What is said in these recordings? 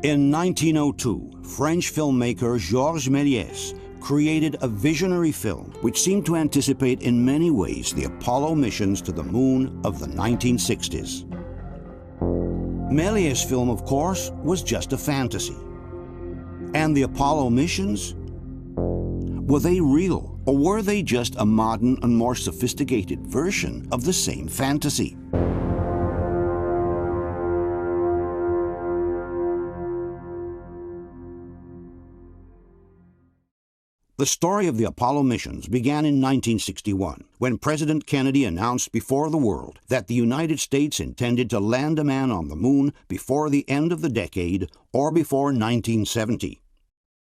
In 1902, French filmmaker Georges Méliès created a visionary film which seemed to anticipate in many ways the Apollo missions to the moon of the 1960s. Méliès' film, of course, was just a fantasy. And the Apollo missions? Were they real, or were they just a modern and more sophisticated version of the same fantasy? The story of the Apollo missions began in 1961, when President Kennedy announced before the world that the United States intended to land a man on the moon before the end of the decade or before 1970.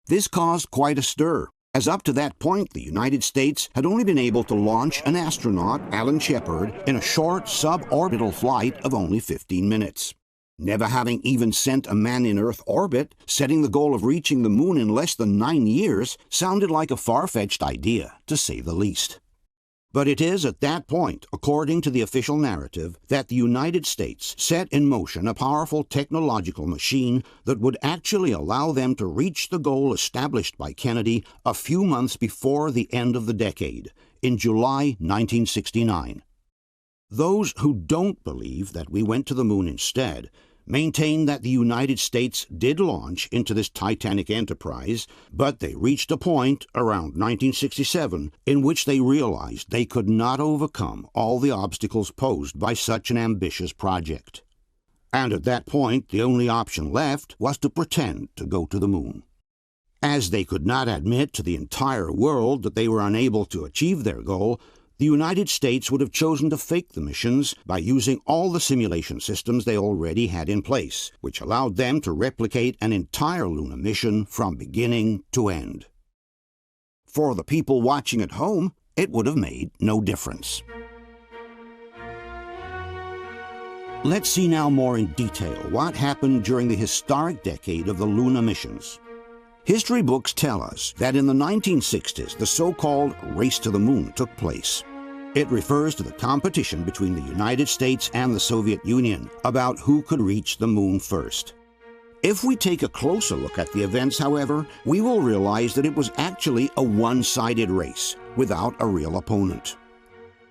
This caused quite a stir, as up to that point the United States had only been able to launch an astronaut, Alan Shepard, in a short suborbital flight of only 15 minutes. Never having even sent a man in Earth orbit, setting the goal of reaching the moon in less than 9 years sounded like a far-fetched idea, to say the least. But it is at that point, according to the official narrative, that the United States set in motion a powerful technological machine that would actually allow them to reach the goal established by Kennedy a few months before the end of the decade, in July 1969. Those who don't believe that we went to the moon instead maintain that the United States did launch into this titanic enterprise, but they reached a point around 1967 in which they realized they could not overcome all the obstacles posed by such an ambitious project. And at that point, the only option left was to pretend to go to the moon. As they could not admit to the entire world that they were unable to achieve their goal, the United States would have chosen to fake the missions by using all the simulation systems they already had in place, which allowed them to replicate an entire lunar mission from beginning to end. For the people watching at home, it would have made no difference. Let's see now more in detail what happened during the historic decade of the lunar missions. History books tell us that in the 1960s, the so-called race to the moon took place. It refers to the competition between the United States and the Soviet Union about who could reach the moon first. If we take a closer look at the events, however, we will realize that it was actually a one-sided race, without a real opponent.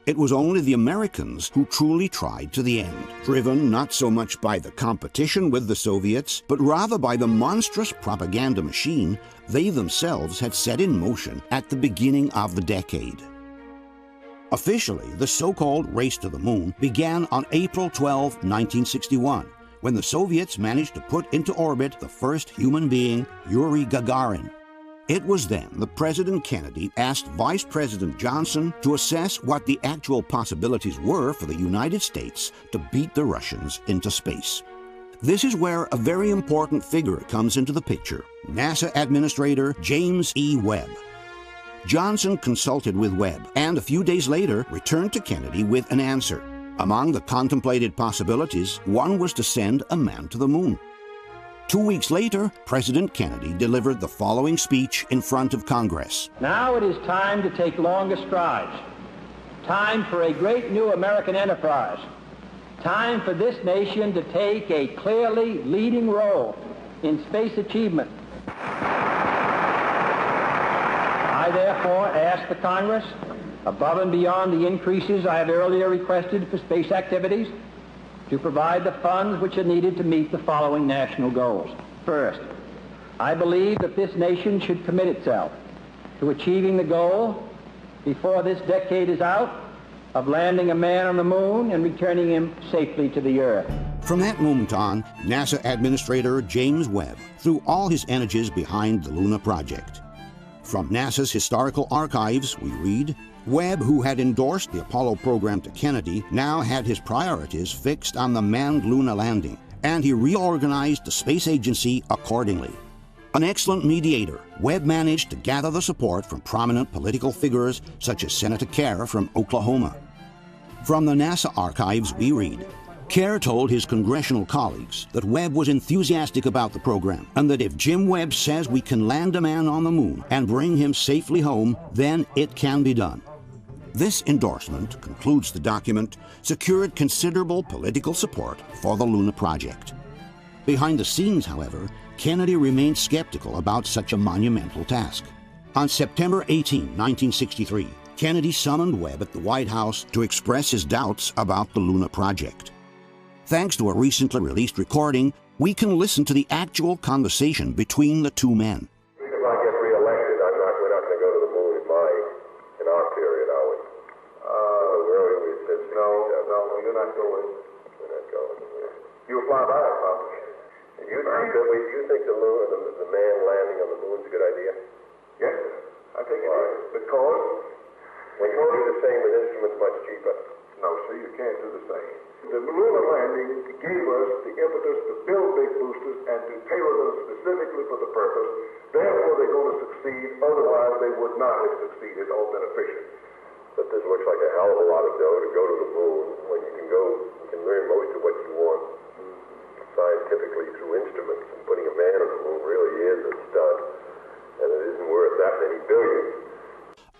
It was only the Americans who truly tried to the end, driven not so much by the competition with the Soviets, but rather by the monstrous propaganda machine they themselves had set in motion at the beginning of the decade. Officially, the so-called race to the moon began on April 12, 1961, when the Soviets managed to put into orbit the first human being, Yuri Gagarin. It was then that President Kennedy asked Vice President Johnson to assess what the actual possibilities were for the United States to beat the Russians into space. This is where a very important figure comes into the picture, NASA Administrator James E. Webb. Johnson consulted with Webb and a few days later returned to Kennedy with an answer. Among the contemplated possibilities, one was to send a man to the moon. 2 weeks later, President Kennedy delivered the following speech in front of Congress. Now it is time to take longer strides. Time for a great new American enterprise. Time for this nation to take a clearly leading role in space achievement. I therefore ask the Congress above and beyond the increases I have earlier requested for space activities, to provide the funds which are needed to meet the following national goals. First, I believe that this nation should commit itself to achieving the goal, before this decade is out, of landing a man on the moon and returning him safely to the Earth. From that moment on, NASA Administrator James Webb threw all his energies behind the Luna project. From NASA's historical archives, we read, Webb, who had endorsed the Apollo program to Kennedy, now had his priorities fixed on the manned lunar landing, and he reorganized the space agency accordingly. An excellent mediator, Webb managed to gather the support from prominent political figures such as Senator Kerr from Oklahoma. From the NASA archives, we read, Kerr told his congressional colleagues that Webb was enthusiastic about the program and that if Jim Webb says we can land a man on the moon and bring him safely home, then it can be done. This endorsement, concludes the document, secured considerable political support for the Luna project. Behind the scenes, however, Kennedy remained skeptical about such a monumental task. On September 18, 1963, Kennedy summoned Webb at the White House to express his doubts about the Luna project. Thanks to a recently released recording, we can listen to the actual conversation between the two men. If I get reelected, we're not going to go to the moon in our period, are we? No, you're not going. We're not going. You apply by it, Papa. You think the man landing on the moon is a good idea? Yes, I think it is. Because when you do the same with instruments much cheaper. No, sir, you can't do the same. The lunar landing gave us the impetus to build big boosters and to tailor them specifically for the purpose. Therefore, they're going to succeed. Otherwise, they would not have succeeded or been efficient. But this looks like a hell of a lot of dough to go to the moon when you can learn most of what you want scientifically through instruments. And putting a man on the moon really is a stud, and it isn't worth that many billions.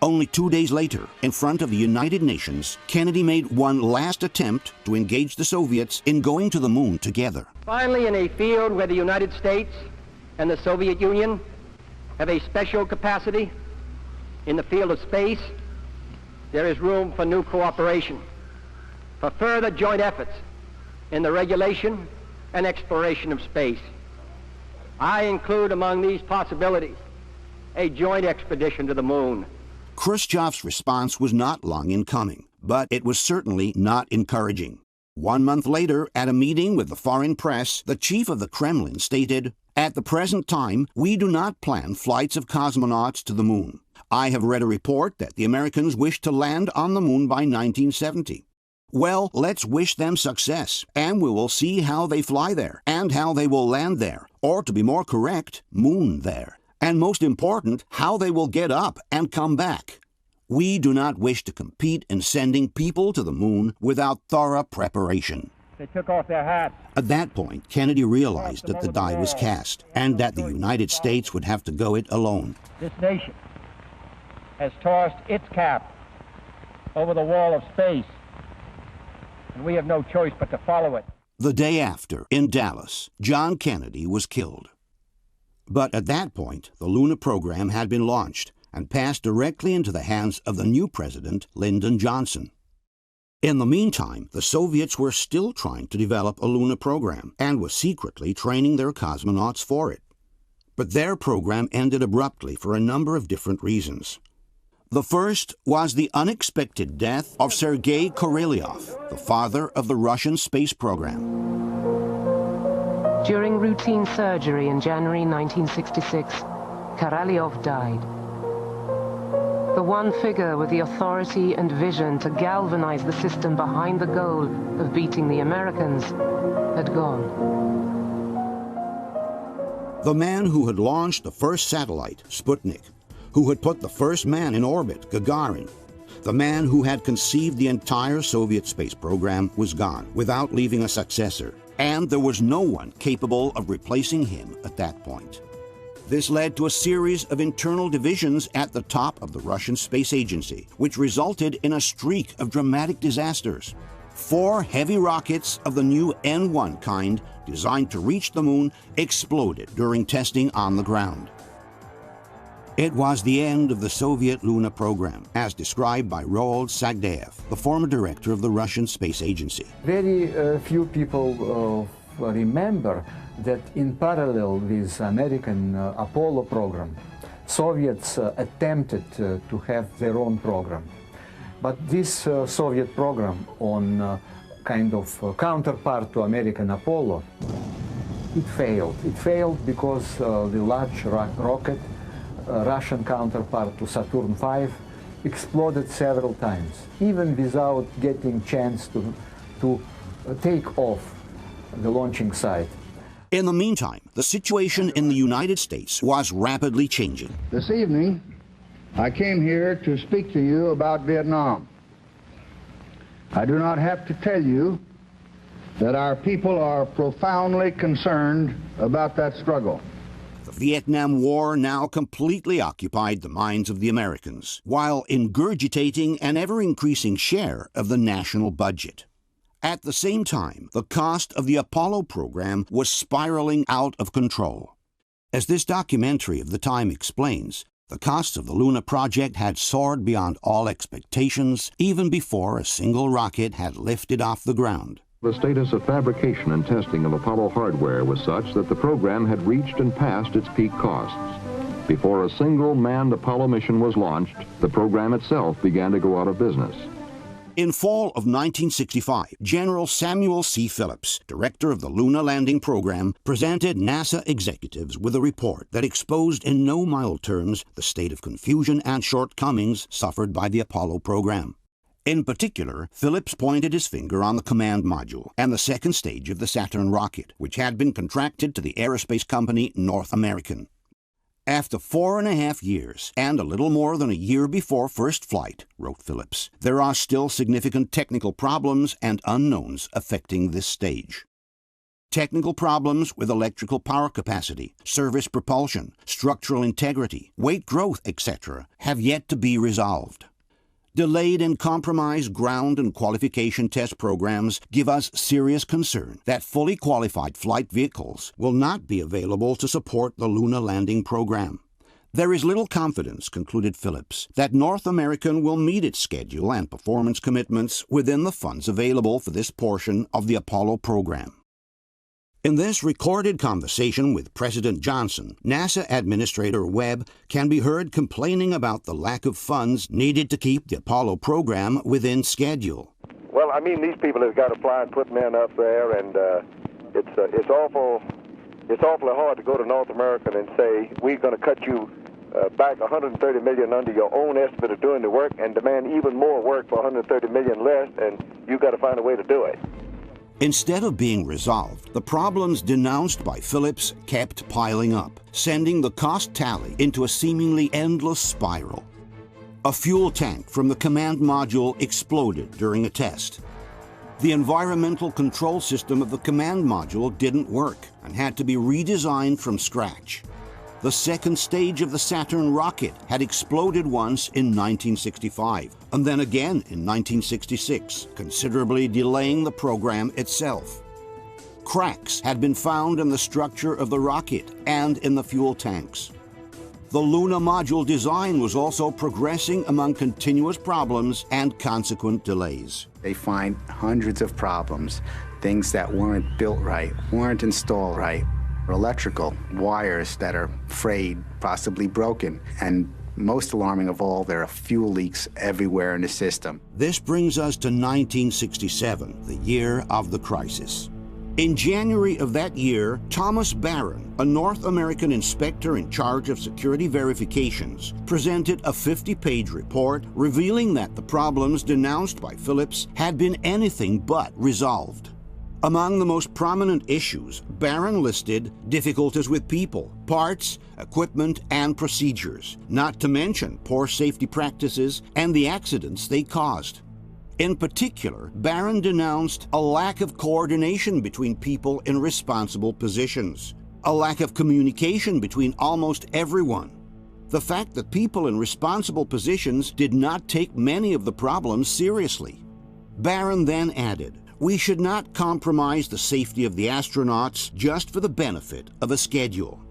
Only 2 days later, in front of the United Nations, Kennedy made one last attempt to engage the Soviets in going to the moon together. Finally, in a field where the United States and the Soviet Union have a special capacity, in the field of space, there is room for new cooperation, for further joint efforts in the regulation and exploration of space. I include among these possibilities a joint expedition to the moon. Khrushchev's response was not long in coming, but it was certainly not encouraging. 1 month later, at a meeting with the foreign press, the chief of the Kremlin stated, "At the present time, we do not plan flights of cosmonauts to the moon. I have read a report that the Americans wish to land on the moon by 1970. Well, let's wish them success, and we will see how they fly there, and how they will land there, or to be more correct, moon there. And most important, how they will get up and come back. We do not wish to compete in sending people to the moon without thorough preparation." They took off their hats. At that point, Kennedy realized that the die was cast, and that the United States would have to go it alone. This nation has tossed its cap over the wall of space, and we have no choice but to follow it. The day after, in Dallas, John Kennedy was killed. But at that point, the Luna program had been launched and passed directly into the hands of the new president, Lyndon Johnson. In the meantime, the Soviets were still trying to develop a Luna program and were secretly training their cosmonauts for it. But their program ended abruptly for a number of different reasons. The first was the unexpected death of Sergei Korolev, the father of the Russian space program. During routine surgery in January 1966, Korolev died. The one figure with the authority and vision to galvanize the system behind the goal of beating the Americans had gone. The man who had launched the first satellite, Sputnik, who had put the first man in orbit, Gagarin, the man who had conceived the entire Soviet space program, was gone without leaving a successor, and there was no one capable of replacing him at that point. This led to a series of internal divisions at the top of the Russian Space Agency, which resulted in a streak of dramatic disasters. 4 heavy rockets of the new N-1 kind, designed to reach the moon, exploded during testing on the ground. It was the end of the Soviet Luna program, as described by Roald Sagdayev, the former director of the Russian Space Agency. Very few people remember that in parallel with American Apollo program, Soviets attempted to have their own program. But this Soviet program on kind of counterpart to American Apollo, it failed. It failed because the large rocket, Russian counterpart to Saturn V, exploded several times, even without getting chance to take off the launching site. In the meantime, the situation in the United States was rapidly changing. This evening, I came here to speak to you about Vietnam. I do not have to tell you that our people are profoundly concerned about that struggle. The Vietnam War now completely occupied the minds of the Americans, while ingurgitating an ever-increasing share of the national budget. At the same time, the cost of the Apollo program was spiraling out of control. As this documentary of the time explains, the costs of the Luna project had soared beyond all expectations even before a single rocket had lifted off the ground. The status of fabrication and testing of Apollo hardware was such that the program had reached and passed its peak costs. Before a single manned Apollo mission was launched, the program itself began to go out of business. In fall of 1965, General Samuel C. Phillips, director of the Luna landing program, presented NASA executives with a report that exposed in no mild terms the state of confusion and shortcomings suffered by the Apollo program. In particular, Phillips pointed his finger on the command module and the second stage of the Saturn rocket, which had been contracted to the aerospace company North American. After 4.5 years, and a little more than a year before first flight, wrote Phillips, there are still significant technical problems and unknowns affecting this stage. Technical problems with electrical power capacity, service propulsion, structural integrity, weight growth, etc. have yet to be resolved. Delayed and compromised ground and qualification test programs give us serious concern that fully qualified flight vehicles will not be available to support the Luna landing program. There is little confidence, concluded Phillips, that North American will meet its schedule and performance commitments within the funds available for this portion of the Apollo program. In this recorded conversation with President Johnson, NASA Administrator Webb can be heard complaining about the lack of funds needed to keep the Apollo program within schedule. Well, I mean, these people have got to fly and put men up there, and it's awfully hard to go to North American and say, we're going to cut you back $130 million under your own estimate of doing the work and demand even more work for $130 million less, and you've got to find a way to do it. Instead of being resolved, the problems denounced by Phillips kept piling up, sending the cost tally into a seemingly endless spiral. A fuel tank from the command module exploded during a test. The environmental control system of the command module didn't work and had to be redesigned from scratch. The second stage of the Saturn rocket had exploded once in 1965, and then again in 1966, considerably delaying the program itself. Cracks had been found in the structure of the rocket and in the fuel tanks. The Luna module design was also progressing among continuous problems and consequent delays. They find hundreds of problems, things that weren't built right, weren't installed right, electrical wires that are frayed, possibly broken, and most alarming of all, there are fuel leaks everywhere in the system. This brings us to 1967, the year of the crisis. In January of that year, Thomas Barron, a North American inspector in charge of security verifications, presented a 50-page report revealing that the problems denounced by Phillips had been anything but resolved. Among the most prominent issues, Barron listed difficulties with people, parts, equipment, and procedures, not to mention poor safety practices and the accidents they caused. In particular, Barron denounced a lack of coordination between people in responsible positions, a lack of communication between almost everyone, the fact that people in responsible positions did not take many of the problems seriously. Barron then added, "We should not compromise the safety of the astronauts just for the benefit of a schedule."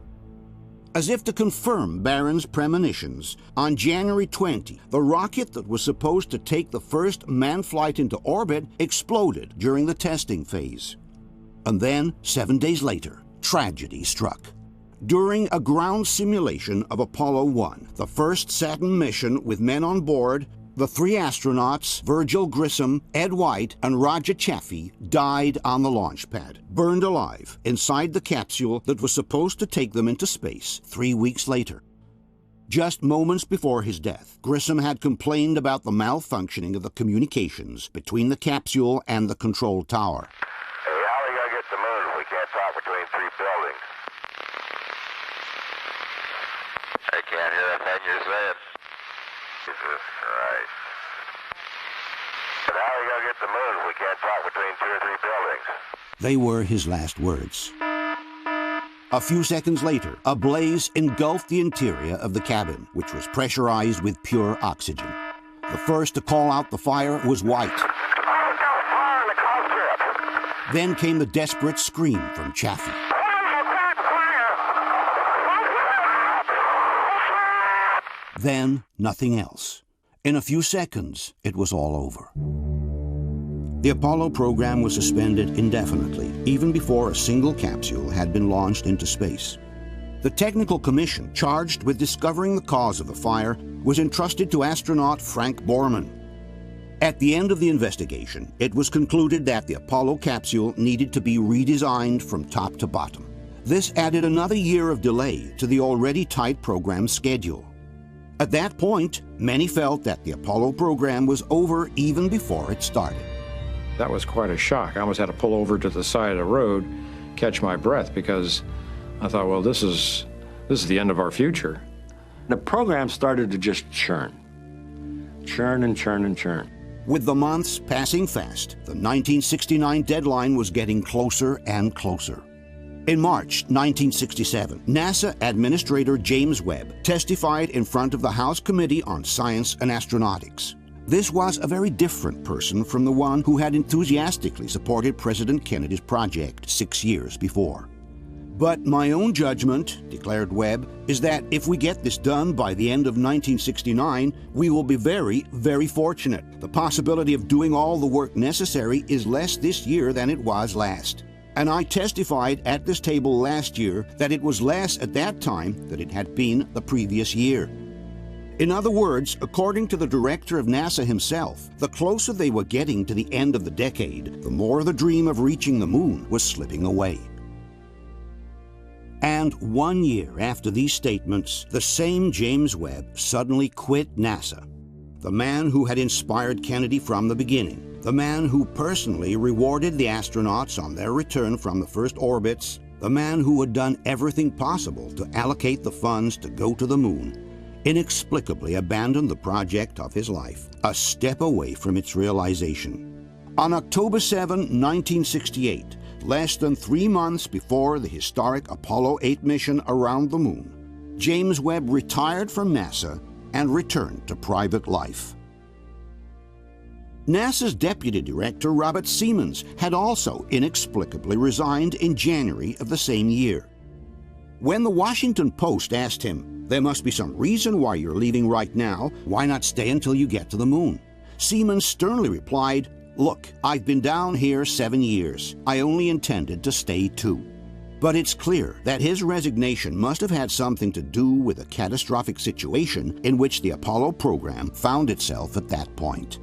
As if to confirm Barron's premonitions, on January 20, the rocket that was supposed to take the first manned flight into orbit exploded during the testing phase. And then, 7 days later, tragedy struck. During a ground simulation of Apollo 1, the first Saturn mission with men on board, the 3 astronauts, Virgil Grissom, Ed White, and Roger Chaffee, died on the launch pad, burned alive inside the capsule that was supposed to take them into space 3 weeks later. Just moments before his death, Grissom had complained about the malfunctioning of the communications between the capsule and the control tower. Hey, how are we going to get to the moon if we can't talk between 3 buildings? I can't hear a thing you're saying. Jesus Christ. But how are we going to get to the moon if we can't talk between 2 or 3 buildings? They were his last words. A few seconds later, a blaze engulfed the interior of the cabin, which was pressurized with pure oxygen. The first to call out the fire was White. Then came the desperate scream from Chaffee. Then, nothing else. In a few seconds, it was all over. The Apollo program was suspended indefinitely, even before a single capsule had been launched into space. The technical commission charged with discovering the cause of the fire was entrusted to astronaut Frank Borman. At the end of the investigation, it was concluded that the Apollo capsule needed to be redesigned from top to bottom. This added another year of delay to the already tight program schedule. At that point, many felt that the Apollo program was over even before it started. That was quite a shock. I almost had to pull over to the side of the road, catch my breath, because I thought, well, this is the end of our future. The program started to just churn and churn and churn. With the months passing fast, the 1969 deadline was getting closer and closer. In March 1967, NASA Administrator James Webb testified in front of the House Committee on Science and Astronautics. This was a very different person from the one who had enthusiastically supported President Kennedy's project 6 years before. But my own judgment, declared Webb, is that if we get this done by the end of 1969, we will be very, very fortunate. The possibility of doing all the work necessary is less this year than it was last. And I testified at this table last year that it was less at that time than it had been the previous year. In other words, according to the director of NASA himself, the closer they were getting to the end of the decade, the more the dream of reaching the moon was slipping away. And 1 year after these statements, the same James Webb suddenly quit NASA. The man who had inspired Kennedy from the beginning, the man who personally rewarded the astronauts on their return from the first orbits, the man who had done everything possible to allocate the funds to go to the moon, inexplicably abandoned the project of his life, a step away from its realization. On October 7, 1968, less than 3 months before the historic Apollo 8 mission around the moon, James Webb retired from NASA and returned to private life. NASA's deputy director, Robert Siemens, had also inexplicably resigned in January of the same year. When the Washington Post asked him, "There must be some reason why you're leaving right now. Why not stay until you get to the moon?" Siemens sternly replied, "Look, I've been down here 7 years. I only intended to stay 2. But it's clear that his resignation must have had something to do with the catastrophic situation in which the Apollo program found itself at that point.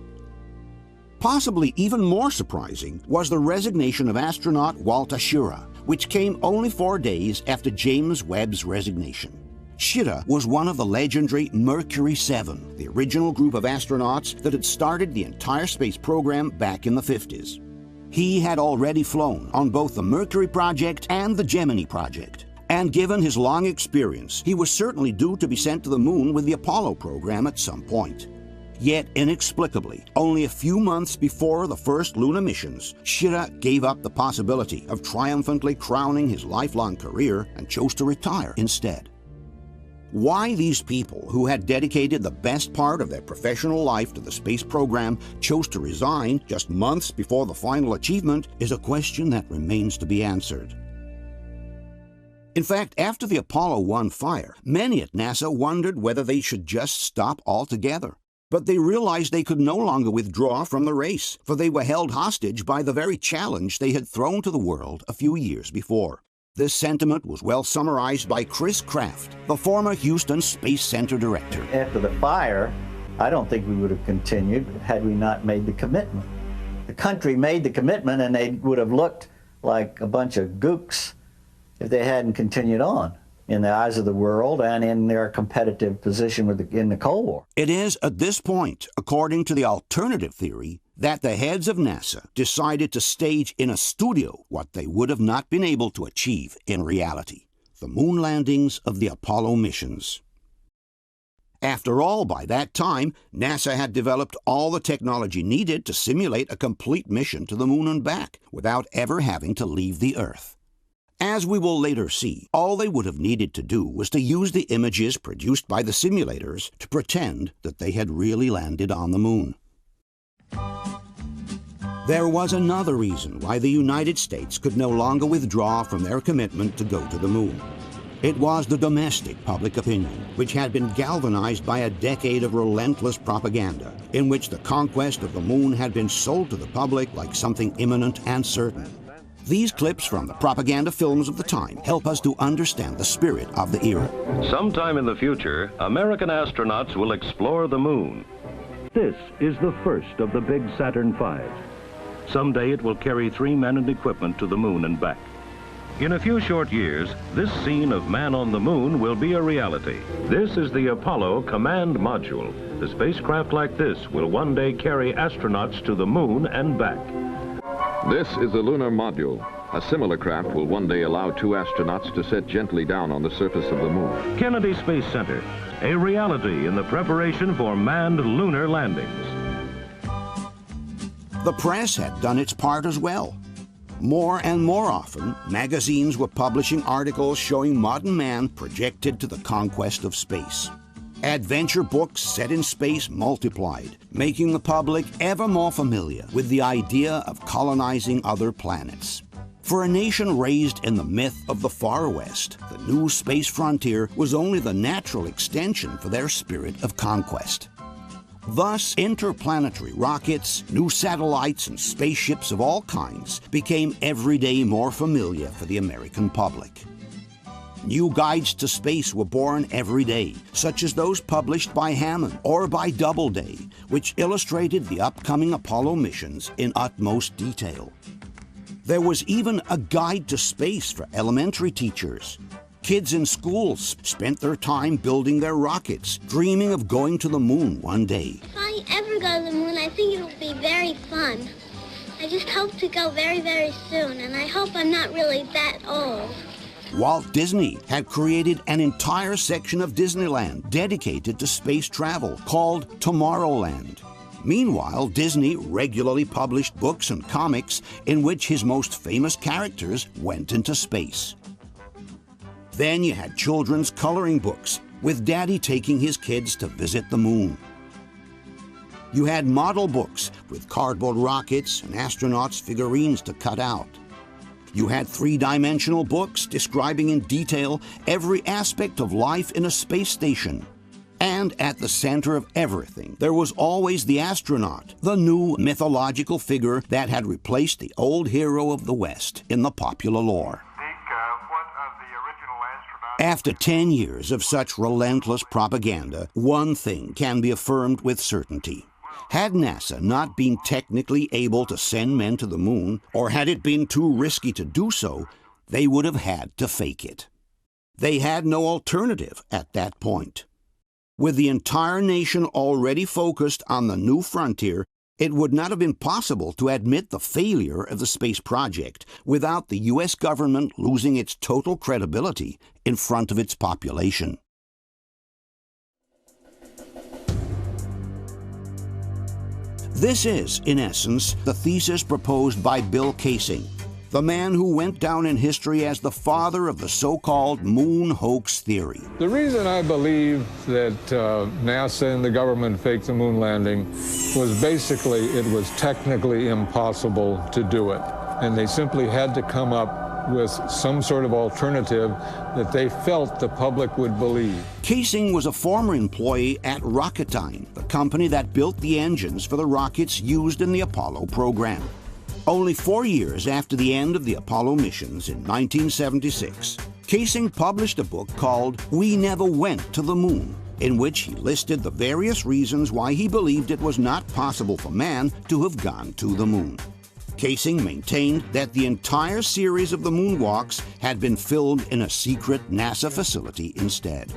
Possibly even more surprising was the resignation of astronaut Walter Schirra, which came only 4 days after James Webb's resignation. Schirra was one of the legendary Mercury 7, the original group of astronauts that had started the entire space program back in the 50s. He had already flown on both the Mercury project and the Gemini project, and given his long experience, he was certainly due to be sent to the moon with the Apollo program at some point. Yet, inexplicably, only a few months before the first lunar missions, Schirra gave up the possibility of triumphantly crowning his lifelong career and chose to retire instead. Why these people, who had dedicated the best part of their professional life to the space program, chose to resign just months before the final achievement is a question that remains to be answered. In fact, after the Apollo 1 fire, many at NASA wondered whether they should just stop altogether. But they realized they could no longer withdraw from the race, for they were held hostage by the very challenge they had thrown to the world a few years before. This sentiment was well summarized by Chris Kraft, the former Houston Space Center director. After the fire, I don't think we would have continued had we not made the commitment. The country made the commitment, and they would have looked like a bunch of gooks if they hadn't continued on in the eyes of the world and in their competitive position in the Cold War. It is at this point, according to the alternative theory, that the heads of NASA decided to stage in a studio what they would have not been able to achieve in reality: the moon landings of the Apollo missions. After all, by that time, NASA had developed all the technology needed to simulate a complete mission to the moon and back without ever having to leave the Earth. As we will later see, all they would have needed to do was to use the images produced by the simulators to pretend that they had really landed on the moon. There was another reason why the United States could no longer withdraw from their commitment to go to the moon. It was the domestic public opinion, which had been galvanized by a decade of relentless propaganda, in which the conquest of the moon had been sold to the public like something imminent and certain. These clips from the propaganda films of the time help us to understand the spirit of the era. Sometime in the future, American astronauts will explore the moon. This is the first of the big Saturn V. Someday it will carry 3 men and equipment to the moon and back. In a few short years, this scene of man on the moon will be a reality. This is the Apollo Command Module. A spacecraft like this will one day carry astronauts to the moon and back. This is the lunar module. A similar craft will one day allow 2 astronauts to set gently down on the surface of the moon. Kennedy Space Center, a reality in the preparation for manned lunar landings. The press had done its part as well. More and more often, magazines were publishing articles showing modern man projected to the conquest of space. Adventure books set in space multiplied, making the public ever more familiar with the idea of colonizing other planets. For a nation raised in the myth of the Far West, the new space frontier was only the natural extension for their spirit of conquest. Thus, interplanetary rockets, new satellites, and spaceships of all kinds became every day more familiar for the American public. New guides to space were born every day, such as those published by Hammond or by Doubleday, which illustrated the upcoming Apollo missions in utmost detail. There was even a guide to space for elementary teachers. Kids in schools spent their time building their rockets, dreaming of going to the moon one day. If I ever go to the moon, I think it'll be very fun. I just hope to go very, very soon, and I hope I'm not really that old. Walt Disney had created an entire section of Disneyland dedicated to space travel called Tomorrowland. Meanwhile, Disney regularly published books and comics in which his most famous characters went into space. Then you had children's coloring books, with Daddy taking his kids to visit the moon. You had model books with cardboard rockets and astronauts' figurines to cut out. You had 3-dimensional books describing in detail every aspect of life in a space station. And at the center of everything, there was always the astronaut, the new mythological figure that had replaced the old hero of the West in the popular lore. After 10 years of such relentless propaganda, one thing can be affirmed with certainty. Had NASA not been technically able to send men to the moon, or had it been too risky to do so, they would have had to fake it. They had no alternative at that point. With the entire nation already focused on the new frontier, it would not have been possible to admit the failure of the space project without the U.S. government losing its total credibility in front of its population. This is, in essence, the thesis proposed by Bill Kaysing, the man who went down in history as the father of the so-called moon hoax theory. The reason I believe that NASA and the government faked the moon landing was basically it was technically impossible to do it. And they simply had to come up with some sort of alternative that they felt the public would believe. Kaysing was a former employee at Rocketdyne, the company that built the engines for the rockets used in the Apollo program. Only 4 years after the end of the Apollo missions in 1976, Kaysing published a book called We Never Went to the Moon, in which he listed the various reasons why he believed it was not possible for man to have gone to the moon. Kaysing maintained that the entire series of the moonwalks had been filmed in a secret NASA facility instead.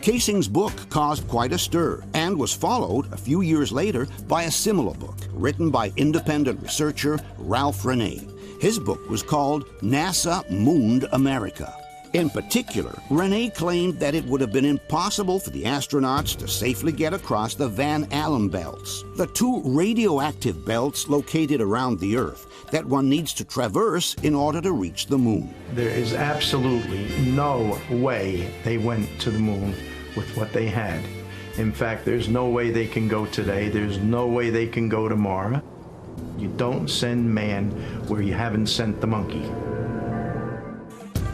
Kaysing's book caused quite a stir and was followed a few years later by a similar book written by independent researcher Ralph Rene. His book was called NASA Mooned America. In particular, Rene claimed that it would have been impossible for the astronauts to safely get across the Van Allen belts, the two radioactive belts located around the Earth that one needs to traverse in order to reach the moon. There is absolutely no way they went to the moon with what they had. In fact, there's no way they can go today. There's no way they can go tomorrow. You don't send man where you haven't sent the monkey.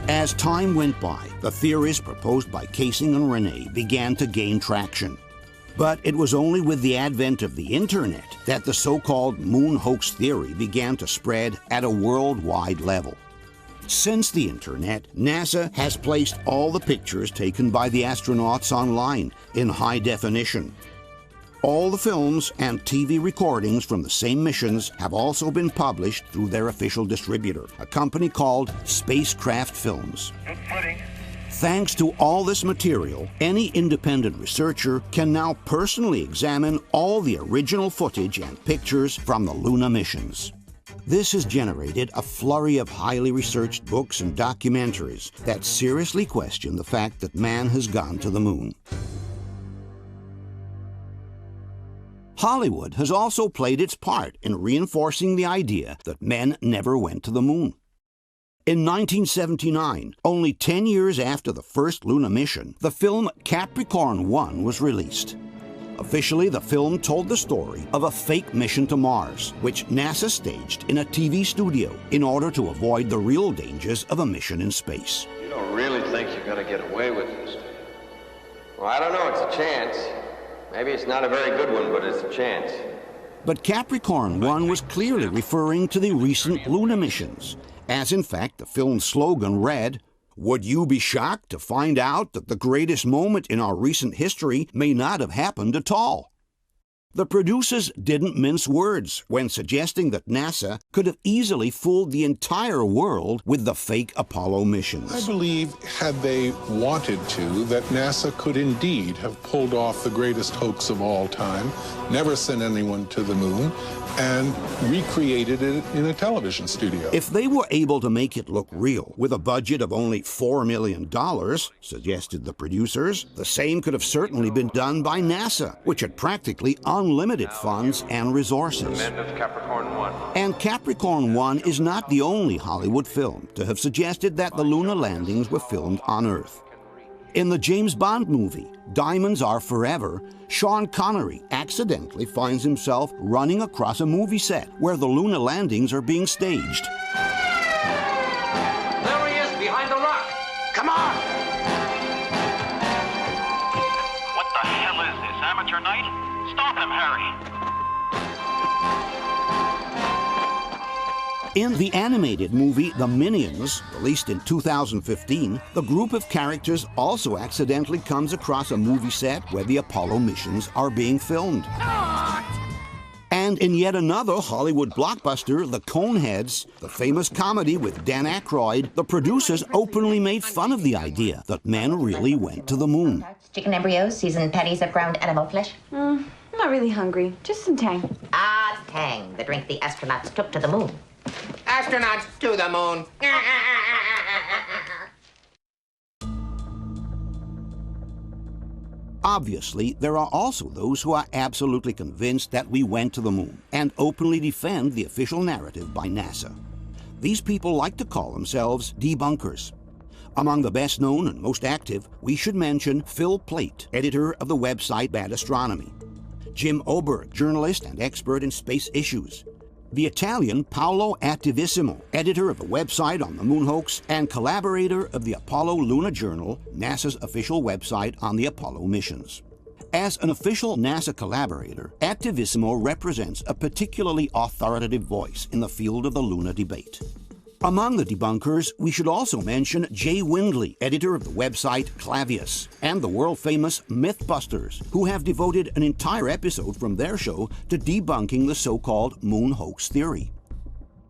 As time went by, the theories proposed by Kaysing and Rene began to gain traction. But it was only with the advent of the Internet that the so-called moon hoax theory began to spread at a worldwide level. Since the Internet, NASA has placed all the pictures taken by the astronauts online in high definition. All the films and TV recordings from the same missions have also been published through their official distributor, a company called Spacecraft Films. Thanks to all this material, any independent researcher can now personally examine all the original footage and pictures from the Luna missions. This has generated a flurry of highly researched books and documentaries that seriously question the fact that man has gone to the moon. Hollywood has also played its part in reinforcing the idea that men never went to the moon. In 1979, only 10 years after the first Luna mission, the film Capricorn 1 was released. Officially, the film told the story of a fake mission to Mars, which NASA staged in a TV studio in order to avoid the real dangers of a mission in space. You don't really think you're going to get away with this? Well, I don't know. It's a chance. Maybe it's not a very good one, but it's a chance. But Capricorn 1 was clearly referring to the recent Luna missions, as in fact the film's slogan read, "Would you be shocked to find out that the greatest moment in our recent history may not have happened at all?" The producers didn't mince words when suggesting that NASA could have easily fooled the entire world with the fake Apollo missions. I believe, had they wanted to, that NASA could indeed have pulled off the greatest hoax of all time, never sent anyone to the moon, and recreated it in a television studio. If they were able to make it look real with a budget of only $4 million, suggested the producers, the same could have certainly been done by NASA, which had practically unlimited funds and resources. And Capricorn 1 is not the only Hollywood film to have suggested that the lunar landings were filmed on Earth. In the James Bond movie, Diamonds Are Forever, Sean Connery accidentally finds himself running across a movie set where the lunar landings are being staged. There he is, behind the rock. Come on! What the hell is this, amateur night? Stop him, Harry! In the animated movie The Minions, released in 2015, the group of characters also accidentally comes across a movie set where the Apollo missions are being filmed. And in yet another Hollywood blockbuster, The Coneheads, the famous comedy with Dan Aykroyd, the producers openly made fun of the idea that men really went to the moon. Chicken embryos, seasoned patties of ground animal flesh. I'm not really hungry. Just some Tang. Ah, Tang, the drink the astronauts took to the moon. Astronauts to the moon. Obviously, there are also those who are absolutely convinced that we went to the moon and openly defend the official narrative by NASA. These people like to call themselves debunkers. Among the best known and most active, we should mention Phil Plait, editor of the website Bad Astronomy, Jim Oberg, journalist and expert in space issues, The Italian Paolo Attivissimo, editor of the website on the moon hoax and collaborator of the Apollo Luna Journal, NASA's official website on the Apollo missions. As an official NASA collaborator, Attivissimo represents a particularly authoritative voice in the field of the Luna debate. Among the debunkers, we should also mention Jay Windley, editor of the website Clavius, and the world-famous Mythbusters, who have devoted an entire episode from their show to debunking the so-called moon hoax theory.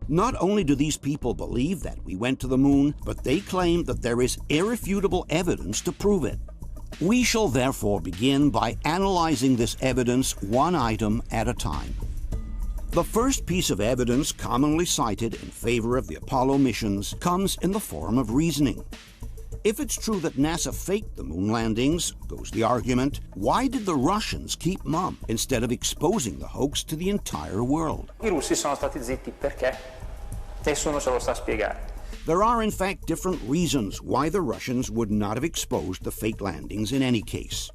Not only do these people believe that we went to the moon, but they claim that there is irrefutable evidence to prove it. We shall therefore begin by analyzing this evidence one item at a time. The first piece of evidence commonly cited in favor of the Apollo missions comes in the form of reasoning. If it's true that NASA faked the moon landings, goes the argument, why did the Russians keep mum instead of exposing the hoax to the entire world? I russi sono stati zitti perché? Nessuno ce lo sa spiegare. There are in fact different reasons why the Russians would not have exposed the fake landings in any case.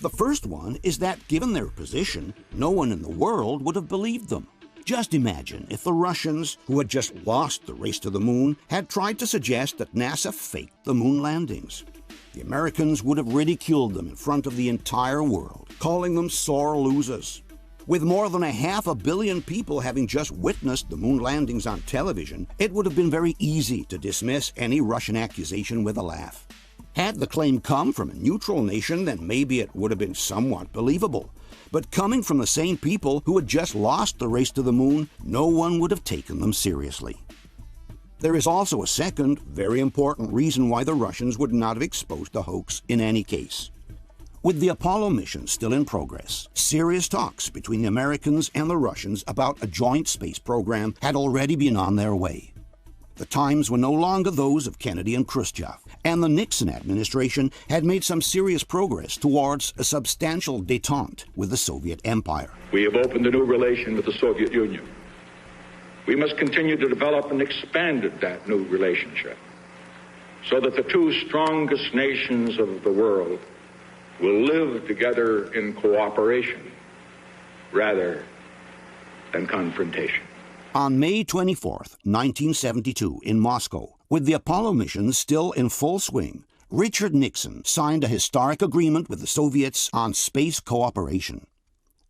The first one is that, given their position, no one in the world would have believed them. Just imagine if the Russians, who had just lost the race to the moon, had tried to suggest that NASA faked the moon landings. The Americans would have ridiculed them in front of the entire world, calling them sore losers. With more than 500 million people having just witnessed the moon landings on television, it would have been very easy to dismiss any Russian accusation with a laugh. Had the claim come from a neutral nation, then maybe it would have been somewhat believable. But coming from the same people who had just lost the race to the moon, no one would have taken them seriously. There is also a second, very important reason why the Russians would not have exposed the hoax in any case. With the Apollo mission still in progress, serious talks between the Americans and the Russians about a joint space program had already been on their way. The times were no longer those of Kennedy and Khrushchev, and the Nixon administration had made some serious progress towards a substantial détente with the Soviet Empire. We have opened a new relation with the Soviet Union. We must continue to develop and expand that new relationship so that the two strongest nations of the world will live together in cooperation rather than confrontation. On May 24, 1972, in Moscow, with the Apollo mission still in full swing, Richard Nixon signed a historic agreement with the Soviets on space cooperation.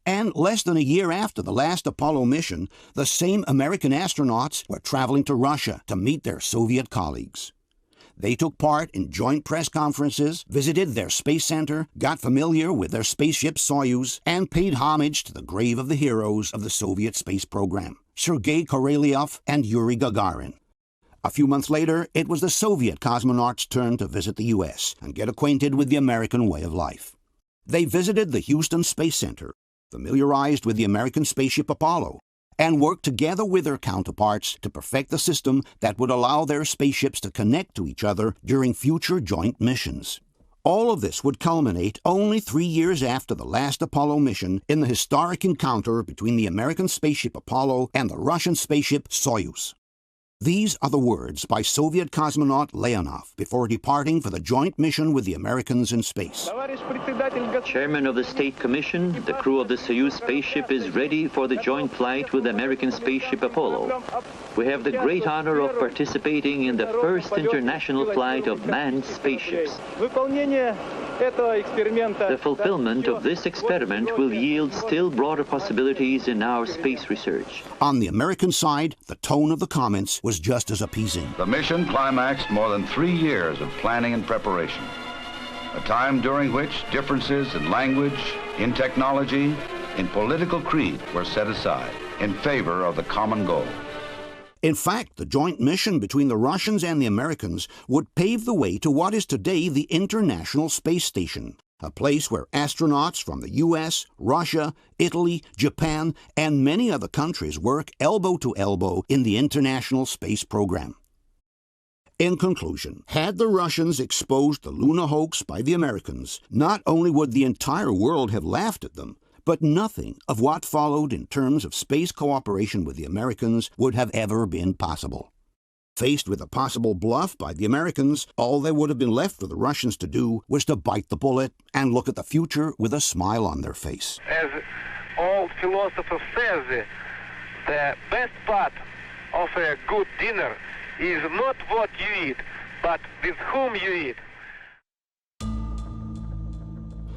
And less than a year after the last Apollo mission, the same American astronauts were traveling to Russia to meet their Soviet colleagues. They took part in joint press conferences, visited their space center, got familiar with their spaceship Soyuz, and paid homage to the grave of the heroes of the Soviet space program, Sergei Korolev and Yuri Gagarin. A few months later, it was the Soviet cosmonauts' turn to visit the U.S. and get acquainted with the American way of life. They visited the Houston Space Center, familiarized with the American spaceship Apollo, and worked together with their counterparts to perfect the system that would allow their spaceships to connect to each other during future joint missions. All of this would culminate only 3 years after the last Apollo mission in the historic encounter between the American spaceship Apollo and the Russian spaceship Soyuz. These are the words by Soviet cosmonaut Leonov before departing for the joint mission with the Americans in space. Chairman of the State Commission, the crew of the Soyuz spaceship is ready for the joint flight with the American spaceship Apollo. We have the great honor of participating in the first international flight of manned spaceships. The fulfillment of this experiment will yield still broader possibilities in our space research. On the American side, the tone of the comments was just as appeasing. The mission climaxed more than 3 years of planning and preparation, a time during which differences in language, in technology, in political creed were set aside in favor of the common goal. In fact, the joint mission between the Russians and the Americans would pave the way to what is today the International Space Station, a place where astronauts from the U.S., Russia, Italy, Japan, and many other countries work elbow to elbow in the International Space Program. In conclusion, had the Russians exposed the Luna hoax by the Americans, not only would the entire world have laughed at them, but nothing of what followed in terms of space cooperation with the Americans would have ever been possible. Faced with a possible bluff by the Americans, all there would have been left for the Russians to do was to bite the bullet and look at the future with a smile on their face. As all philosophers say, The best part of a good dinner is not what you eat, but with whom you eat.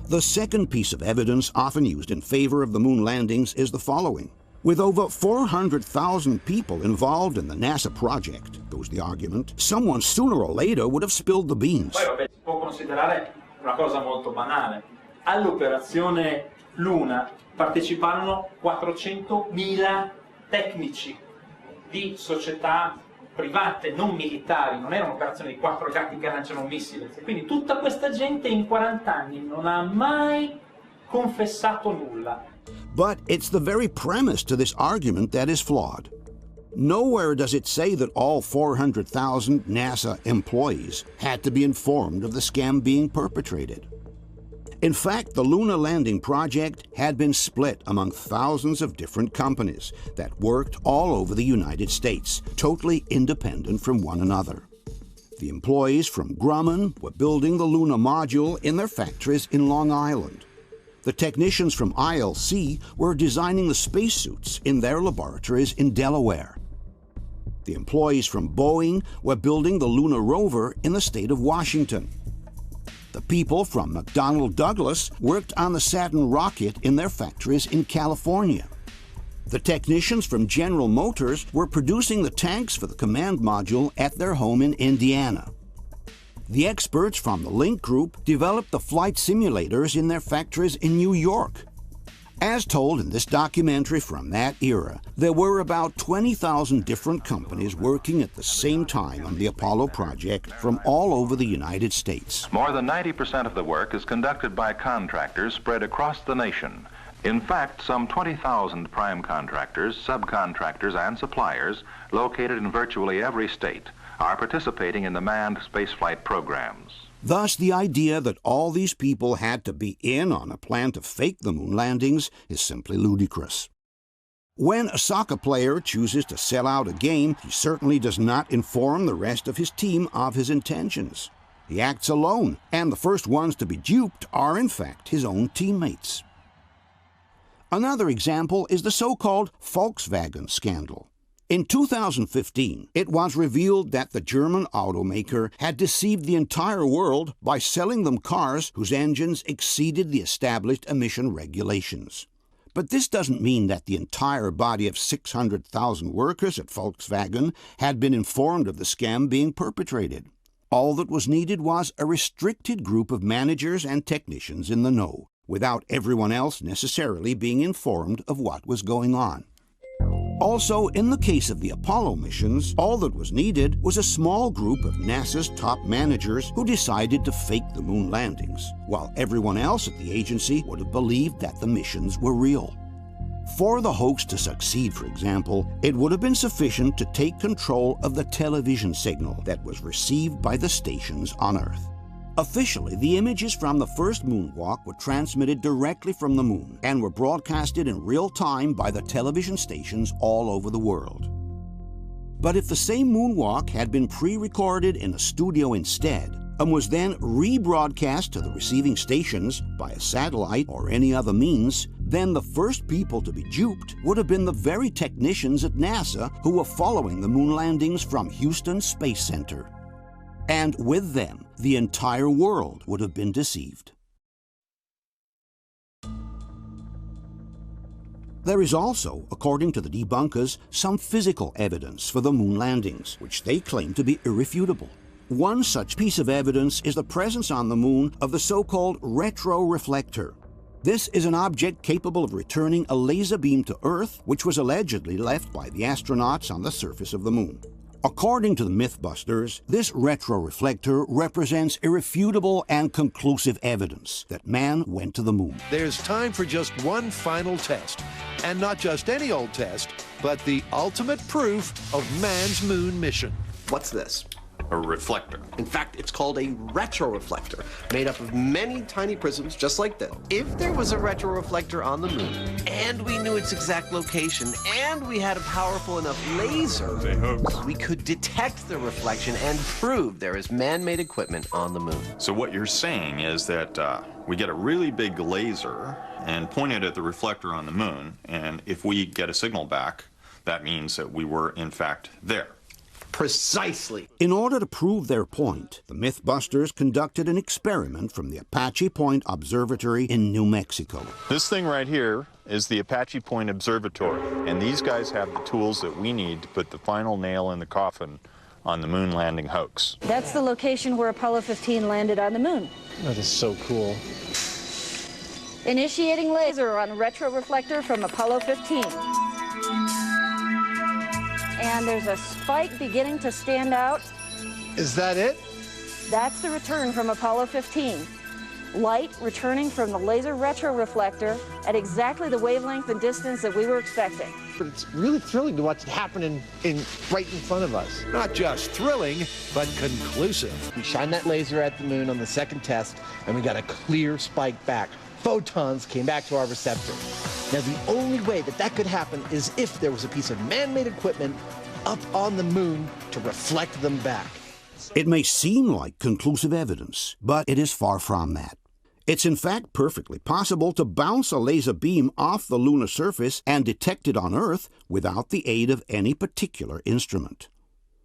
The second piece of evidence often used in favor of the moon landings is the following. With over 400,000 people involved in the NASA project, goes the argument, someone sooner or later would have spilled the beans. Poi vabbè, si può considerare una cosa molto banale. All'operazione Luna parteciparono 400.000 tecnici di società private, non militari, non era un'operazione di 4 gatti che lanciano un missile. Quindi tutta questa gente in 40 anni non ha mai confessato nulla. But it's the very premise to this argument that is flawed. Nowhere does it say that all 400,000 NASA employees had to be informed of the scam being perpetrated. In fact, the lunar landing project had been split among thousands of different companies that worked all over the United States, totally independent from one another. The employees from Grumman were building the lunar module in their factories in Long Island. The technicians from ILC were designing the spacesuits in their laboratories in Delaware. The employees from Boeing were building the lunar rover in the state of Washington. The people from McDonnell Douglas worked on the Saturn rocket in their factories in California. The technicians from General Motors were producing the tanks for the command module at their home in Indiana. The experts from the Link Group developed the flight simulators in their factories in New York. As told in this documentary from that era, there were about 20,000 different companies working at the same time on the Apollo project from all over the United States. More than 90% of the work is conducted by contractors spread across the nation. In fact, some 20,000 prime contractors, subcontractors, and suppliers located in virtually every state are participating in the manned spaceflight programs. Thus, the idea that all these people had to be in on a plan to fake the moon landings is simply ludicrous. When a soccer player chooses to sell out a game, he certainly does not inform the rest of his team of his intentions. He acts alone, and the first ones to be duped are, in fact, his own teammates. Another example is the so-called Volkswagen scandal. In 2015, it was revealed that the German automaker had deceived the entire world by selling them cars whose engines exceeded the established emission regulations. But this doesn't mean that the entire body of 600,000 workers at Volkswagen had been informed of the scam being perpetrated. All that was needed was a restricted group of managers and technicians in the know, without everyone else necessarily being informed of what was going on. Also, in the case of the Apollo missions, all that was needed was a small group of NASA's top managers who decided to fake the moon landings, while everyone else at the agency would have believed that the missions were real. For the hoax to succeed, for example, it would have been sufficient to take control of the television signal that was received by the stations on Earth. Officially, the images from the first moonwalk were transmitted directly from the moon and were broadcasted in real time by the television stations all over the world. But if the same moonwalk had been pre-recorded in a studio instead and was then rebroadcast to the receiving stations by a satellite or any other means, then the first people to be duped would have been the very technicians at NASA who were following the moon landings from Houston Space Center. And with them, the entire world would have been deceived. There is also, according to the debunkers, some physical evidence for the moon landings, which they claim to be irrefutable. One such piece of evidence is the presence on the moon of the so-called retroreflector. This is an object capable of returning a laser beam to Earth, which was allegedly left by the astronauts on the surface of the moon. According to the Mythbusters, this retroreflector represents irrefutable and conclusive evidence that man went to the moon. There's time for just one final test. And not just any old test, but the ultimate proof of man's moon mission. What's this? A reflector. In fact, it's called a retroreflector, made up of many tiny prisms just like this. If there was a retroreflector on the moon, and we knew its exact location, and we had a powerful enough laser, we could detect the reflection and prove there is man-made equipment on the moon. So what you're saying is that we get a really big laser and point it at the reflector on the moon, and if we get a signal back, that means that we were, in fact, there. Precisely. In order to prove their point, the Mythbusters conducted an experiment from the Apache Point Observatory in New Mexico. This thing right here is the Apache Point Observatory, and these guys have the tools that we need to put the final nail in the coffin on the moon landing hoax. That's the location where Apollo 15 landed on the moon. That is so cool. Initiating laser on retroreflector from Apollo 15. And there's a spike beginning to stand out. Is that it? That's the return from Apollo 15. Light returning from the laser retroreflector at exactly the wavelength and distance that we were expecting. But it's really thrilling to watch it happen right in front of us. Not just thrilling, but conclusive. We shined that laser at the moon on the second test, and we got a clear spike back. Photons came back to our receptor. Now, the only way that that could happen is if there was a piece of man-made equipment up on the moon to reflect them back. It may seem like conclusive evidence, but it is far from that. It's in fact perfectly possible to bounce a laser beam off the lunar surface and detect it on Earth without the aid of any particular instrument.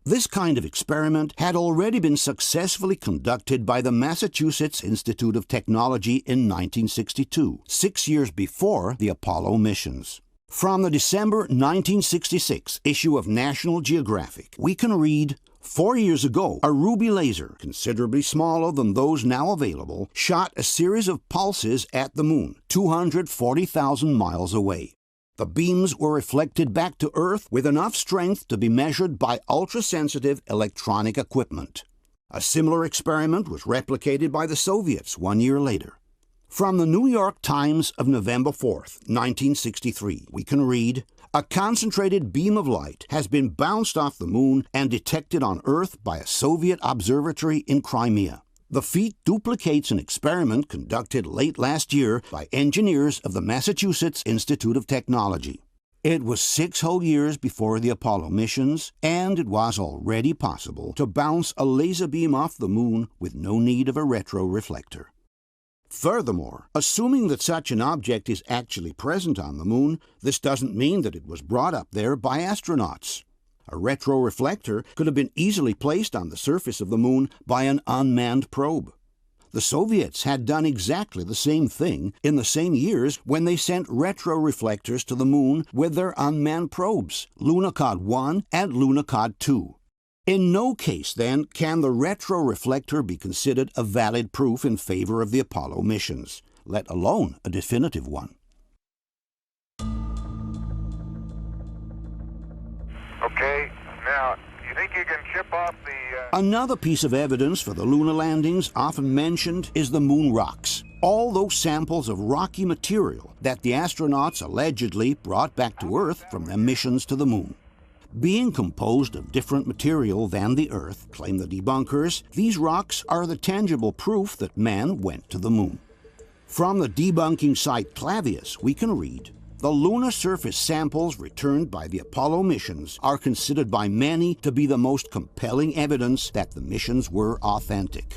This kind of experiment had already been successfully conducted by the Massachusetts Institute of Technology in 1962, 6 years before the Apollo missions. From the December 1966 issue of National Geographic, we can read, 4 years ago, a ruby laser, considerably smaller than those now available, shot a series of pulses at the moon, 240,000 miles away. The beams were reflected back to Earth with enough strength to be measured by ultra-sensitive electronic equipment. A similar experiment was replicated by the Soviets 1 year later. From the New York Times of November 4th, 1963, we can read, a concentrated beam of light has been bounced off the moon and detected on Earth by a Soviet observatory in Crimea. The feat duplicates an experiment conducted late last year by engineers of the Massachusetts Institute of Technology. It was 6 whole years before the Apollo missions, and it was already possible to bounce a laser beam off the moon with no need of a retroreflector. Furthermore, assuming that such an object is actually present on the moon, this doesn't mean that it was brought up there by astronauts. A retroreflector could have been easily placed on the surface of the moon by an unmanned probe. The Soviets had done exactly the same thing in the same years when they sent retroreflectors to the moon with their unmanned probes, Lunokhod 1 and Lunokhod 2. In no case, then, can the retroreflector be considered a valid proof in favor of the Apollo missions, let alone a definitive one. Okay, now, you think you can chip off the... Another piece of evidence for the lunar landings often mentioned is the moon rocks. All those samples of rocky material that the astronauts allegedly brought back to Earth from their missions to the moon. Being composed of different material than the Earth, claim the debunkers, these rocks are the tangible proof that man went to the moon. From the debunking site Clavius, we can read, the lunar surface samples returned by the Apollo missions are considered by many to be the most compelling evidence that the missions were authentic.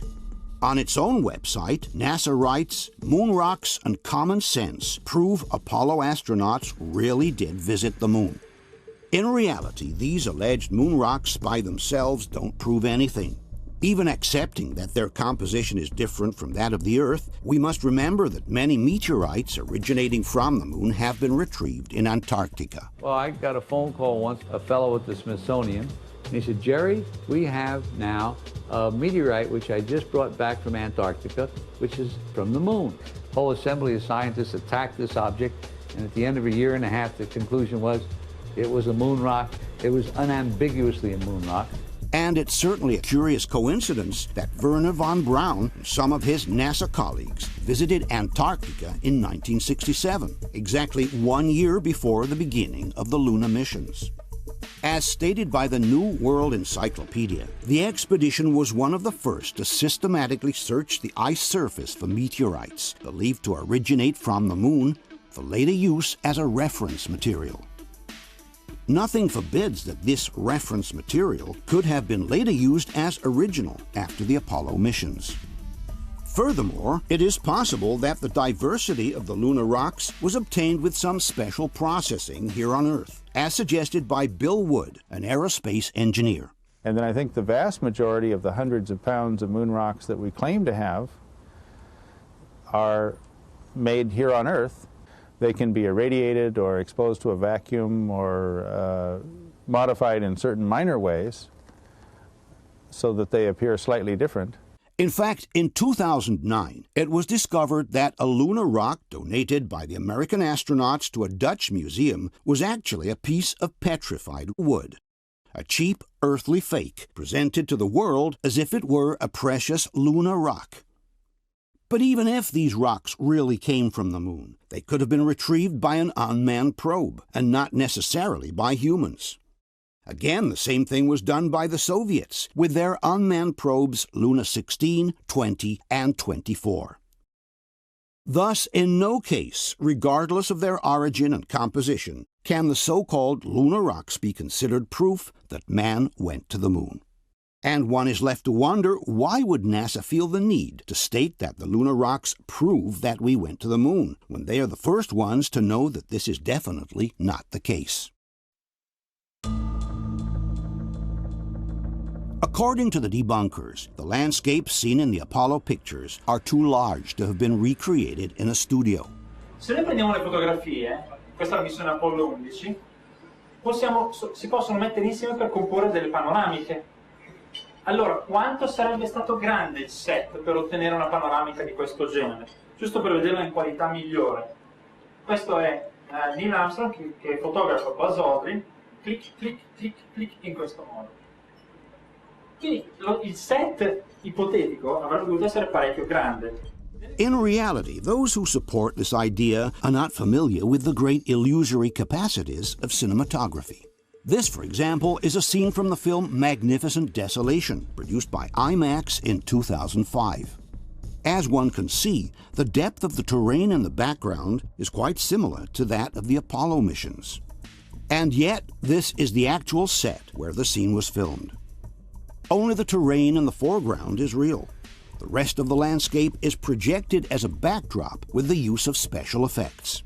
On its own website, NASA writes, moon rocks and common sense prove Apollo astronauts really did visit the moon. In reality, these alleged moon rocks by themselves don't prove anything. Even accepting that their composition is different from that of the Earth, we must remember that many meteorites originating from the moon have been retrieved in Antarctica. Well, I got a phone call once, a fellow at the Smithsonian, and he said, Jerry, we have now a meteorite which I just brought back from Antarctica, which is from the moon. The whole assembly of scientists attacked this object, and at the end of a year and a half, the conclusion was it was a moon rock. It was unambiguously a moon rock. And it's certainly a curious coincidence that Wernher von Braun and some of his NASA colleagues visited Antarctica in 1967, exactly 1 year before the beginning of the lunar missions. As stated by the New World Encyclopedia, the expedition was one of the first to systematically search the ice surface for meteorites believed to originate from the moon for later use as a reference material. Nothing forbids that this reference material could have been later used as original after the Apollo missions. Furthermore, it is possible that the diversity of the lunar rocks was obtained with some special processing here on Earth, as suggested by Bill Wood, an aerospace engineer. And then I think the vast majority of the hundreds of pounds of moon rocks that we claim to have are made here on Earth. They can be irradiated or exposed to a vacuum or modified in certain minor ways so that they appear slightly different. In fact, in 2009, it was discovered that a lunar rock donated by the American astronauts to a Dutch museum was actually a piece of petrified wood, a cheap earthly fake presented to the world as if it were a precious lunar rock. But even if these rocks really came from the moon, they could have been retrieved by an unmanned probe, and not necessarily by humans. Again, the same thing was done by the Soviets with their unmanned probes Luna 16, 20, and 24. Thus, in no case, regardless of their origin and composition, can the so-called lunar rocks be considered proof that man went to the moon. And one is left to wonder, why would NASA feel the need to state that the lunar rocks prove that we went to the moon, when they are the first ones to know that this is definitely not the case? According to the debunkers, the landscapes seen in the Apollo pictures are too large to have been recreated in a studio. Se noi prendiamo le fotografie, questa è la missione Apollo 11, si possono mettere insieme per comporre delle panoramiche. Allora, quanto sarebbe stato grande il set per ottenere una panoramica di questo genere? Giusto per vederla in qualità migliore. Questo è Neil Armstrong che fotografa Buzz Aldrin, clic, clic, clic, clic, in questo modo. Quindi il set ipotetico avrebbe dovuto essere parecchio grande. In reality, those who support this idea are not familiar with the great illusory capacities of cinematography. This, for example, is a scene from the film Magnificent Desolation, produced by IMAX in 2005. As one can see, the depth of the terrain in the background is quite similar to that of the Apollo missions. And yet, this is the actual set where the scene was filmed. Only the terrain in the foreground is real. The rest of the landscape is projected as a backdrop with the use of special effects.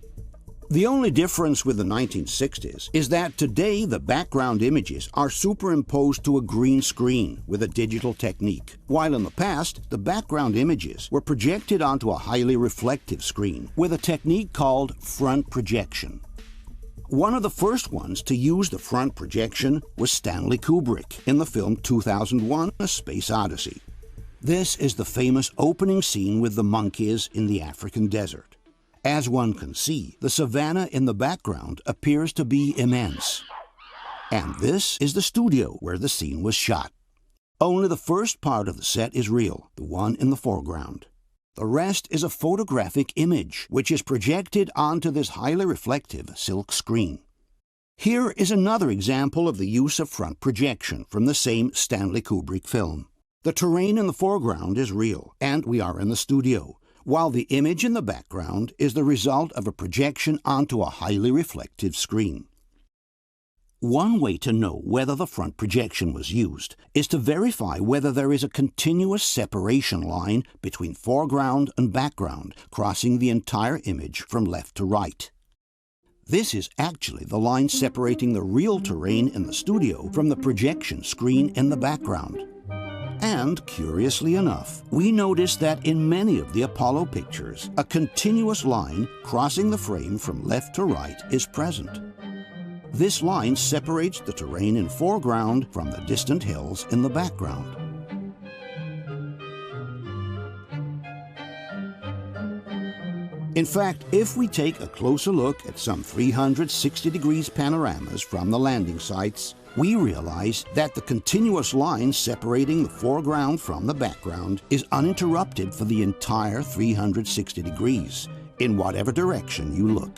The only difference with the 1960s is that today the background images are superimposed to a green screen with a digital technique, while in the past the background images were projected onto a highly reflective screen with a technique called front projection. One of the first ones to use the front projection was Stanley Kubrick in the film 2001: A Space Odyssey. This is the famous opening scene with the monkeys in the African desert. As one can see, the savanna in the background appears to be immense. And this is the studio where the scene was shot. Only the first part of the set is real, the one in the foreground. The rest is a photographic image, which is projected onto this highly reflective silk screen. Here is another example of the use of front projection from the same Stanley Kubrick film. The terrain in the foreground is real, and we are in the studio, while the image in the background is the result of a projection onto a highly reflective screen. One way to know whether the front projection was used is to verify whether there is a continuous separation line between foreground and background crossing the entire image from left to right. This is actually the line separating the real terrain in the studio from the projection screen in the background. And, curiously enough, we notice that in many of the Apollo pictures, a continuous line crossing the frame from left to right is present. This line separates the terrain in foreground from the distant hills in the background. In fact, if we take a closer look at some 360 degrees panoramas from the landing sites, we realize that the continuous line separating the foreground from the background is uninterrupted for the entire 360 degrees, in whatever direction you look.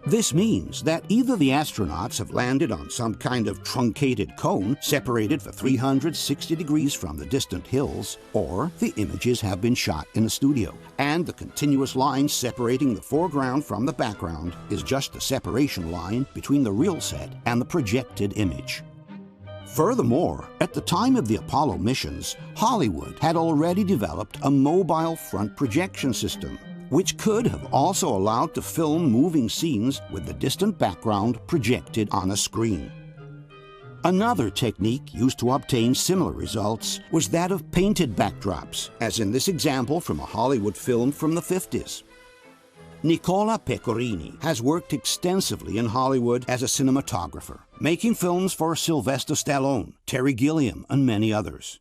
This means that either the astronauts have landed on some kind of truncated cone separated for 360 degrees from the distant hills, or the images have been shot in a studio, and the continuous line separating the foreground from the background is just the separation line between the real set and the projected image. Furthermore, at the time of the Apollo missions, Hollywood had already developed a mobile front projection system, which could have also allowed to film moving scenes with the distant background projected on a screen. Another technique used to obtain similar results was that of painted backdrops, as in this example from a Hollywood film from the 50s. Nicola Pecorini has worked extensively in Hollywood as a cinematographer, making films for Sylvester Stallone, Terry Gilliam, and many others.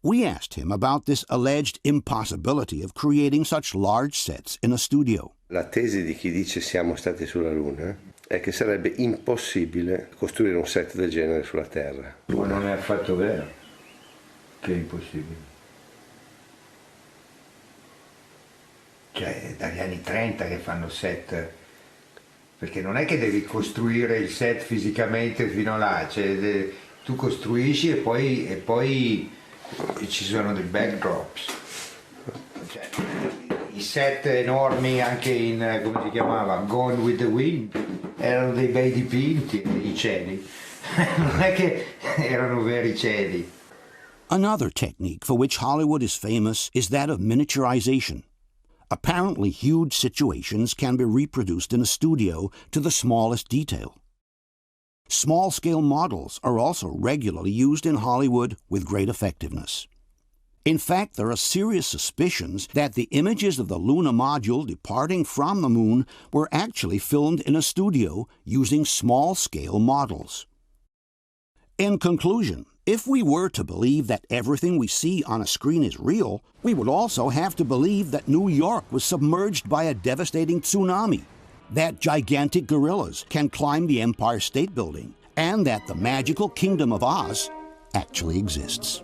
We asked him about this alleged impossibility of creating such large sets in a studio. La tesi di chi dice siamo stati sulla Luna è che sarebbe impossibile costruire un set del genere sulla Terra. Ma non è affatto vero che è impossibile. Cioè, dagli anni 30 che fanno set, perché non è che devi costruire il set fisicamente fino là, cioè, tu costruisci e poi ci sono dei backdrops. Cioè, i set enormi anche in, come si chiamava, Gone with the Wind, erano dei bei dipinti, i cieli, non è che erano veri cieli. Another technique for which Hollywood is famous is that of miniaturization. Apparently huge situations can be reproduced in a studio to the smallest detail. Small-scale models are also regularly used in Hollywood with great effectiveness. In fact, there are serious suspicions that the images of the Luna module departing from the moon were actually filmed in a studio using small-scale models. In conclusion, if we were to believe that everything we see on a screen is real, we would also have to believe that New York was submerged by a devastating tsunami, that gigantic gorillas can climb the Empire State Building, and that the magical Kingdom of Oz actually exists.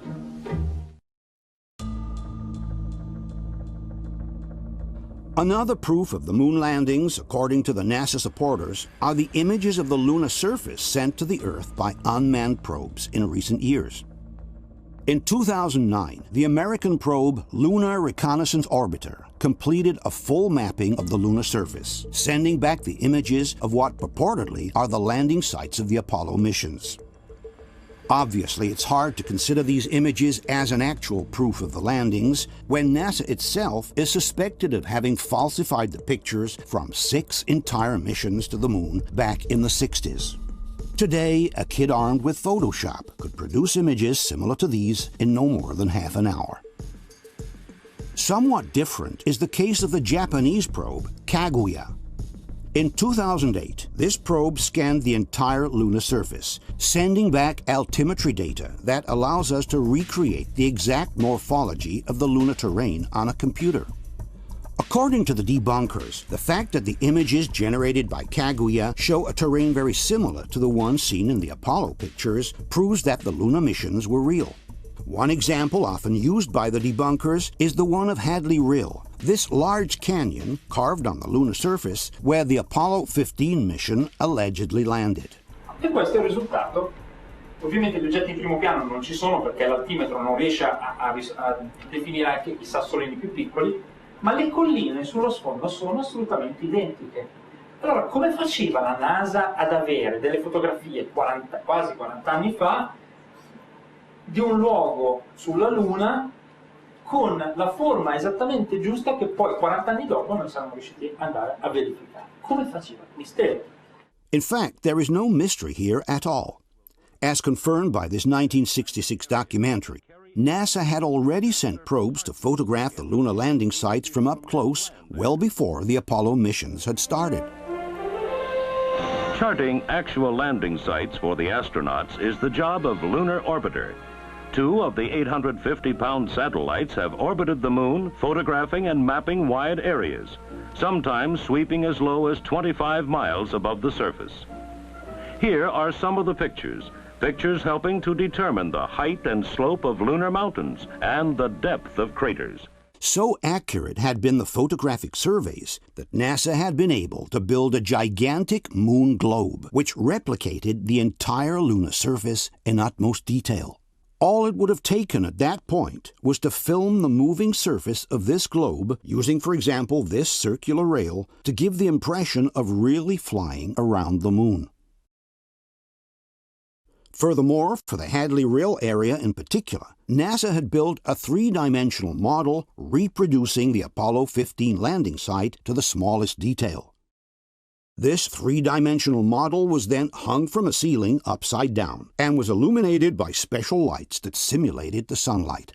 Another proof of the moon landings, according to the NASA supporters, are the images of the lunar surface sent to the Earth by unmanned probes in recent years. In 2009, the American probe Lunar Reconnaissance Orbiter completed a full mapping of the lunar surface, sending back the images of what purportedly are the landing sites of the Apollo missions. Obviously, it's hard to consider these images as an actual proof of the landings when NASA itself is suspected of having falsified the pictures from 6 entire missions to the moon back in the 60s. Today, a kid armed with Photoshop could produce images similar to these in no more than half an hour. Somewhat different is the case of the Japanese probe Kaguya. In 2008, this probe scanned the entire lunar surface, sending back altimetry data that allows us to recreate the exact morphology of the lunar terrain on a computer. According to the debunkers, the fact that the images generated by Kaguya show a terrain very similar to the one seen in the Apollo pictures proves that the lunar missions were real. One example often used by the debunkers is the one of Hadley Rill, this large canyon carved on the lunar surface where the Apollo 15 mission allegedly landed. E questo è il risultato. Ovviamente gli oggetti in primo piano non ci sono perché l'altimetro non riesce a definire anche i sassolini più piccoli, ma le colline sullo sfondo sono assolutamente identiche. Allora, come faceva la NASA ad avere delle fotografie quasi 40 anni fa di un luogo sulla Luna con la forma esattamente giusta che poi 40 anni dopo noi siamo riusciti ad andare a verificare? Come faceva? Mistero. In fact, there is no mystery here at all. As confirmed by this 1966 documentary, NASA had already sent probes to photograph the lunar landing sites from up close well before the Apollo missions had started. Charting actual landing sites for the astronauts is the job of Lunar Orbiter. 2 of the 850-pound satellites have orbited the moon, photographing and mapping wide areas, sometimes sweeping as low as 25 miles above the surface. Here are some of the pictures helping to determine the height and slope of lunar mountains and the depth of craters. So accurate had been the photographic surveys that NASA had been able to build a gigantic moon globe which replicated the entire lunar surface in utmost detail. All it would have taken at that point was to film the moving surface of this globe using, for example, this circular rail to give the impression of really flying around the moon. Furthermore, for the Hadley Rill area in particular, NASA had built a three-dimensional model reproducing the Apollo 15 landing site to the smallest detail. This three-dimensional model was then hung from a ceiling upside down and was illuminated by special lights that simulated the sunlight.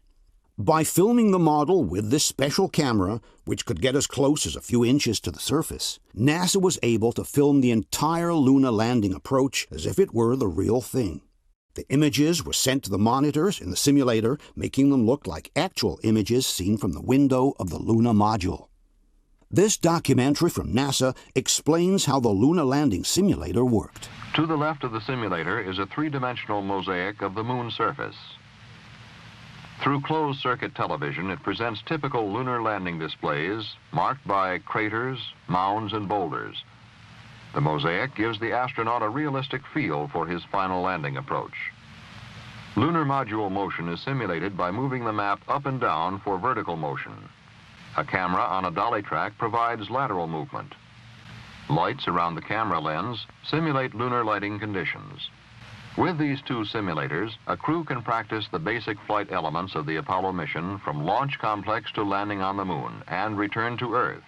By filming the model with this special camera, which could get as close as a few inches to the surface, NASA was able to film the entire lunar landing approach as if it were the real thing. The images were sent to the monitors in the simulator, making them look like actual images seen from the window of the lunar module. This documentary from NASA explains how the lunar landing simulator worked. To the left of the simulator is a three-dimensional mosaic of the moon surface. Through closed-circuit television, it presents typical lunar landing displays marked by craters, mounds, and boulders. The mosaic gives the astronaut a realistic feel for his final landing approach. Lunar module motion is simulated by moving the map up and down for vertical motion. A camera on a dolly track provides lateral movement. Lights around the camera lens simulate lunar lighting conditions. With these two simulators, a crew can practice the basic flight elements of the Apollo mission from launch complex to landing on the moon and return to Earth.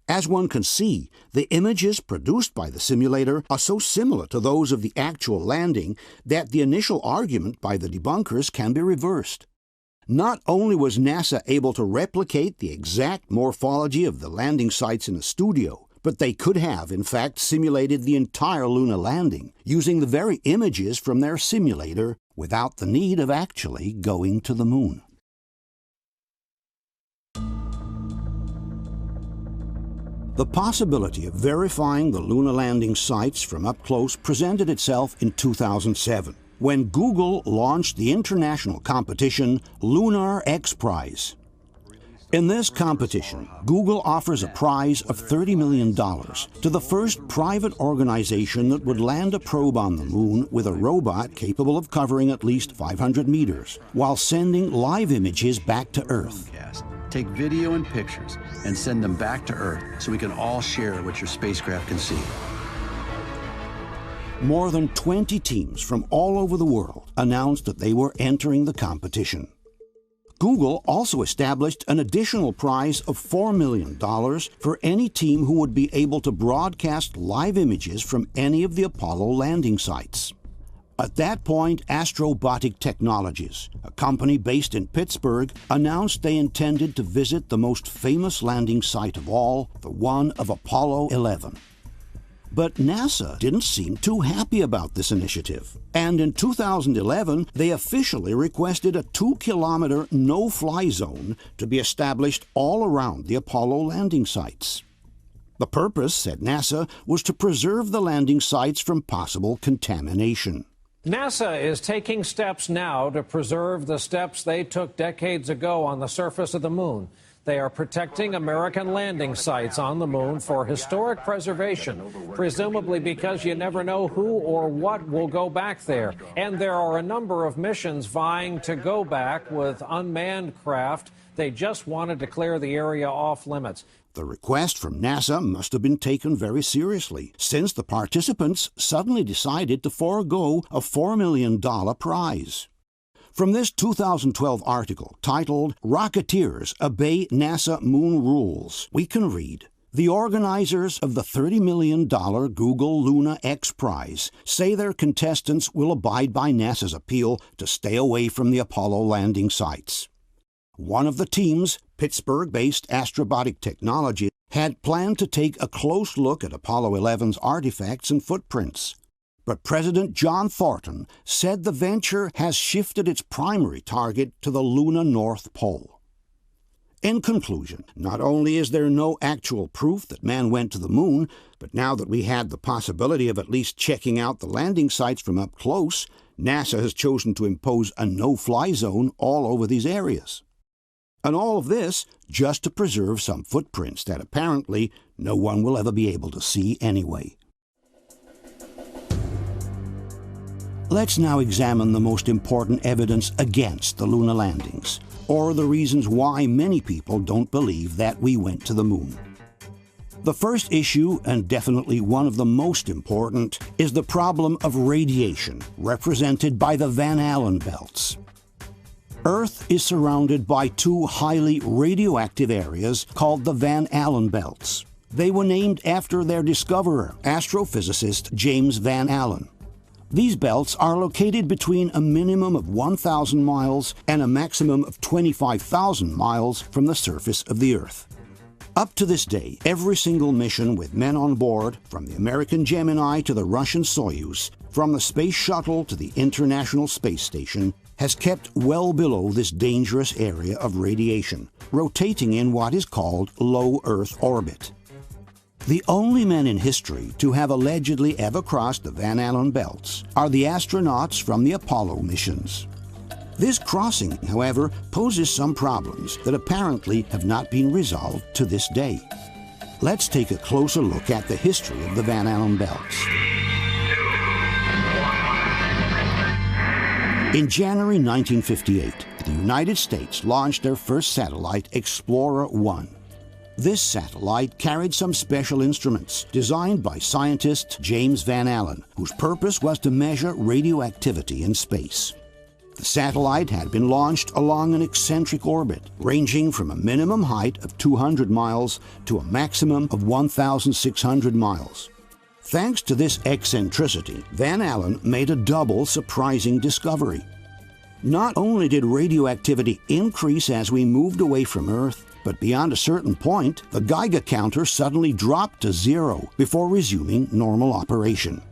As one can see, the images produced by the simulator are so similar to those of the actual landing that the initial argument by the debunkers can be reversed. Not only was NASA able to replicate the exact morphology of the landing sites in a studio, but they could have, in fact, simulated the entire lunar landing using the very images from their simulator without the need of actually going to the moon. The possibility of verifying the lunar landing sites from up close presented itself in 2007, when Google launched the international competition Lunar X Prize. In this competition, Google offers a prize of $30 million to the first private organization that would land a probe on the moon with a robot capable of covering at least 500 meters, while sending live images back to Earth. Take video and pictures and send them back to Earth so we can all share what your spacecraft can see. More than 20 teams from all over the world announced that they were entering the competition. Google also established an additional prize of $4 million for any team who would be able to broadcast live images from any of the Apollo landing sites. At that point, Astrobotic Technologies, a company based in Pittsburgh, announced they intended to visit the most famous landing site of all, the one of Apollo 11. But NASA didn't seem too happy about this initiative, and in 2011 they officially requested a 2-kilometer no-fly zone to be established all around the Apollo landing sites. The purpose, said NASA, was to preserve the landing sites from possible contamination. NASA is taking steps now to preserve the steps they took decades ago on the surface of the moon. They are protecting American landing sites on the moon for historic preservation, presumably because you never know who or what will go back there. And there are a number of missions vying to go back with unmanned craft. They just wanted to clear the area off limits. The request from NASA must have been taken very seriously, since the participants suddenly decided to forego a $4 million prize. From this 2012 article titled "Rocketeers Obey NASA Moon Rules," we can read, "The organizers of the $30 million Google Lunar X Prize say their contestants will abide by NASA's appeal to stay away from the Apollo landing sites." One of the teams, Pittsburgh-based Astrobotic Technology, had planned to take a close look at Apollo 11's artifacts and footprints. But President John Thornton said the venture has shifted its primary target to the lunar North Pole. In conclusion, not only is there no actual proof that man went to the moon, but now that we had the possibility of at least checking out the landing sites from up close, NASA has chosen to impose a no-fly zone all over these areas. And all of this just to preserve some footprints that apparently no one will ever be able to see anyway. Let's now examine the most important evidence against the lunar landings, or the reasons why many people don't believe that we went to the moon. The first issue, and definitely one of the most important, is the problem of radiation, represented by the Van Allen belts. Earth is surrounded by two highly radioactive areas called the Van Allen belts. They were named after their discoverer, astrophysicist James Van Allen. These belts are located between a minimum of 1,000 miles and a maximum of 25,000 miles from the surface of the Earth. Up to this day, every single mission with men on board, from the American Gemini to the Russian Soyuz, from the Space Shuttle to the International Space Station, has kept well below this dangerous area of radiation, rotating in what is called low Earth orbit. The only men in history to have allegedly ever crossed the Van Allen belts are the astronauts from the Apollo missions. This crossing, however, poses some problems that apparently have not been resolved to this day. Let's take a closer look at the history of the Van Allen belts. In January 1958, the United States launched their first satellite, Explorer 1. This satellite carried some special instruments designed by scientist James Van Allen, whose purpose was to measure radioactivity in space. The satellite had been launched along an eccentric orbit, ranging from a minimum height of 200 miles to a maximum of 1,600 miles. Thanks to this eccentricity, Van Allen made a double surprising discovery. Not only did radioactivity increase as we moved away from Earth, but beyond a certain point, the Geiger counter suddenly dropped to 0 before resuming normal operation.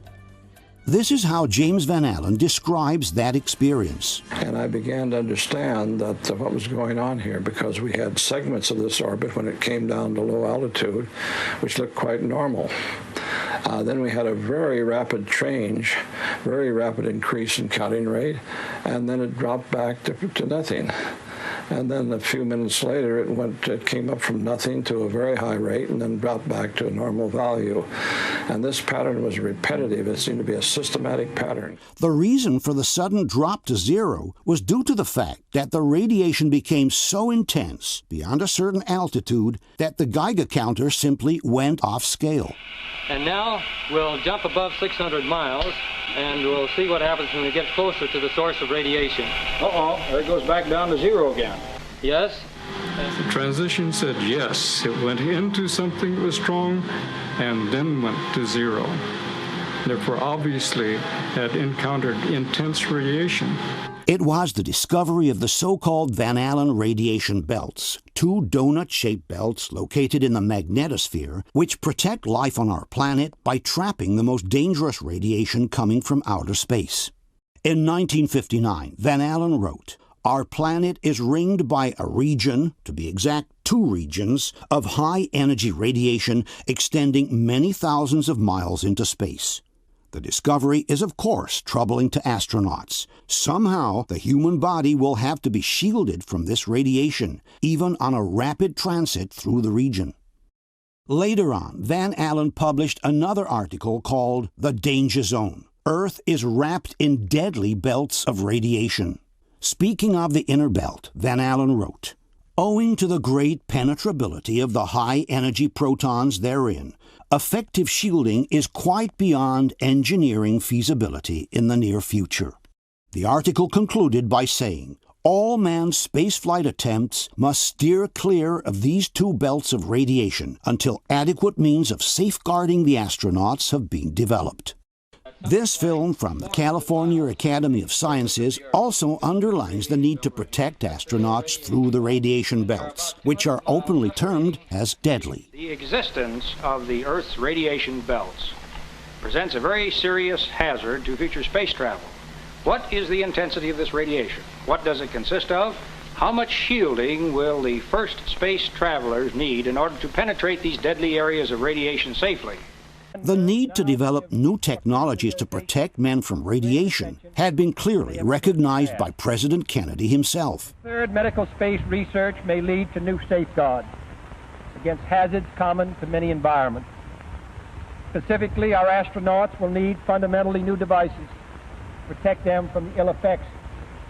This is how James Van Allen describes that experience. And I began to understand that what was going on here, because we had segments of this orbit when it came down to low altitude, which looked quite normal. Then we had a very rapid change, very rapid increase in counting rate, and then it dropped back to nothing. And then a few minutes later, it came up from nothing to a very high rate and then dropped back to a normal value. And this pattern was repetitive. It seemed to be a systematic pattern. The reason for the sudden drop to 0 was due to the fact that the radiation became so intense beyond a certain altitude that the Geiger counter simply went off scale. And now we'll jump above 600 miles, and we'll see what happens when we get closer to the source of radiation. Uh-oh, there it goes back down to 0 again. Yes? The transition said yes. It went into something that was strong and then went to 0. Therefore, obviously, had encountered intense radiation. It was the discovery of the so-called Van Allen radiation belts, two donut-shaped belts located in the magnetosphere, which protect life on our planet by trapping the most dangerous radiation coming from outer space. In 1959, Van Allen wrote, "Our planet is ringed by a region, to be exact, 2 regions, of high-energy radiation extending many thousands of miles into space. The discovery is, of course, troubling to astronauts. Somehow, the human body will have to be shielded from this radiation, even on a rapid transit through the region." Later on, Van Allen published another article called "The Danger Zone. Earth is wrapped in deadly belts of radiation." Speaking of the inner belt, Van Allen wrote, "Owing to the great penetrability of the high-energy protons therein, effective shielding is quite beyond engineering feasibility in the near future." The article concluded by saying, "All manned spaceflight attempts must steer clear of these 2 belts of radiation until adequate means of safeguarding the astronauts have been developed." This film from the California Academy of Sciences also underlines the need to protect astronauts through the radiation belts, which are openly termed as deadly. The existence of the Earth's radiation belts presents a very serious hazard to future space travel. What is the intensity of this radiation? What does it consist of? How much shielding will the first space travelers need in order to penetrate these deadly areas of radiation safely? The need to develop new technologies to protect men from radiation had been clearly recognized by President Kennedy himself. Third, medical space research may lead to new safeguards against hazards common to many environments. Specifically, our astronauts will need fundamentally new devices to protect them from the ill effects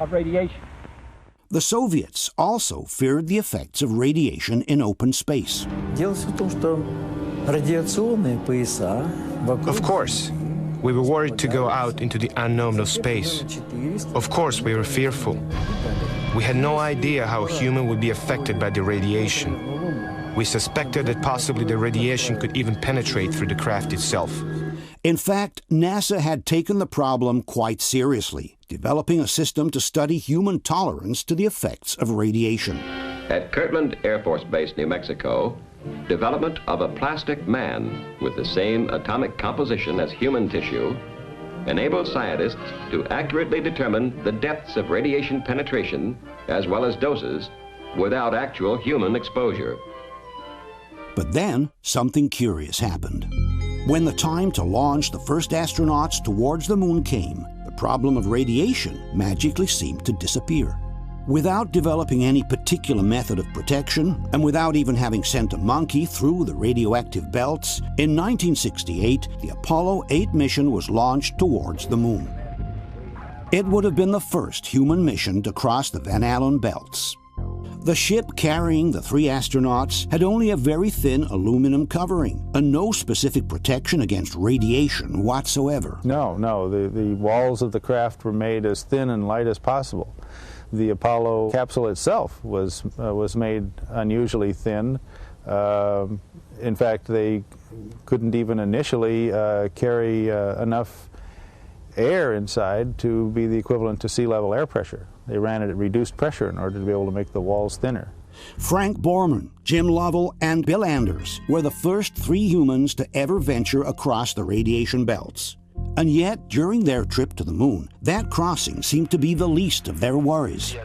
of radiation. The Soviets also feared the effects of radiation in open space. Дело в том, что Of course, we were worried to go out into the unknown of space. Of course, we were fearful. We had no idea how human would be affected by the radiation. We suspected that possibly the radiation could even penetrate through the craft itself. In fact, NASA had taken the problem quite seriously, developing a system to study human tolerance to the effects of radiation. At Kirtland Air Force Base, New Mexico, development of a plastic man with the same atomic composition as human tissue enables scientists to accurately determine the depths of radiation penetration as well as doses without actual human exposure. But then something curious happened. When the time to launch the first astronauts towards the moon came, the problem of radiation magically seemed to disappear. Without developing any particular method of protection, and without even having sent a monkey through the radioactive belts, in 1968, the Apollo 8 mission was launched towards the moon. It would have been the first human mission to cross the Van Allen belts. The ship carrying the 3 astronauts had only a very thin aluminum covering, and no specific protection against radiation whatsoever. No, the walls of the craft were made as thin and light as possible. The Apollo capsule itself was made unusually thin. In fact, they couldn't even initially carry enough air inside to be the equivalent to sea level air pressure. They ran it at reduced pressure in order to be able to make the walls thinner. Frank Borman, Jim Lovell, and Bill Anders were the first 3 humans to ever venture across the radiation belts. And yet, during their trip to the moon, that crossing seemed to be the least of their worries.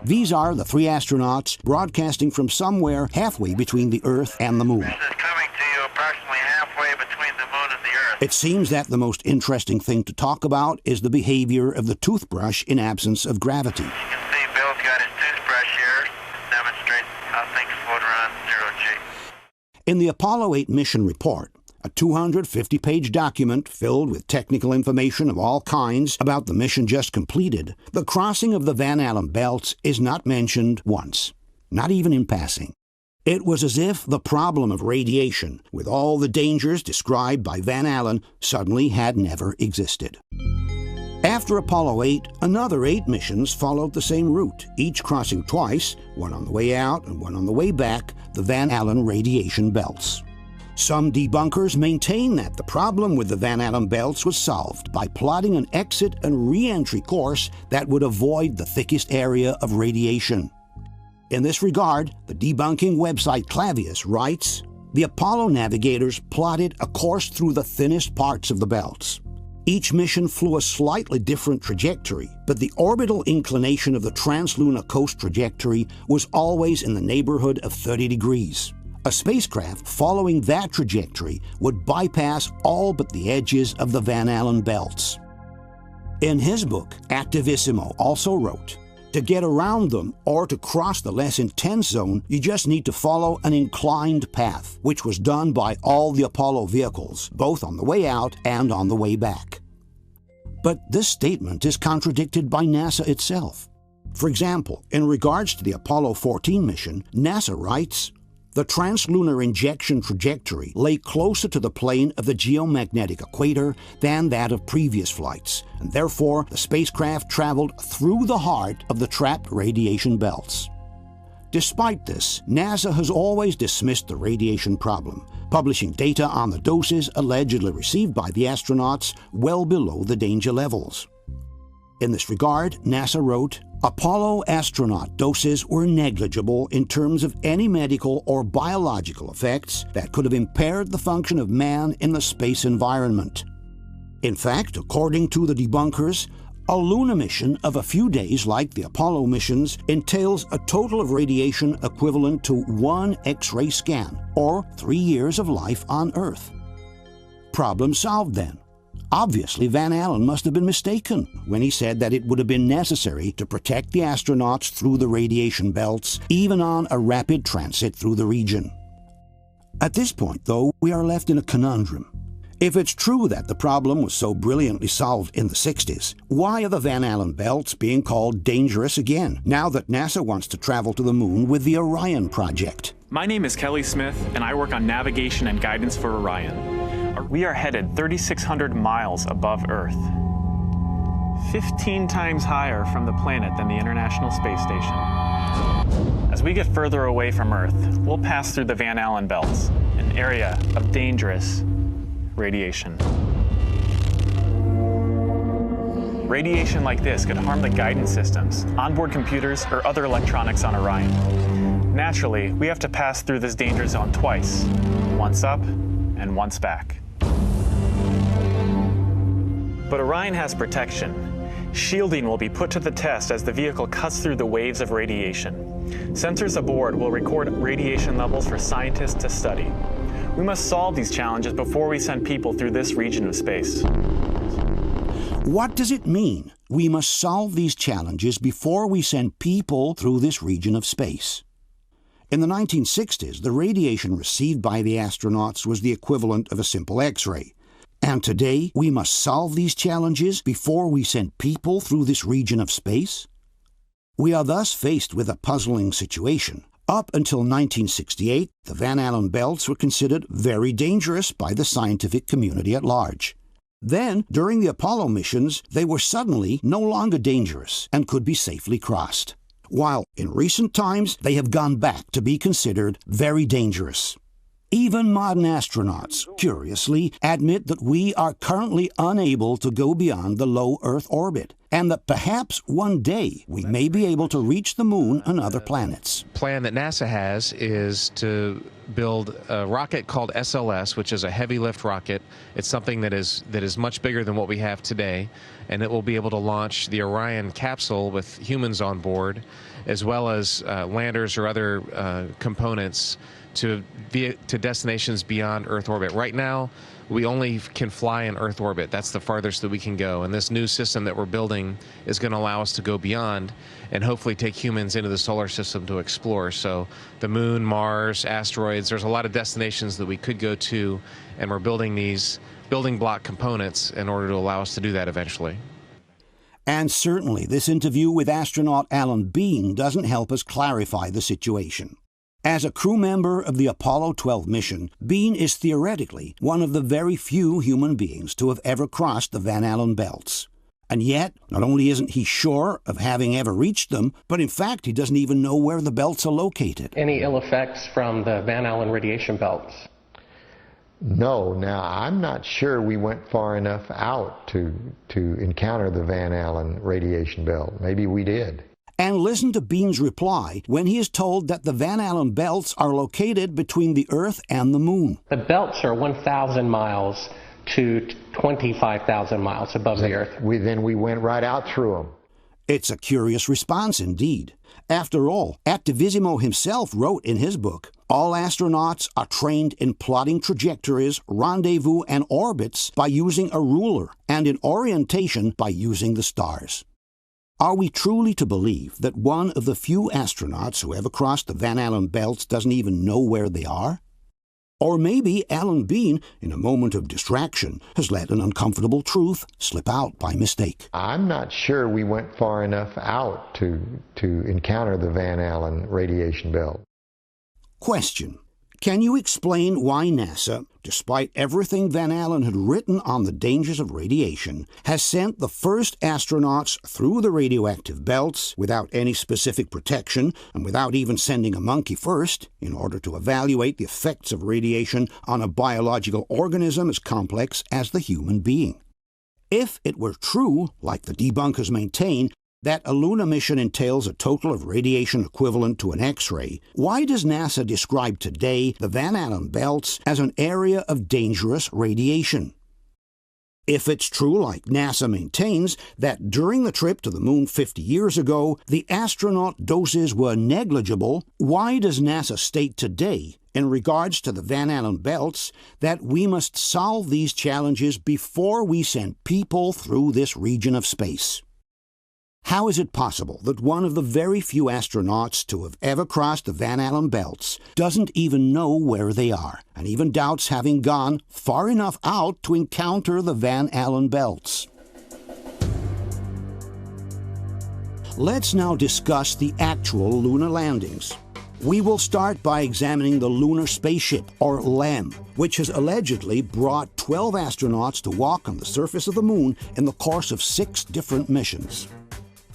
These are the 3 astronauts broadcasting from somewhere halfway between the Earth and the moon. This is coming to you approximately halfway between the moon and the Earth. It seems that the most interesting thing to talk about is the behavior of the toothbrush in absence of gravity. You can see Bill's got his toothbrush here, demonstrates how things float around 0G. In the Apollo 8 mission report, a 250-page document filled with technical information of all kinds about the mission just completed, the crossing of the Van Allen belts is not mentioned once, not even in passing. It was as if the problem of radiation, with all the dangers described by Van Allen, suddenly had never existed. After Apollo 8, another 8 missions followed the same route, each crossing twice, one on the way out and one on the way back, the Van Allen radiation belts. Some debunkers maintain that the problem with the Van Allen belts was solved by plotting an exit and re-entry course that would avoid the thickest area of radiation. In this regard, the debunking website Clavius writes, "The Apollo navigators plotted a course through the thinnest parts of the belts. Each mission flew a slightly different trajectory, but the orbital inclination of the translunar coast trajectory was always in the neighborhood of 30 degrees. A spacecraft following that trajectory would bypass all but the edges of the Van Allen belts." In his book, Activissimo also wrote, "To get around them or to cross the less intense zone, you just need to follow an inclined path, which was done by all the Apollo vehicles, both on the way out and on the way back." But this statement is contradicted by NASA itself. For example, in regards to the Apollo 14 mission, NASA writes, "The translunar injection trajectory lay closer to the plane of the geomagnetic equator than that of previous flights, and therefore the spacecraft traveled through the heart of the trapped radiation belts." Despite this, NASA has always dismissed the radiation problem, publishing data on the doses allegedly received by the astronauts well below the danger levels. In this regard, NASA wrote, "Apollo astronaut doses were negligible in terms of any medical or biological effects that could have impaired the function of man in the space environment. In fact, according to the debunkers, a lunar mission of a few days like the Apollo missions entails a total of radiation equivalent to 1 X-ray scan, or 3 years of life on Earth." Problem solved then. Obviously, Van Allen must have been mistaken when he said that it would have been necessary to protect the astronauts through the radiation belts, even on a rapid transit through the region. At this point, though, we are left in a conundrum. If it's true that the problem was so brilliantly solved in the 60s, why are the Van Allen belts being called dangerous again, now that NASA wants to travel to the moon with the Orion project? My name is Kelly Smith, and I work on navigation and guidance for Orion. We are headed 3,600 miles above Earth, 15 times higher from the planet than the International Space Station. As we get further away from Earth, we'll pass through the Van Allen belts, an area of dangerous radiation. Radiation like this could harm the guidance systems, onboard computers, or other electronics on Orion. Naturally, we have to pass through this danger zone twice, once up and once back. But Orion has protection. Shielding will be put to the test as the vehicle cuts through the waves of radiation. Sensors aboard will record radiation levels for scientists to study. We must solve these challenges before we send people through this region of space. What does it mean? We must solve these challenges before we send people through this region of space. In the 1960s, the radiation received by the astronauts was the equivalent of a simple X-ray. And today, we must solve these challenges before we send people through this region of space? We are thus faced with a puzzling situation. Up until 1968, the Van Allen belts were considered very dangerous by the scientific community at large. Then, during the Apollo missions, they were suddenly no longer dangerous and could be safely crossed, while in recent times they have gone back to be considered very dangerous. Even modern astronauts, curiously, admit that we are currently unable to go beyond the low Earth orbit, and that perhaps one day we may be able to reach the Moon and other planets. The plan that NASA has is to build a rocket called SLS, which is a heavy lift rocket. It's something that is much bigger than what we have today, and it will be able to launch the Orion capsule with humans on board, as well as landers or other components to destinations beyond Earth orbit. Right now, we only can fly in Earth orbit. That's the farthest that we can go. And this new system that we're building is going to allow us to go beyond and hopefully take humans into the solar system to explore. So the Moon, Mars, asteroids, there's a lot of destinations that we could go to, and we're building these building block components in order to allow us to do that eventually. And certainly this interview with astronaut Alan Bean doesn't help us clarify the situation. As a crew member of the Apollo 12 mission, Bean is theoretically one of the very few human beings to have ever crossed the Van Allen belts. And yet, not only isn't he sure of having ever reached them, but in fact he doesn't even know where the belts are located. Any ill effects from the Van Allen radiation belts? No. Now, I'm not sure we went far enough out to encounter the Van Allen radiation belt. Maybe we did. And listen to Bean's reply when he is told that the Van Allen belts are located between the Earth and the Moon. The belts are 1,000 miles to 25,000 miles above the Earth. Then we went right out through them. It's a curious response indeed. After all, Activisimo himself wrote in his book, all astronauts are trained in plotting trajectories, rendezvous, and orbits by using a ruler, and in orientation by using the stars. Are we truly to believe that one of the few astronauts who ever crossed the Van Allen belts doesn't even know where they are? Or maybe Alan Bean, in a moment of distraction, has let an uncomfortable truth slip out by mistake. I'm not sure we went far enough out to encounter the Van Allen radiation belt. Question. Can you explain why NASA, despite everything Van Allen had written on the dangers of radiation, has sent the first astronauts through the radioactive belts without any specific protection and without even sending a monkey first in order to evaluate the effects of radiation on a biological organism as complex as the human being? If it were true, like the debunkers maintain, that a lunar mission entails a total of radiation equivalent to an X-ray, why does NASA describe today the Van Allen belts as an area of dangerous radiation? If it's true, like NASA maintains, that during the trip to the Moon 50 years ago, the astronaut doses were negligible, why does NASA state today, in regards to the Van Allen belts, that we must solve these challenges before we send people through this region of space? How is it possible that one of the very few astronauts to have ever crossed the Van Allen belts doesn't even know where they are, and even doubts having gone far enough out to encounter the Van Allen belts? Let's now discuss the actual lunar landings. We will start by examining the Lunar Spaceship, or LEM, which has allegedly brought 12 astronauts to walk on the surface of the Moon in the course of 6 different missions.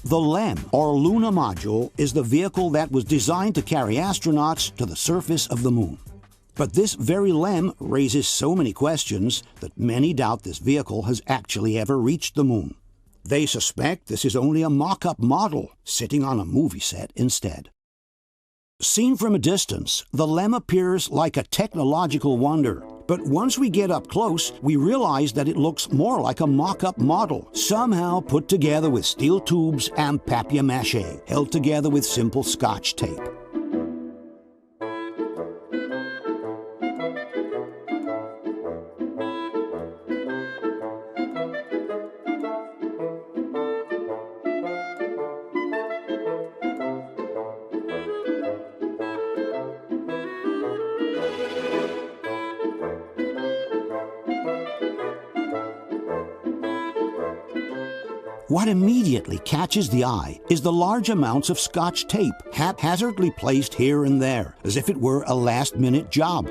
The LEM, or Lunar Module, is the vehicle that was designed to carry astronauts to the surface of the Moon. But this very LEM raises so many questions that many doubt this vehicle has actually ever reached the Moon. They suspect this is only a mock-up model sitting on a movie set instead. Seen from a distance, the LEM appears like a technological wonder. But once we get up close, we realize that it looks more like a mock-up model, somehow put together with steel tubes and papier-mâché, held together with simple Scotch tape. What immediately catches the eye is the large amounts of Scotch tape haphazardly placed here and there, as if it were a last-minute job.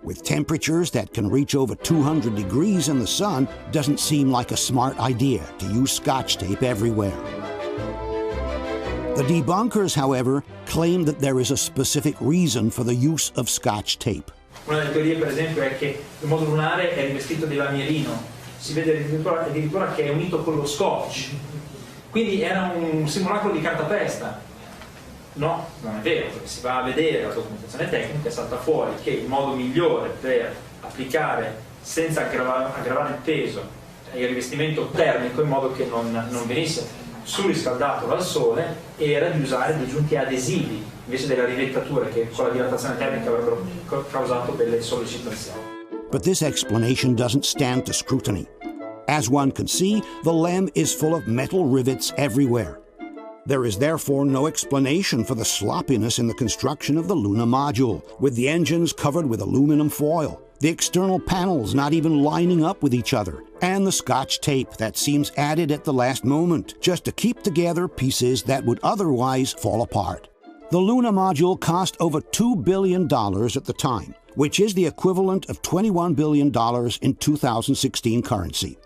With temperatures that can reach over 200 degrees in the sun, doesn't seem like a smart idea to use Scotch tape everywhere. The debunkers, however, claim that there is a specific reason for the use of Scotch tape. Una delle teorie, per esempio, è che il modulo lunare è rivestito di lamierino. Si vede addirittura che è unito con lo scotch, quindi era un simulacro di cartapesta. No, non è vero, perché si va a vedere la documentazione tecnica e salta fuori che il modo migliore per applicare senza aggravare il peso il rivestimento termico in modo che non venisse surriscaldato dal sole era di usare dei giunti adesivi invece della rivettatura che con la dilatazione termica avrebbero causato delle sollecitazioni. But this explanation doesn't stand to scrutiny. As one can see, the LEM is full of metal rivets everywhere. There is therefore no explanation for the sloppiness in the construction of the lunar module, with the engines covered with aluminum foil, the external panels not even lining up with each other, and the Scotch tape that seems added at the last moment, just to keep together pieces that would otherwise fall apart. The lunar module cost over $2 billion at the time, which is the equivalent of $21 billion in 2016 currency.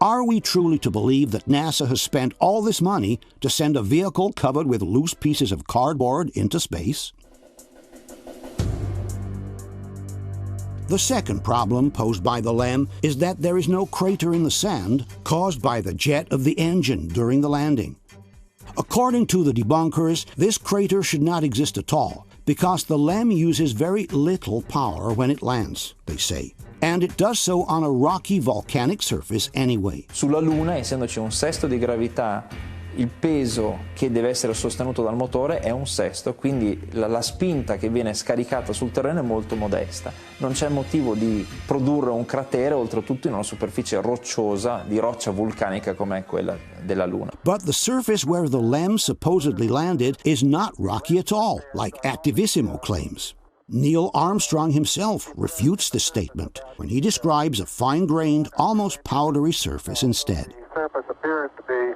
Are we truly to believe that NASA has spent all this money to send a vehicle covered with loose pieces of cardboard into space? The second problem posed by the LEM is that there is no crater in the sand caused by the jet of the engine during the landing. According to the debunkers, this crater should not exist at all, because the LEM uses very little power when it lands, they say. And it does so on a rocky volcanic surface anyway. Sulla Luna, essendoci un sesto di gravità, il peso che deve essere sostenuto dal motore è un sesto, quindi la spinta che viene scaricata sul terreno è molto modesta. Non c'è motivo di produrre un cratere, oltretutto in una superficie rocciosa, di roccia vulcanica come quella della Luna. But the surface where the LEM supposedly landed is not rocky at all, like Activissimo claims. Neil Armstrong himself refutes this statement when he describes a fine-grained, almost powdery surface instead. The surface appears to be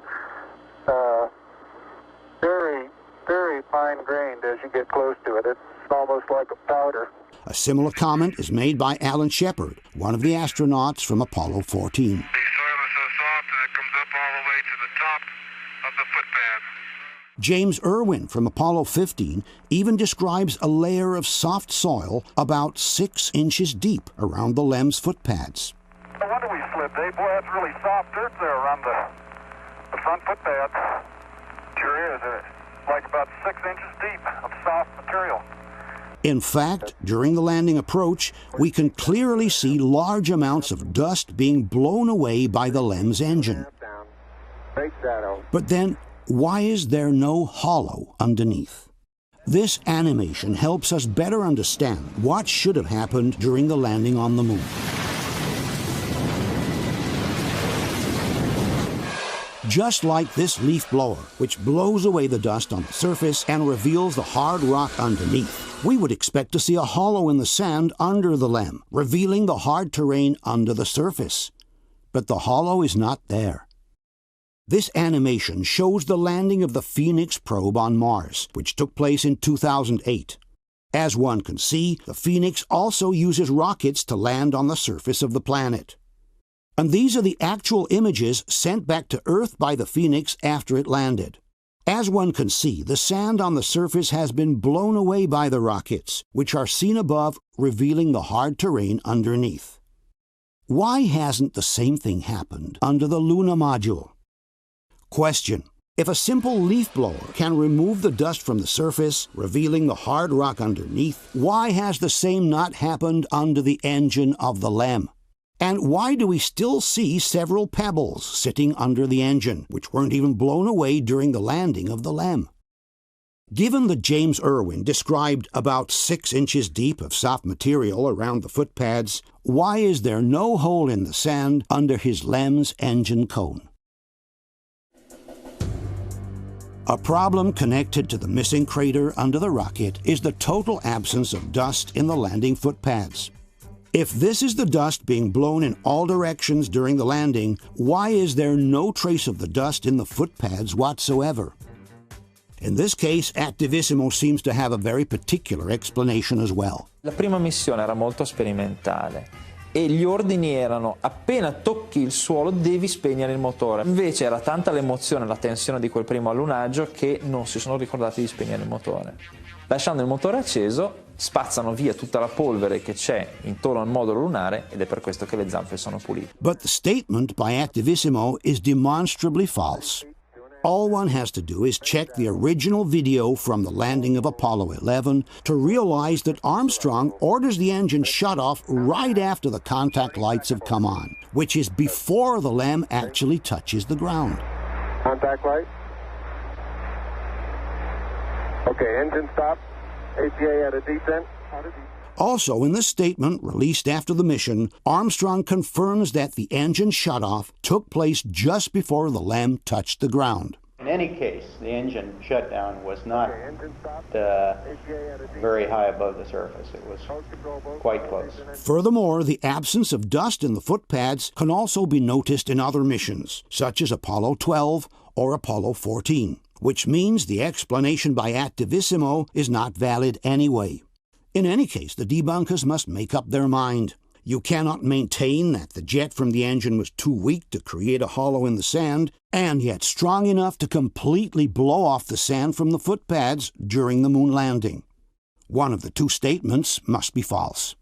very fine-grained as you get close to it. It's almost like a powder. A similar comment is made by Alan Shepard, one of the astronauts from Apollo 14. The soil is so soft that it comes up all the way to the top of the footpath. James Irwin from Apollo 15 even describes a layer of soft soil about 6 inches deep around the LEM's footpads. No wonder we slipped, eh? Boy, that's really soft dirt there around the front footpath. Sure is. It's like about 6 inches deep of soft material. In fact, during the landing approach, we can clearly see large amounts of dust being blown away by the LEM's engine. But then, why is there no hollow underneath? This animation helps us better understand what should have happened during the landing on the Moon. Just like this leaf blower, which blows away the dust on the surface and reveals the hard rock underneath, we would expect to see a hollow in the sand under the LEM, revealing the hard terrain under the surface. But the hollow is not there. This animation shows the landing of the Phoenix probe on Mars, which took place in 2008. As one can see, the Phoenix also uses rockets to land on the surface of the planet. And these are the actual images sent back to Earth by the Phoenix after it landed. As one can see, the sand on the surface has been blown away by the rockets, which are seen above, revealing the hard terrain underneath. Why hasn't the same thing happened under the Luna module? Question: if a simple leaf blower can remove the dust from the surface, revealing the hard rock underneath, why has the same not happened under the engine of the LEM? And why do we still see several pebbles sitting under the engine, which weren't even blown away during the landing of the LEM? Given that James Irwin described about 6 inches deep of soft material around the foot pads, why is there no hole in the sand under his LEM's engine cone? A problem connected to the missing crater under the rocket is the total absence of dust in the landing foot pads. If this is the dust being blown in all directions during the landing, why is there no trace of the dust in the foot pads whatsoever? In this case, Activissimo seems to have a very particular explanation as well. La prima missione era molto sperimentale e gli ordini erano: appena tocchi il suolo devi spegnere il motore. Invece era tanta l'emozione e la tensione di quel primo allunaggio che non si sono ricordati di spegnere il motore. Lasciando il motore acceso, spazzano via tutta la polvere che c'è intorno al modulo lunare ed è per questo che le zampe sono pulite. But the statement by Activissimo is demonstrably false. All one has to do is check the original video from the landing of Apollo 11 to realize that Armstrong orders the engine shut off right after the contact lights have come on, which is before the LEM actually touches the ground. Contact light. Okay, engine stop. APA at a descent. Also, in the statement released after the mission, Armstrong confirms that the engine shutoff took place just before the LEM touched the ground. In any case, the engine shutdown was not very high above the surface. It was quite close. Furthermore, the absence of dust in the foot pads can also be noticed in other missions, such as Apollo 12 or Apollo 14, which means the explanation by Activissimo is not valid anyway. In any case, the debunkers must make up their mind. You cannot maintain that the jet from the engine was too weak to create a hollow in the sand, and yet strong enough to completely blow off the sand from the foot pads during the moon landing. One of the two statements must be false.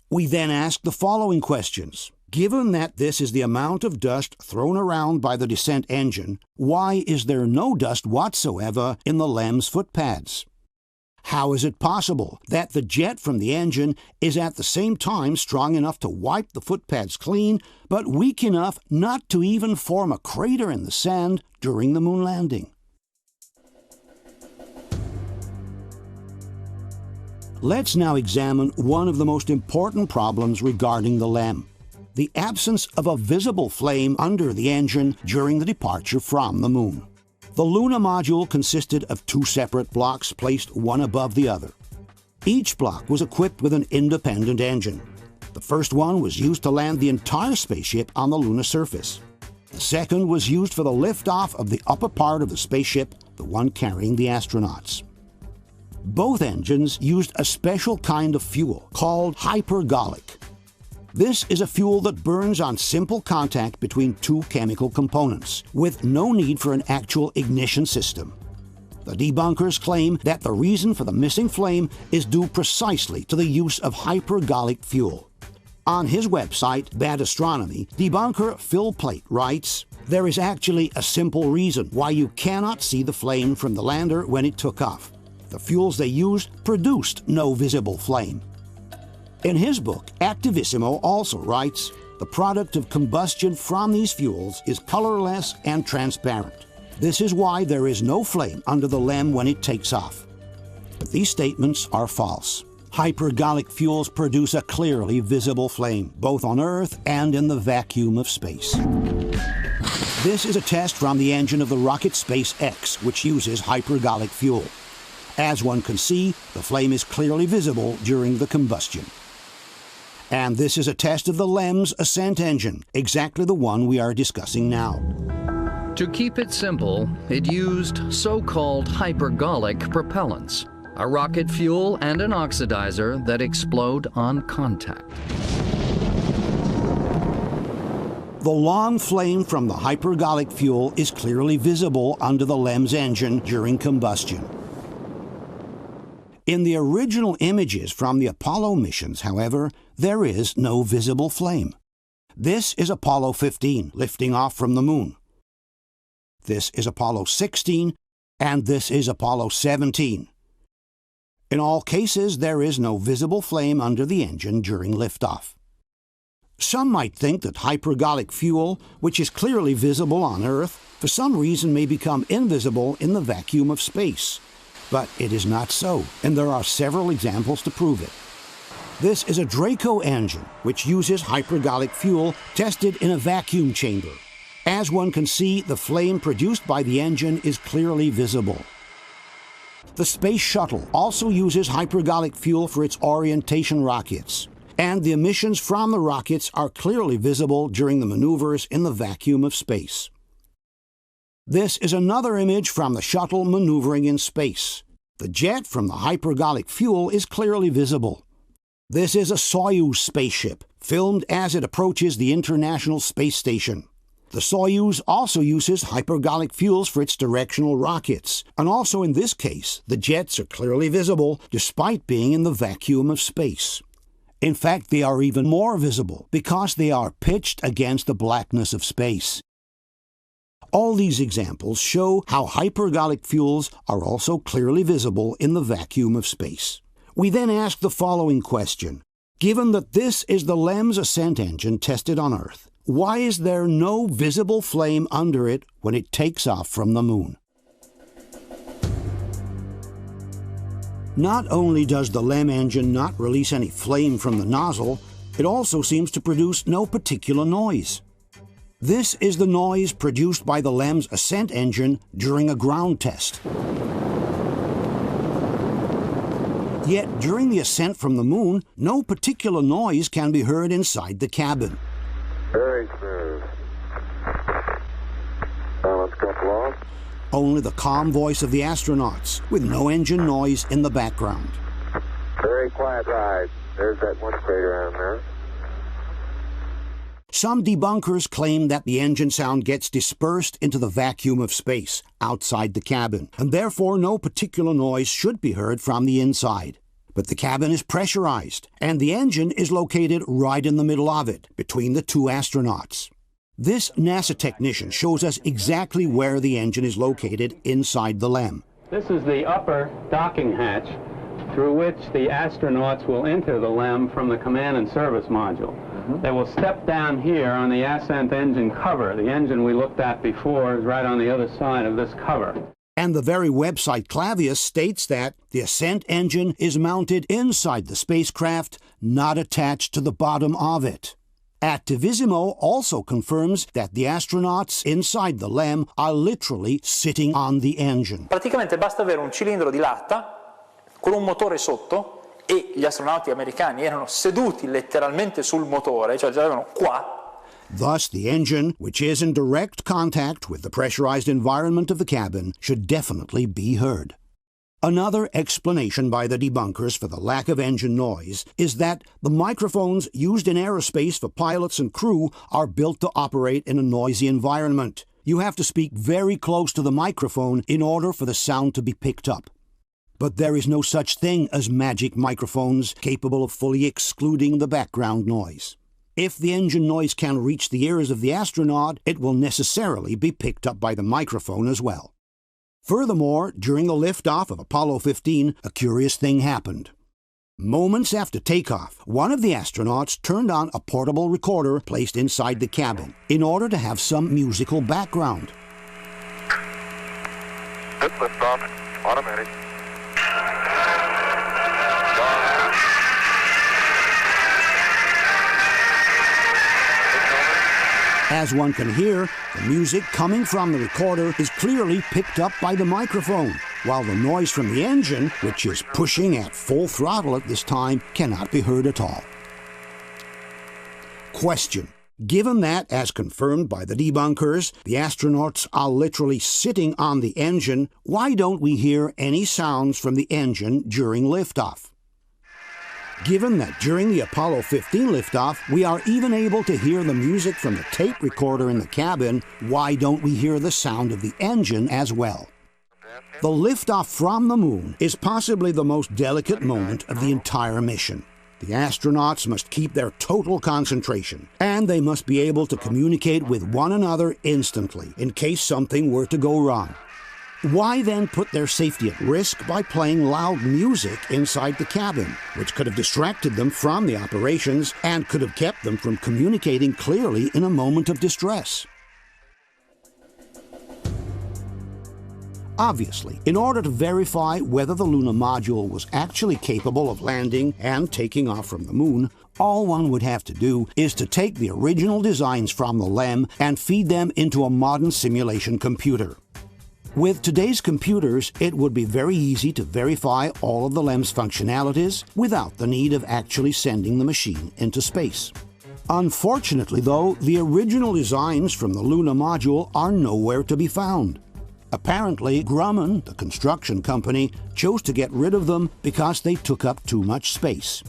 We then ask the following questions. Given that this is the amount of dust thrown around by the descent engine, why is there no dust whatsoever in the LEM's foot pads? How is it possible that the jet from the engine is at the same time strong enough to wipe the foot pads clean, but weak enough not to even form a crater in the sand during the moon landing? Let's now examine one of the most important problems regarding the LEM: the absence of a visible flame under the engine during the departure from the moon. The Luna module consisted of 2 separate blocks placed one above the other. Each block was equipped with an independent engine. The first one was used to land the entire spaceship on the lunar surface. The second was used for the liftoff of the upper part of the spaceship, the one carrying the astronauts. Both engines used a special kind of fuel called hypergolic. This is a fuel that burns on simple contact between 2 chemical components, with no need for an actual ignition system. The debunkers claim that the reason for the missing flame is due precisely to the use of hypergolic fuel. On his website, Bad Astronomy, debunker Phil Plait writes, "There is actually a simple reason why you cannot see the flame from the lander when it took off. The fuels they used produced no visible flame." In his book, Activissimo also writes, the product of combustion from these fuels is colorless and transparent. This is why there is no flame under the LEM when it takes off. But these statements are false. Hypergolic fuels produce a clearly visible flame, both on Earth and in the vacuum of space. This is a test from the engine of the rocket SpaceX, which uses hypergolic fuel. As one can see, the flame is clearly visible during the combustion. And this is a test of the LEM's ascent engine, exactly the one we are discussing now. To keep it simple, it used so-called hypergolic propellants, a rocket fuel and an oxidizer that explode on contact. The long flame from the hypergolic fuel is clearly visible under the LEM's engine during combustion. In the original images from the Apollo missions, however, there is no visible flame. This is Apollo 15 lifting off from the moon. This is Apollo 16, and this is Apollo 17. In all cases, there is no visible flame under the engine during liftoff. Some might think that hypergolic fuel, which is clearly visible on Earth, for some reason may become invisible in the vacuum of space. But it is not so, and there are several examples to prove it. This is a Draco engine, which uses hypergolic fuel tested in a vacuum chamber. As one can see, the flame produced by the engine is clearly visible. The Space Shuttle also uses hypergolic fuel for its orientation rockets, and the emissions from the rockets are clearly visible during the maneuvers in the vacuum of space. This is another image from the shuttle maneuvering in space. The jet from the hypergolic fuel is clearly visible. This is a Soyuz spaceship, filmed as it approaches the International Space Station. The Soyuz also uses hypergolic fuels for its directional rockets, and also in this case, the jets are clearly visible despite being in the vacuum of space. In fact, they are even more visible because they are pitched against the blackness of space. All these examples show how hypergolic fuels are also clearly visible in the vacuum of space. We then ask the following question. Given that this is the LEM's ascent engine tested on Earth, why is there no visible flame under it when it takes off from the moon? Not only does the LEM engine not release any flame from the nozzle, it also seems to produce no particular noise. This is the noise produced by the LEM's ascent engine during a ground test. Yet during the ascent from the moon, no particular noise can be heard inside the cabin. Very smooth. Balance couple off. Only the calm voice of the astronauts, with no engine noise in the background. Very quiet ride. There's that one crater on there. Some debunkers claim that the engine sound gets dispersed into the vacuum of space outside the cabin, and therefore no particular noise should be heard from the inside. But the cabin is pressurized, and the engine is located right in the middle of it, between the two astronauts. This NASA technician shows us exactly where the engine is located inside the LEM. This is the upper docking hatch through which the astronauts will enter the LEM from the command and service module. They will step down here on the ascent engine cover. The engine we looked at before is right on the other side of this cover. And the very website Clavius states that the ascent engine is mounted inside the spacecraft, not attached to the bottom of it. Attivissimo also confirms that the astronauts inside the LEM are literally sitting on the engine. Praticamente basta avere un cilindro di latta con un motore sotto e gli astronauti americani erano seduti letteralmente sul motore, cioè già avevano qua. Thus, the engine, which is in direct contact with the pressurized environment of the cabin, should definitely be heard. Another explanation by the debunkers for the lack of engine noise is that the microphones used in aerospace for pilots and crew are built to operate in a noisy environment. You have to speak very close to the microphone in order for the sound to be picked up. But there is no such thing as magic microphones capable of fully excluding the background noise. If the engine noise can reach the ears of the astronaut, it will necessarily be picked up by the microphone as well. Furthermore, during the liftoff of Apollo 15, a curious thing happened. Moments after takeoff, one of the astronauts turned on a portable recorder placed inside the cabin in order to have some musical background. Good liftoff. Automatic. As one can hear, the music coming from the recorder is clearly picked up by the microphone, while the noise from the engine, which is pushing at full throttle at this time, cannot be heard at all. Question. Given that, as confirmed by the debunkers, the astronauts are literally sitting on the engine, why don't we hear any sounds from the engine during liftoff? Given that during the Apollo 15 liftoff, we are even able to hear the music from the tape recorder in the cabin, why don't we hear the sound of the engine as well? The liftoff from the moon is possibly the most delicate moment of the entire mission. The astronauts must keep their total concentration, and they must be able to communicate with one another instantly in case something were to go wrong. Why then put their safety at risk by playing loud music inside the cabin, which could have distracted them from the operations and could have kept them from communicating clearly in a moment of distress? Obviously, in order to verify whether the lunar module was actually capable of landing and taking off from the moon, all one would have to do is to take the original designs from the LEM and feed them into a modern simulation computer. With today's computers, it would be very easy to verify all of the LEM's functionalities without the need of actually sending the machine into space. Unfortunately, though, the original designs from the lunar module are nowhere to be found. Apparently, Grumman, the construction company, chose to get rid of them because they took up too much space.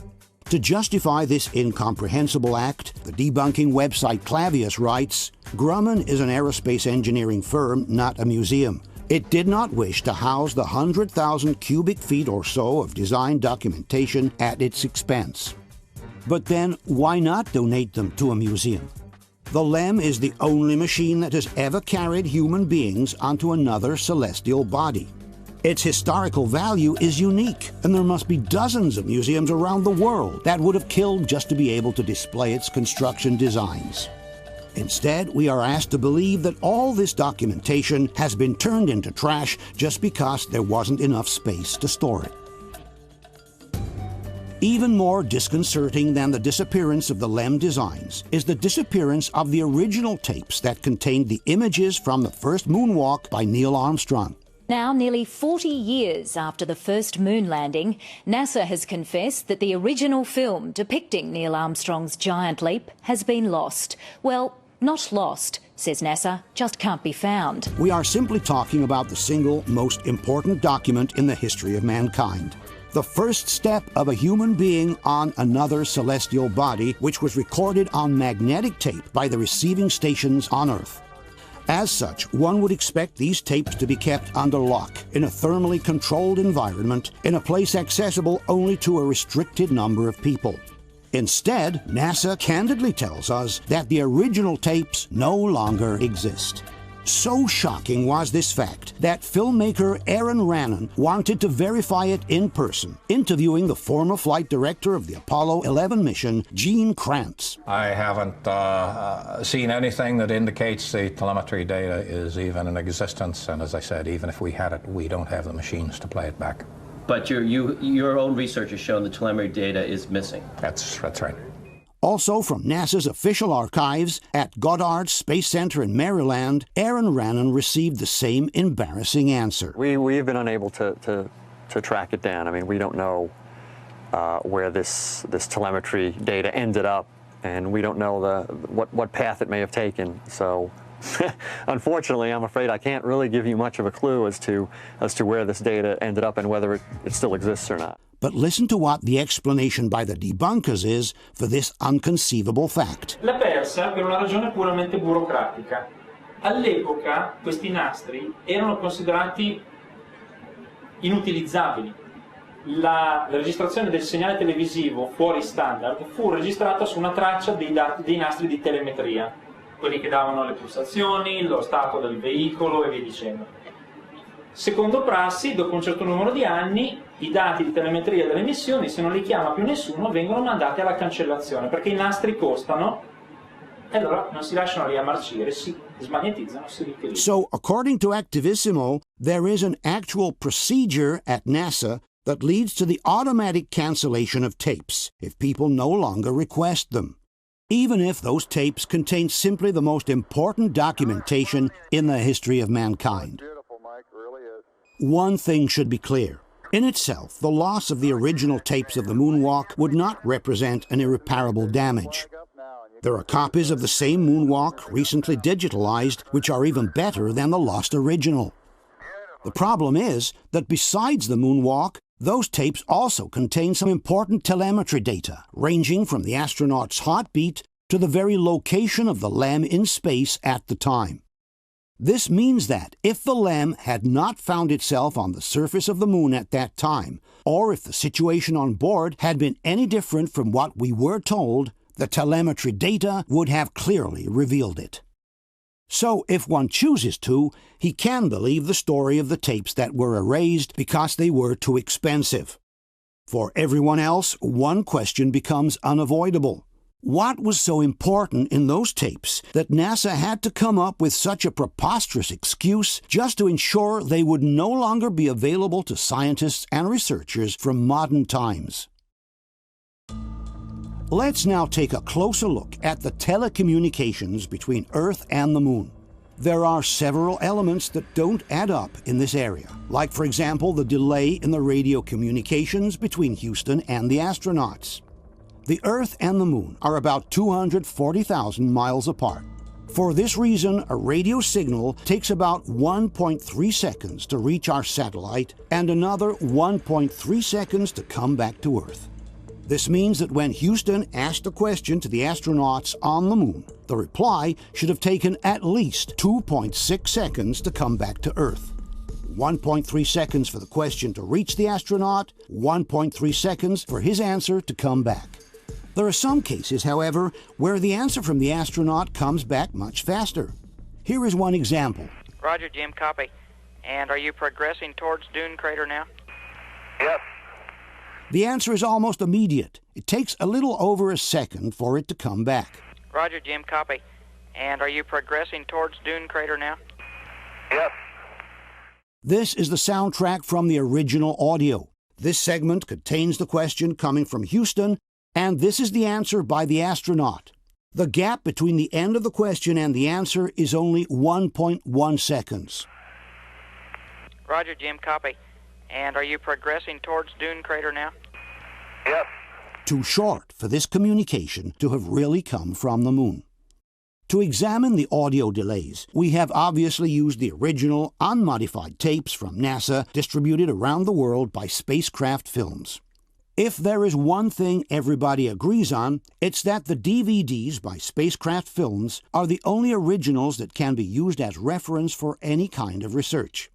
To justify this incomprehensible act, the debunking website Clavius writes, Grumman is an aerospace engineering firm, not a museum. It did not wish to house the 100,000 cubic feet or so of design documentation at its expense. But then, why not donate them to a museum? The LEM is the only machine that has ever carried human beings onto another celestial body. Its historical value is unique, and there must be dozens of museums around the world that would have killed just to be able to display its construction designs. Instead, we are asked to believe that all this documentation has been turned into trash just because there wasn't enough space to store it. Even more disconcerting than the disappearance of the LEM designs is the disappearance of the original tapes that contained the images from the first moonwalk by Neil Armstrong. Now, nearly 40 years after the first moon landing, NASA has confessed that the original film depicting Neil Armstrong's giant leap has been lost. Well, not lost, says NASA, just can't be found. We are simply talking about the single most important document in the history of mankind. The first step of a human being on another celestial body, which was recorded on magnetic tape by the receiving stations on Earth. As such, one would expect these tapes to be kept under lock, in a thermally controlled environment, in a place accessible only to a restricted number of people. Instead, NASA candidly tells us that the original tapes no longer exist. So shocking was this fact that filmmaker Aaron Rannon wanted to verify it in person, interviewing the former flight director of the Apollo 11 mission, Gene Kranz. I haven't seen anything that indicates the telemetry data is even in existence, and as I said, even if we had it, we don't have the machines to play it back. But your own research has shown the telemetry data is missing. That's right. Also from NASA's official archives at Goddard Space Center in Maryland, Aaron Rannon received the same embarrassing answer. We've been unable to track it down. I mean, we don't know where this telemetry data ended up, and we don't know what path it may have taken. So, unfortunately, I'm afraid I can't really give you much of a clue as to where this data ended up and whether it still exists or not. But listen to what the explanation by the debunkers is for this inconceivable fact. L'ha persa per una ragione puramente burocratica. All'epoca questi nastri erano considerati inutilizzabili. La registrazione del segnale televisivo fuori standard fu registrata su una traccia dei nastri di telemetria, quelli che davano le pulsazioni, lo stato del veicolo e via dicendo. Secondo prassi, dopo un certo numero di anni, i dati di telemetria delle missioni, se non li chiama più nessuno, vengono mandati alla cancellazione, perché i nastri costano e allora non si lasciano lì a marcire, si smagnetizzano, si riutilizzano. So, according to Activissimo, there is an actual procedure at NASA that leads to the automatic cancellation of tapes if people no longer request them, even if those tapes contain simply the most important documentation in the history of mankind. One thing should be clear. In itself, the loss of the original tapes of the moonwalk would not represent an irreparable damage. There are copies of the same moonwalk recently digitalized, which are even better than the lost original. The problem is that besides the moonwalk, those tapes also contain some important telemetry data, ranging from the astronaut's heartbeat to the very location of the LEM in space at the time. This means that if the LEM had not found itself on the surface of the moon at that time, or if the situation on board had been any different from what we were told, the telemetry data would have clearly revealed it. So, if one chooses to, he can believe the story of the tapes that were erased because they were too expensive. For everyone else, one question becomes unavoidable. What was so important in those tapes that NASA had to come up with such a preposterous excuse just to ensure they would no longer be available to scientists and researchers from modern times? Let's now take a closer look at the telecommunications between Earth and the Moon. There are several elements that don't add up in this area, like, for example, the delay in the radio communications between Houston and the astronauts. The Earth and the Moon are about 240,000 miles apart. For this reason, a radio signal takes about 1.3 seconds to reach our satellite and another 1.3 seconds to come back to Earth. This means that when Houston asked a question to the astronauts on the Moon, the reply should have taken at least 2.6 seconds to come back to Earth. 1.3 seconds for the question to reach the astronaut, 1.3 seconds for his answer to come back. There are some cases, however, where the answer from the astronaut comes back much faster. Here is one example. Roger, Jim, copy. And are you progressing towards Dune Crater now? Yes. The answer is almost immediate. It takes a little over a second for it to come back. Roger, Jim, copy. And are you progressing towards Dune Crater now? Yes. This is the soundtrack from the original audio. This segment contains the question coming from Houston, and this is the answer by the astronaut. The gap between the end of the question and the answer is only 1.1 seconds. Roger, Jim, copy. And are you progressing towards Dune Crater now? Yes. Too short for this communication to have really come from the Moon. To examine the audio delays, we have obviously used the original, unmodified tapes from NASA distributed around the world by Spacecraft Films. If there is one thing everybody agrees on, it's that the DVDs by Spacecraft Films are the only originals that can be used as reference for any kind of research.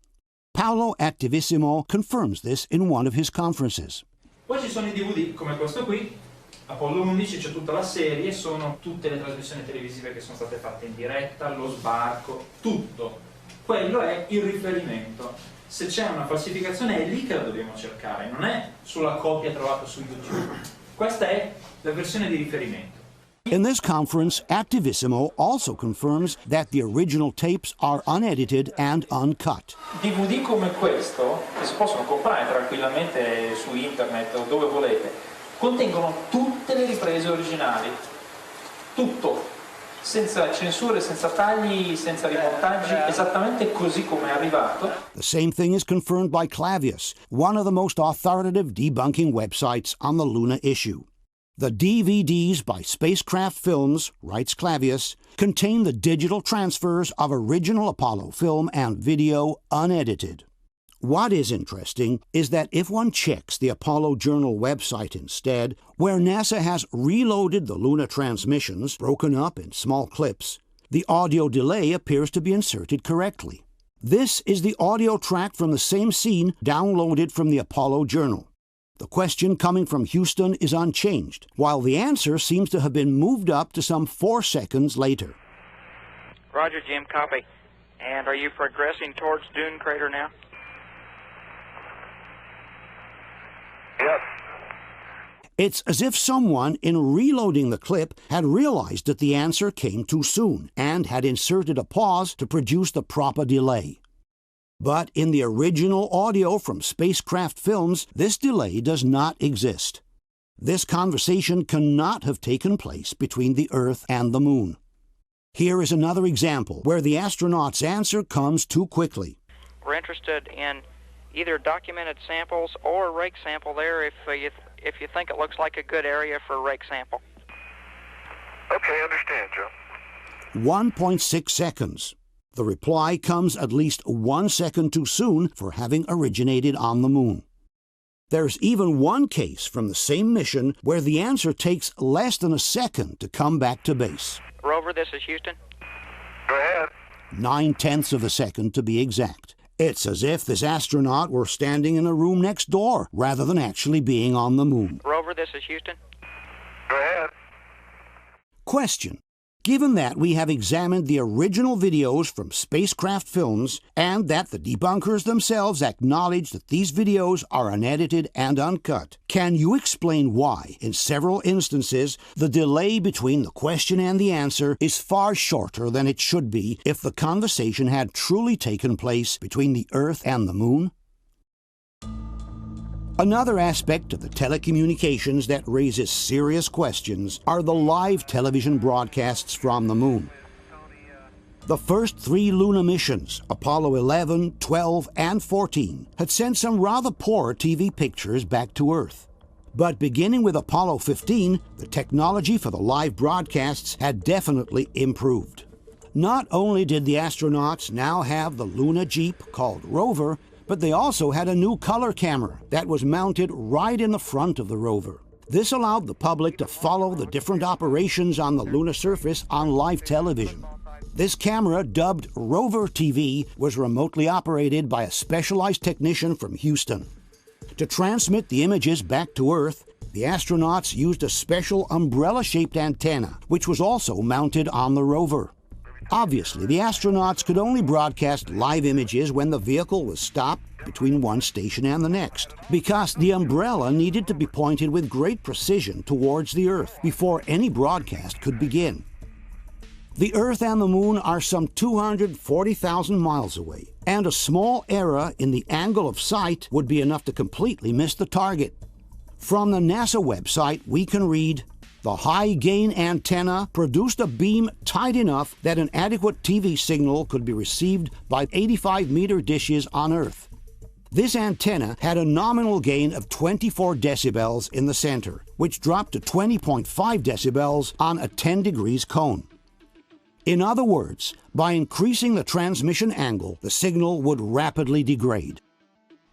Paolo Attivissimo confirms this in one of his conferences. Poi ci sono i DVD come questo qui, Apollo 11, c'è tutta la serie, sono tutte le trasmissioni televisive che sono state fatte in diretta, lo sbarco, tutto. Quello è il riferimento. Se c'è una falsificazione è lì che la dobbiamo cercare, non è sulla copia trovata su YouTube. Questa è la versione di riferimento. In this conference, Attivissimo also confirms that the original tapes are unedited and uncut. DVD come questo, che si possono comprare tranquillamente su internet o dove volete, contengono tutte le riprese originali. Tutto. Senza censure, senza tagli, senza rimontaggi, esattamente così come è arrivato. The same thing is confirmed by Clavius, one of the most authoritative debunking websites on the Luna issue. The DVDs by Spacecraft Films, writes Clavius, contain the digital transfers of original Apollo film and video unedited. What is interesting is that if one checks the Apollo Journal website instead, where NASA has reloaded the Luna transmissions, broken up in small clips, the audio delay appears to be inserted correctly. This is the audio track from the same scene downloaded from the Apollo Journal. The question coming from Houston is unchanged, while the answer seems to have been moved up to some 4 seconds later. Roger, Jim, copy. And are you progressing towards Dune Crater now? Yes. It's as if someone, in reloading the clip, had realized that the answer came too soon and had inserted a pause to produce the proper delay. But in the original audio from Spacecraft Films, this delay does not exist. This conversation cannot have taken place between the Earth and the Moon. Here is another example where the astronaut's answer comes too quickly. We're interested in either documented samples or a rake sample there if you think it looks like a good area for a rake sample. Okay, understand, Joe. 1.6 seconds. The reply comes at least 1 second too soon for having originated on the moon. There's even one case from the same mission where the answer takes less than a second to come back to base. Rover, this is Houston. Go ahead. 9/10 of a second to be exact. It's as if this astronaut were standing in a room next door rather than actually being on the moon. Rover, this is Houston. Go ahead. Question. Given that we have examined the original videos from spacecraft films and that the debunkers themselves acknowledge that these videos are unedited and uncut, can you explain why, in several instances, the delay between the question and the answer is far shorter than it should be if the conversation had truly taken place between the Earth and the Moon? Another aspect of the telecommunications that raises serious questions are the live television broadcasts from the moon. The first 3 lunar missions, Apollo 11, 12, and 14, had sent some rather poor TV pictures back to Earth. But beginning with Apollo 15, the technology for the live broadcasts had definitely improved. Not only did the astronauts now have the lunar Jeep called Rover, but they also had a new color camera that was mounted right in the front of the rover. This allowed the public to follow the different operations on the lunar surface on live television. This camera, dubbed Rover TV, was remotely operated by a specialized technician from Houston. To transmit the images back to Earth, the astronauts used a special umbrella-shaped antenna, which was also mounted on the rover. Obviously, the astronauts could only broadcast live images when the vehicle was stopped between one station and the next, because the umbrella needed to be pointed with great precision towards the Earth before any broadcast could begin. The Earth and the Moon are some 240,000 miles away, and a small error in the angle of sight would be enough to completely miss the target. From the NASA website, we can read, "The high-gain antenna produced a beam tight enough that an adequate TV signal could be received by 85-meter dishes on Earth. This antenna had a nominal gain of 24 decibels in the center, which dropped to 20.5 decibels on a 10 degrees cone." In other words, by increasing the transmission angle, the signal would rapidly degrade.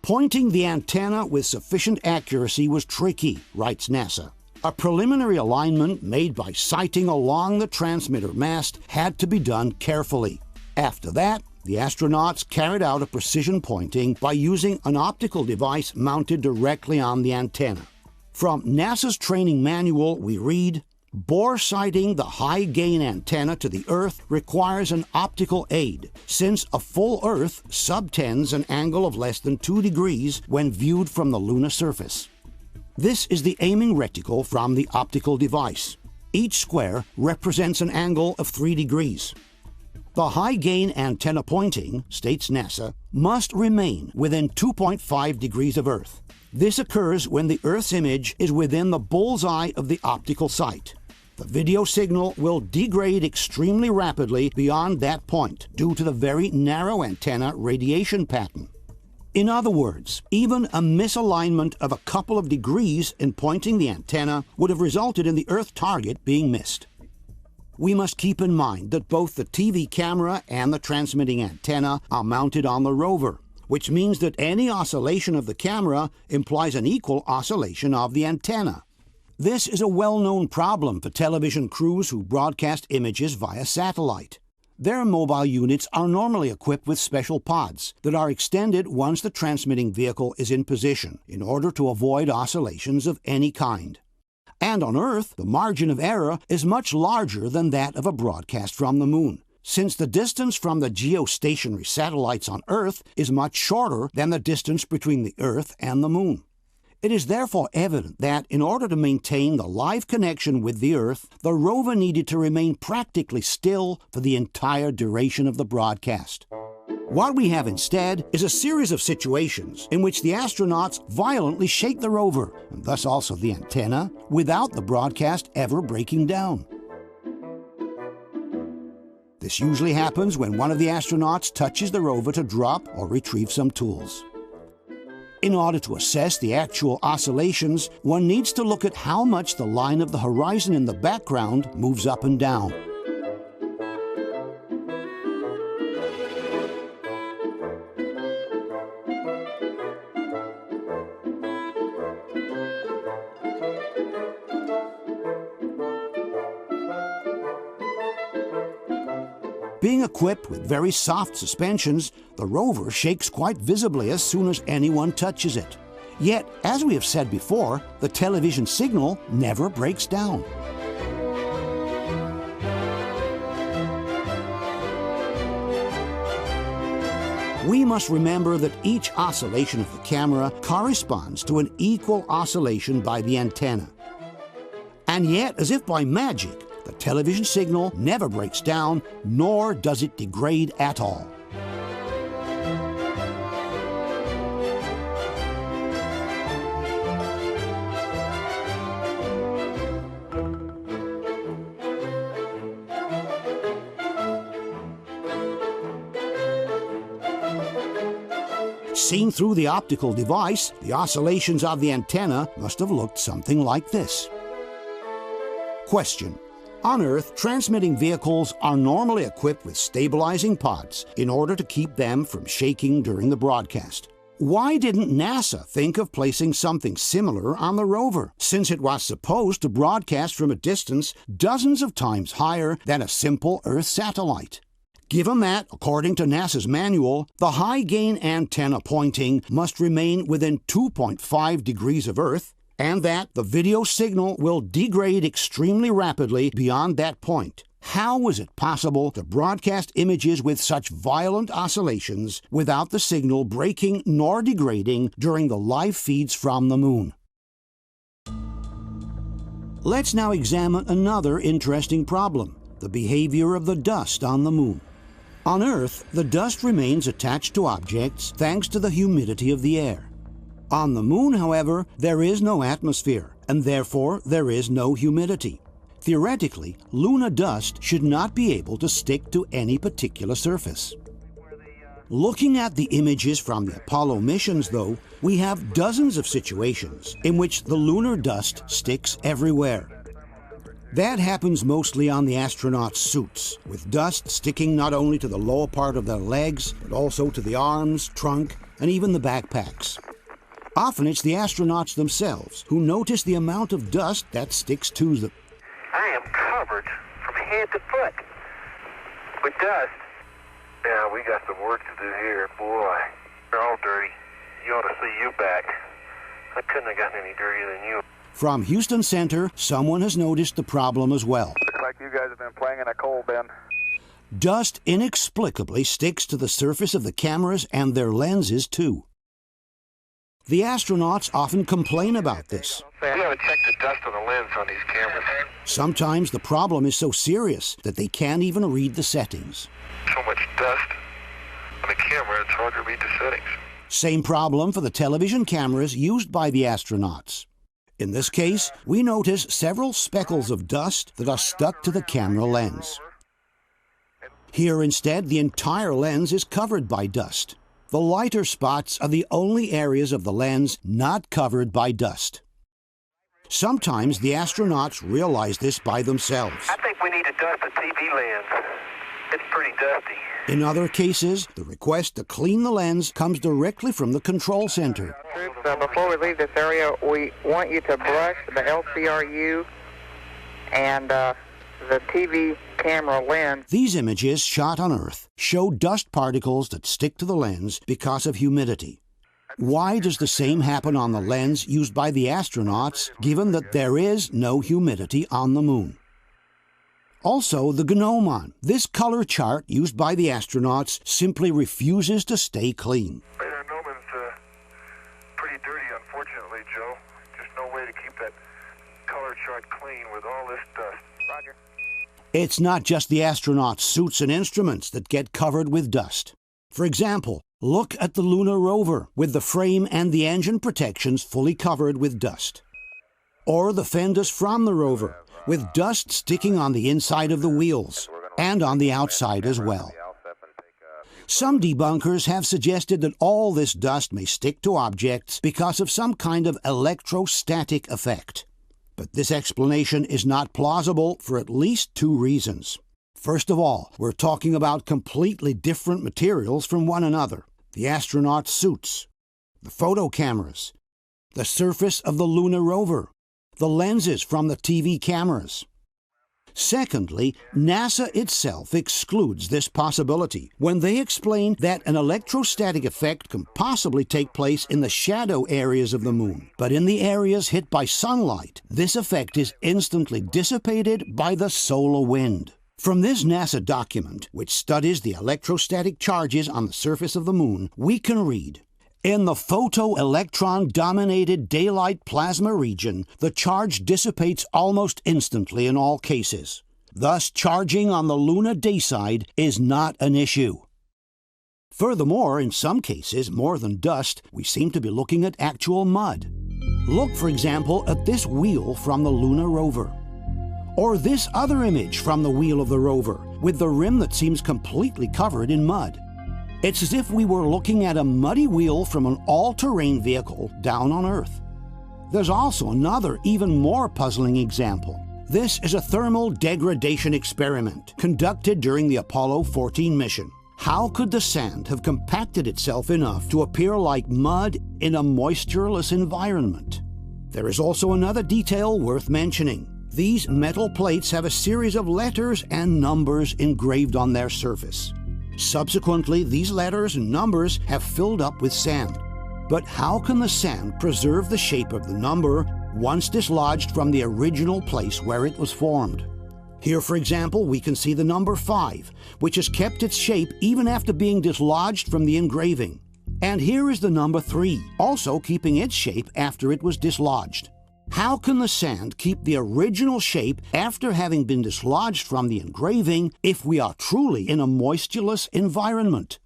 Pointing the antenna with sufficient accuracy was tricky, writes NASA. A preliminary alignment made by sighting along the transmitter mast had to be done carefully. After that, the astronauts carried out a precision pointing by using an optical device mounted directly on the antenna. From NASA's training manual, we read, "Bore sighting the high-gain antenna to the Earth requires an optical aid, since a full Earth subtends an angle of less than 2 degrees when viewed from the lunar surface." This is the aiming reticle from the optical device. Each square represents an angle of 3 degrees. The high-gain antenna pointing, states NASA, must remain within 2.5 degrees of Earth. This occurs when the Earth's image is within the bullseye of the optical sight. The video signal will degrade extremely rapidly beyond that point due to the very narrow antenna radiation pattern. In other words, even a misalignment of a couple of degrees in pointing the antenna would have resulted in the Earth target being missed. We must keep in mind that both the TV camera and the transmitting antenna are mounted on the rover, which means that any oscillation of the camera implies an equal oscillation of the antenna. This is a well-known problem for television crews who broadcast images via satellite. Their mobile units are normally equipped with special pods that are extended once the transmitting vehicle is in position in order to avoid oscillations of any kind. And on Earth, the margin of error is much larger than that of a broadcast from the Moon, since the distance from the geostationary satellites on Earth is much shorter than the distance between the Earth and the Moon. It is therefore evident that in order to maintain the live connection with the Earth, the rover needed to remain practically still for the entire duration of the broadcast. What we have instead is a series of situations in which the astronauts violently shake the rover, and thus also the antenna, without the broadcast ever breaking down. This usually happens when one of the astronauts touches the rover to drop or retrieve some tools. In order to assess the actual oscillations, one needs to look at how much the line of the horizon in the background moves up and down. Being equipped with very soft suspensions, the rover shakes quite visibly as soon as anyone touches it. Yet, as we have said before, the television signal never breaks down. We must remember that each oscillation of the camera corresponds to an equal oscillation by the antenna. And yet, as if by magic, the television signal never breaks down, nor does it degrade at all. Seen through the optical device, the oscillations of the antenna must have looked something like this. Question. On Earth, transmitting vehicles are normally equipped with stabilizing pods in order to keep them from shaking during the broadcast. Why didn't NASA think of placing something similar on the rover, since it was supposed to broadcast from a distance dozens of times higher than a simple Earth satellite? Given that, according to NASA's manual, the high-gain antenna pointing must remain within 2.5 degrees of Earth, and that the video signal will degrade extremely rapidly beyond that point, how was it possible to broadcast images with such violent oscillations without the signal breaking nor degrading during the live feeds from the moon? Let's now examine another interesting problem, the behavior of the dust on the moon. On Earth, the dust remains attached to objects thanks to the humidity of the air. On the moon, however, there is no atmosphere, and therefore there is no humidity. Theoretically, lunar dust should not be able to stick to any particular surface. Looking at the images from the Apollo missions, though, we have dozens of situations in which the lunar dust sticks everywhere. That happens mostly on the astronauts' suits, with dust sticking not only to the lower part of their legs, but also to the arms, trunk, and even the backpacks. Often it's the astronauts themselves who notice the amount of dust that sticks to them. I am covered from head to foot with dust. Yeah, we got some work to do here, boy. They're all dirty. You ought to see you back. I couldn't have gotten any dirtier than you. From Houston Center, someone has noticed the problem as well. Looks like you guys have been playing in a coal bin. Dust inexplicably sticks to the surface of the cameras and their lenses, too. The astronauts often complain about this. We haven't checked the dust on the lens on these cameras. Sometimes the problem is so serious that they can't even read the settings. So much dust on the camera, it's hard to read the settings. Same problem for the television cameras used by the astronauts. In this case, we notice several speckles of dust that are stuck to the camera lens. Here instead, the entire lens is covered by dust. The lighter spots are the only areas of the lens not covered by dust. Sometimes the astronauts realize this by themselves. I think we need to dust the TV lens. It's pretty dusty. In other cases, the request to clean the lens comes directly from the control center. Before we leave this area, we want you to brush the LCRU and the TV camera lens. These images, shot on Earth, show dust particles that stick to the lens because of humidity. Why does the same happen on the lens used by the astronauts, given that there is no humidity on the moon? Also, the gnomon, this color chart used by the astronauts, simply refuses to stay clean. Radar gnomon's pretty dirty, unfortunately, Joe. Just no way to keep that color chart clean with all this dust. Roger. It's not just the astronauts' suits and instruments that get covered with dust. For example, look at the lunar rover with the frame and the engine protections fully covered with dust. Or the fenders from the rover, with dust sticking on the inside of the wheels and on the outside as well. Some debunkers have suggested that all this dust may stick to objects because of some kind of electrostatic effect. But this explanation is not plausible for at least two reasons. First of all, we're talking about completely different materials from one another. The astronauts' suits, the photo cameras, the surface of the lunar rover, the lenses from the TV cameras. Secondly, NASA itself excludes this possibility when they explain that an electrostatic effect can possibly take place in the shadow areas of the moon, but in the areas hit by sunlight, this effect is instantly dissipated by the solar wind. From this NASA document, which studies the electrostatic charges on the surface of the moon, we can read, "In the photoelectron-dominated daylight plasma region, the charge dissipates almost instantly in all cases. Thus, charging on the lunar day side is not an issue." Furthermore, in some cases, more than dust, we seem to be looking at actual mud. Look, for example, at this wheel from the lunar rover. Or this other image from the wheel of the rover, with the rim that seems completely covered in mud. It's as if we were looking at a muddy wheel from an all-terrain vehicle down on Earth. There's also another, even more puzzling example. This is a thermal degradation experiment conducted during the Apollo 14 mission. How could the sand have compacted itself enough to appear like mud in a moistureless environment? There is also another detail worth mentioning. These metal plates have a series of letters and numbers engraved on their surface. Subsequently, these letters and numbers have filled up with sand. But how can the sand preserve the shape of the number once dislodged from the original place where it was formed? Here, for example, we can see the number 5, which has kept its shape even after being dislodged from the engraving. And here is the number 3, also keeping its shape after it was dislodged. How can the sand keep the original shape after having been dislodged from the engraving if we are truly in a moistureless environment?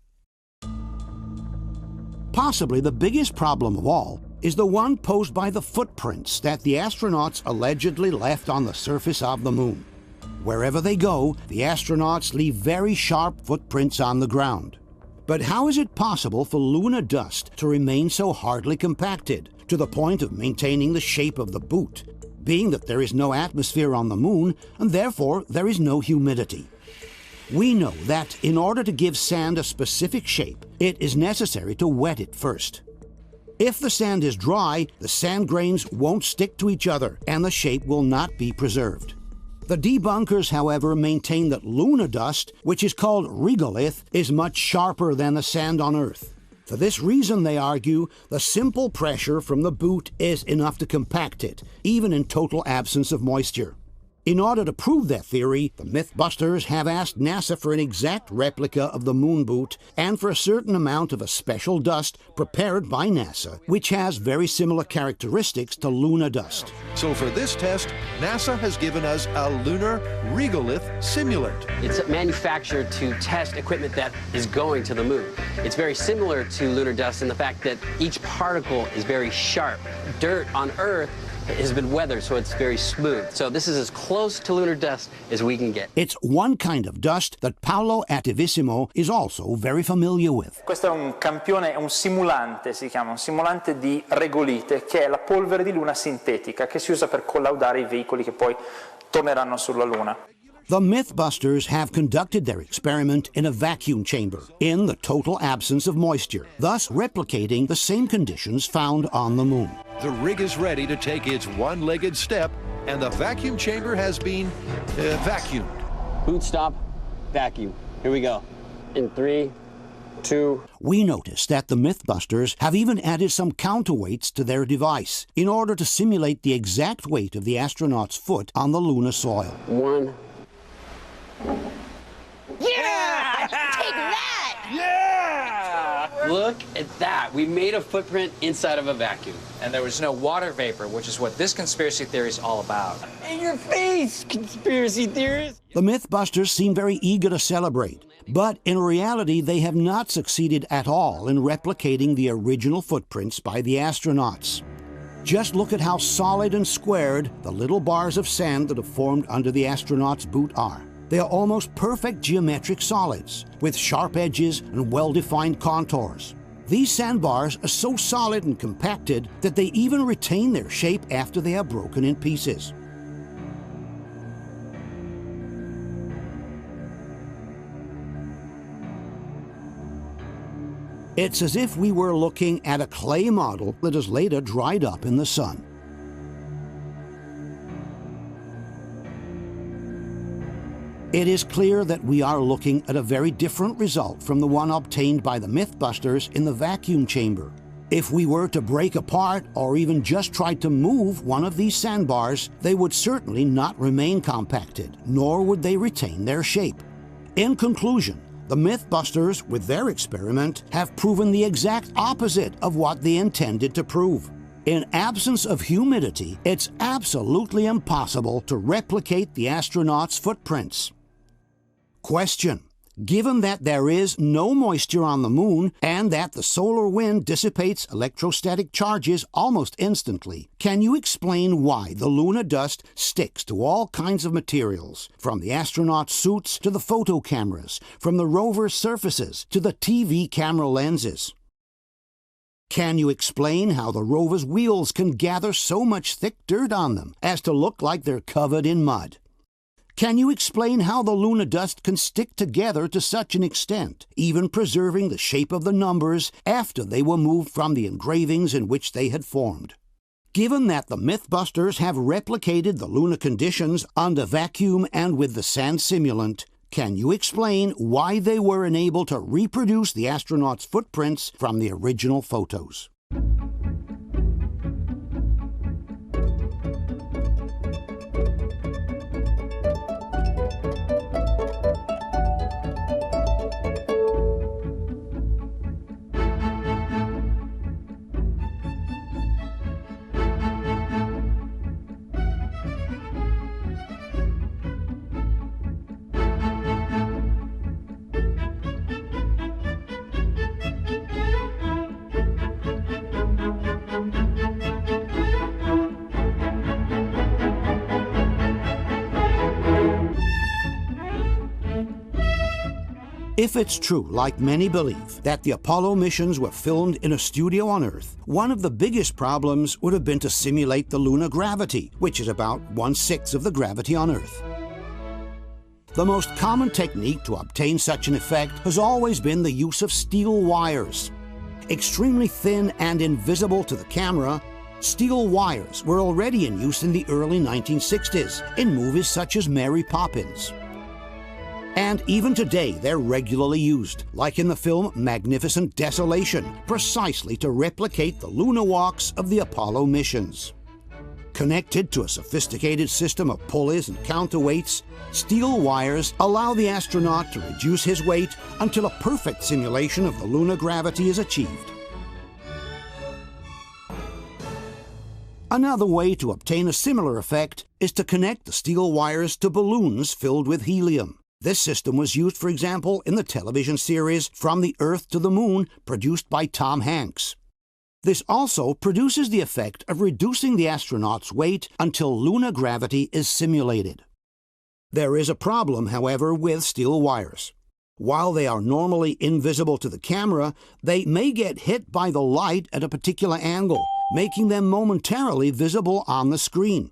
Possibly the biggest problem of all is the one posed by the footprints that the astronauts allegedly left on the surface of the moon. Wherever they go, the astronauts leave very sharp footprints on the ground. But how is it possible for lunar dust to remain so hardly compacted, to the point of maintaining the shape of the boot, being that there is no atmosphere on the moon and therefore there is no humidity? We know that in order to give sand a specific shape, it is necessary to wet it first. If the sand is dry, the sand grains won't stick to each other and the shape will not be preserved. The debunkers, however, maintain that lunar dust, which is called regolith, is much sharper than the sand on Earth. For this reason, they argue, the simple pressure from the boot is enough to compact it, even in total absence of moisture. In order to prove their theory, the Mythbusters have asked NASA for an exact replica of the moon boot and for a certain amount of a special dust prepared by NASA, which has very similar characteristics to lunar dust. So for this test, NASA has given us a lunar regolith simulant. It's manufactured to test equipment that is going to the moon. It's very similar to lunar dust in the fact that each particle is very sharp. Dirt on Earth has been weathered, so it's very smooth. So this is as close to lunar dust as we can get. It's one kind of dust that Paolo Attivissimo is also very familiar with. Questo è un campione, è un simulante, si chiama, un simulante di regolite, che è la polvere di luna sintetica che si usa per collaudare i veicoli che poi torneranno sulla Luna. The Mythbusters have conducted their experiment in a vacuum chamber, in the total absence of moisture, thus replicating the same conditions found on the moon. The rig is ready to take its one-legged step, and the vacuum chamber has been vacuumed. Boot stop, vacuum. Here we go. In 3, 2... We notice that the Mythbusters have even added some counterweights to their device in order to simulate the exact weight of the astronaut's foot on the lunar soil. 1... Yeah! Take that! Yeah! Look at that. We made a footprint inside of a vacuum. And there was no water vapor, which is what this conspiracy theory is all about. In your face, conspiracy theorists! The Mythbusters seem very eager to celebrate, but in reality they have not succeeded at all in replicating the original footprints by the astronauts. Just look at how solid and squared the little bars of sand that have formed under the astronauts' boot are. They are almost perfect geometric solids, with sharp edges and well-defined contours. These sandbars are so solid and compacted that they even retain their shape after they are broken in pieces. It's as if we were looking at a clay model that has later dried up in the sun. It is clear that we are looking at a very different result from the one obtained by the Mythbusters in the vacuum chamber. If we were to break apart or even just try to move one of these sandbars, they would certainly not remain compacted, nor would they retain their shape. In conclusion, the Mythbusters, with their experiment, have proven the exact opposite of what they intended to prove. In absence of humidity, it's absolutely impossible to replicate the astronauts' footprints. Question: given that there is no moisture on the moon and that the solar wind dissipates electrostatic charges almost instantly, can you explain why the lunar dust sticks to all kinds of materials, from the astronaut suits to the photo cameras, from the rover's surfaces to the TV camera lenses? Can you explain how the rover's wheels can gather so much thick dirt on them as to look like they're covered in mud? Can you explain how the lunar dust can stick together to such an extent, even preserving the shape of the numbers after they were moved from the engravings in which they had formed? Given that the Mythbusters have replicated the lunar conditions under vacuum and with the sand simulant, can you explain why they were unable to reproduce the astronauts' footprints from the original photos? If it's true, like many believe, that the Apollo missions were filmed in a studio on Earth, one of the biggest problems would have been to simulate the lunar gravity, which is about 1/6 of the gravity on Earth. The most common technique to obtain such an effect has always been the use of steel wires. Extremely thin and invisible to the camera, steel wires were already in use in the early 1960s in movies such as Mary Poppins. And even today, they're regularly used, like in the film Magnificent Desolation, precisely to replicate the lunar walks of the Apollo missions. Connected to a sophisticated system of pulleys and counterweights, steel wires allow the astronaut to reduce his weight until a perfect simulation of the lunar gravity is achieved. Another way to obtain a similar effect is to connect the steel wires to balloons filled with helium. This system was used, for example, in the television series From the Earth to the Moon, produced by Tom Hanks. This also produces the effect of reducing the astronaut's weight until lunar gravity is simulated. There is a problem, however, with steel wires. While they are normally invisible to the camera, they may get hit by the light at a particular angle, making them momentarily visible on the screen.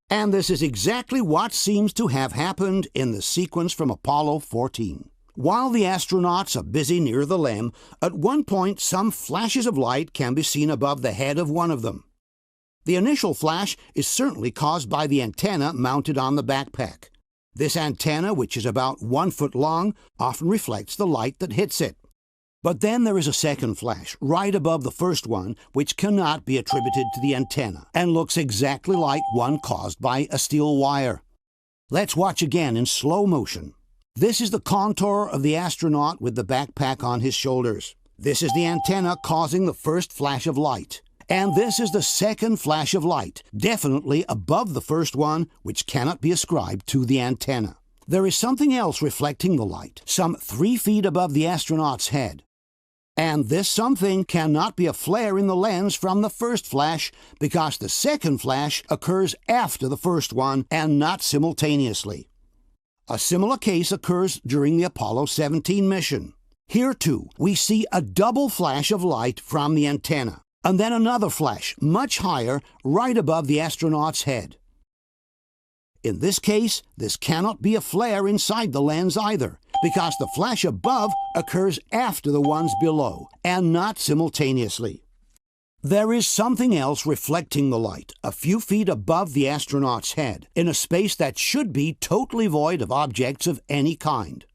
And this is exactly what seems to have happened in the sequence from Apollo 14. While the astronauts are busy near the LEM, at one point some flashes of light can be seen above the head of one of them. The initial flash is certainly caused by the antenna mounted on the backpack. This antenna, which is about 1 foot long, often reflects the light that hits it. But then there is a second flash, right above the first one, which cannot be attributed to the antenna, and looks exactly like one caused by a steel wire. Let's watch again in slow motion. This is the contour of the astronaut with the backpack on his shoulders. This is the antenna causing the first flash of light. And this is the second flash of light, definitely above the first one, which cannot be ascribed to the antenna. There is something else reflecting the light, some 3 feet above the astronaut's head. And this something cannot be a flare in the lens from the first flash, because the second flash occurs after the first one and not simultaneously. A similar case occurs during the Apollo 17 mission. Here, too, we see a double flash of light from the antenna, and then another flash, much higher, right above the astronaut's head. In this case, this cannot be a flare inside the lens either, because the flash above occurs after the ones below, and not simultaneously. There is something else reflecting the light a few feet above the astronaut's head, in a space that should be totally void of objects of any kind.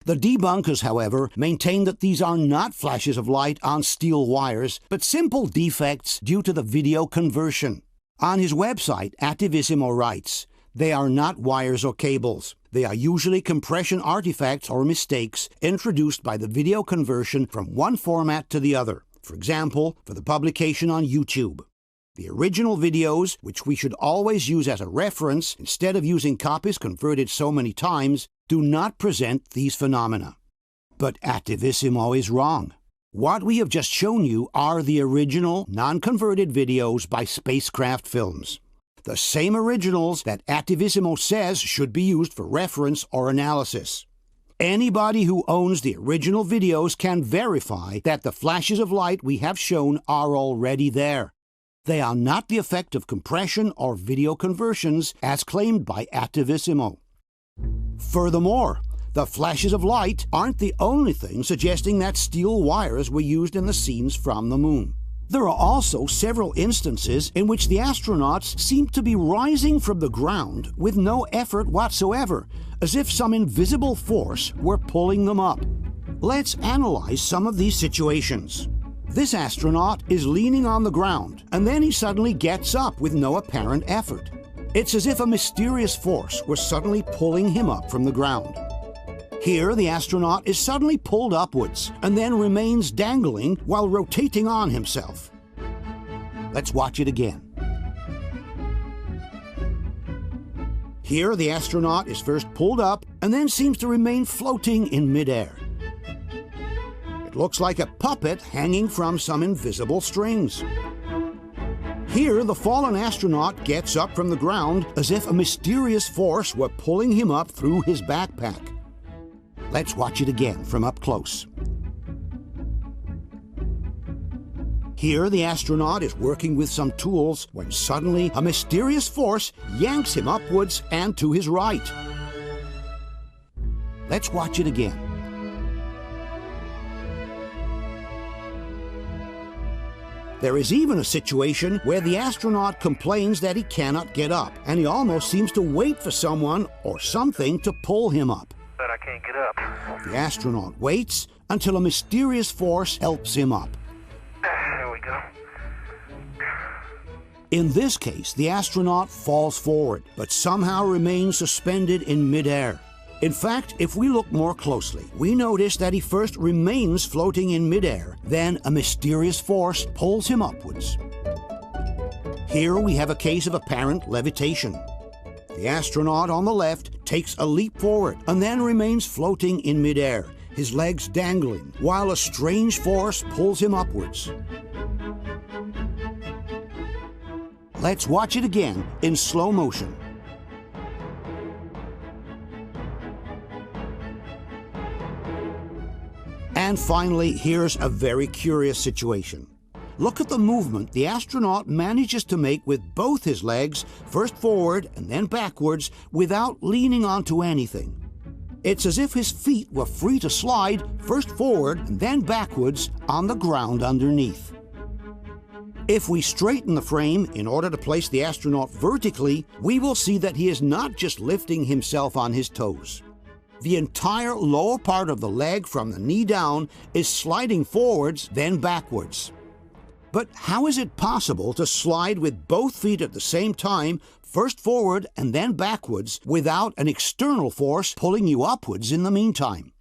The debunkers, however, maintain that these are not flashes of light on steel wires, but simple defects due to the video conversion. On his website, Attivissimo writes, "They are not wires or cables. They are usually compression artifacts or mistakes introduced by the video conversion from one format to the other, for example, for the publication on YouTube. The original videos, which we should always use as a reference instead of using copies converted so many times, do not present these phenomena." But Attivissimo is wrong. What we have just shown you are the original, non-converted videos by Spacecraft Films. The same originals that Attivissimo says should be used for reference or analysis. Anybody who owns the original videos can verify that the flashes of light we have shown are already there. They are not the effect of compression or video conversions as claimed by Attivissimo. Furthermore, the flashes of light aren't the only thing suggesting that steel wires were used in the scenes from the moon. There are also several instances in which the astronauts seem to be rising from the ground with no effort whatsoever, as if some invisible force were pulling them up. Let's analyze some of these situations. This astronaut is leaning on the ground, and then he suddenly gets up with no apparent effort. It's as if a mysterious force were suddenly pulling him up from the ground. Here, the astronaut is suddenly pulled upwards and then remains dangling while rotating on himself. Let's watch it again. Here, the astronaut is first pulled up and then seems to remain floating in midair. It looks like a puppet hanging from some invisible strings. Here, the fallen astronaut gets up from the ground as if a mysterious force were pulling him up through his backpack. Let's watch it again from up close. Here, the astronaut is working with some tools when suddenly a mysterious force yanks him upwards and to his right. Let's watch it again. There is even a situation where the astronaut complains that he cannot get up, and he almost seems to wait for someone or something to pull him up. But I can't get up. The astronaut waits until a mysterious force helps him up. There we go. In this case, the astronaut falls forward, but somehow remains suspended in midair. In fact, if we look more closely, we notice that he first remains floating in midair, then a mysterious force pulls him upwards. Here we have a case of apparent levitation. The astronaut on the left takes a leap forward and then remains floating in midair, his legs dangling, while a strange force pulls him upwards. Let's watch it again in slow motion. And finally, here's a very curious situation. Look at the movement the astronaut manages to make with both his legs, first forward and then backwards, without leaning onto anything. It's as if his feet were free to slide first forward and then backwards on the ground underneath. If we straighten the frame in order to place the astronaut vertically, we will see that he is not just lifting himself on his toes. The entire lower part of the leg from the knee down is sliding forwards, then backwards. But how is it possible to slide with both feet at the same time, first forward and then backwards, without an external force pulling you upwards in the meantime?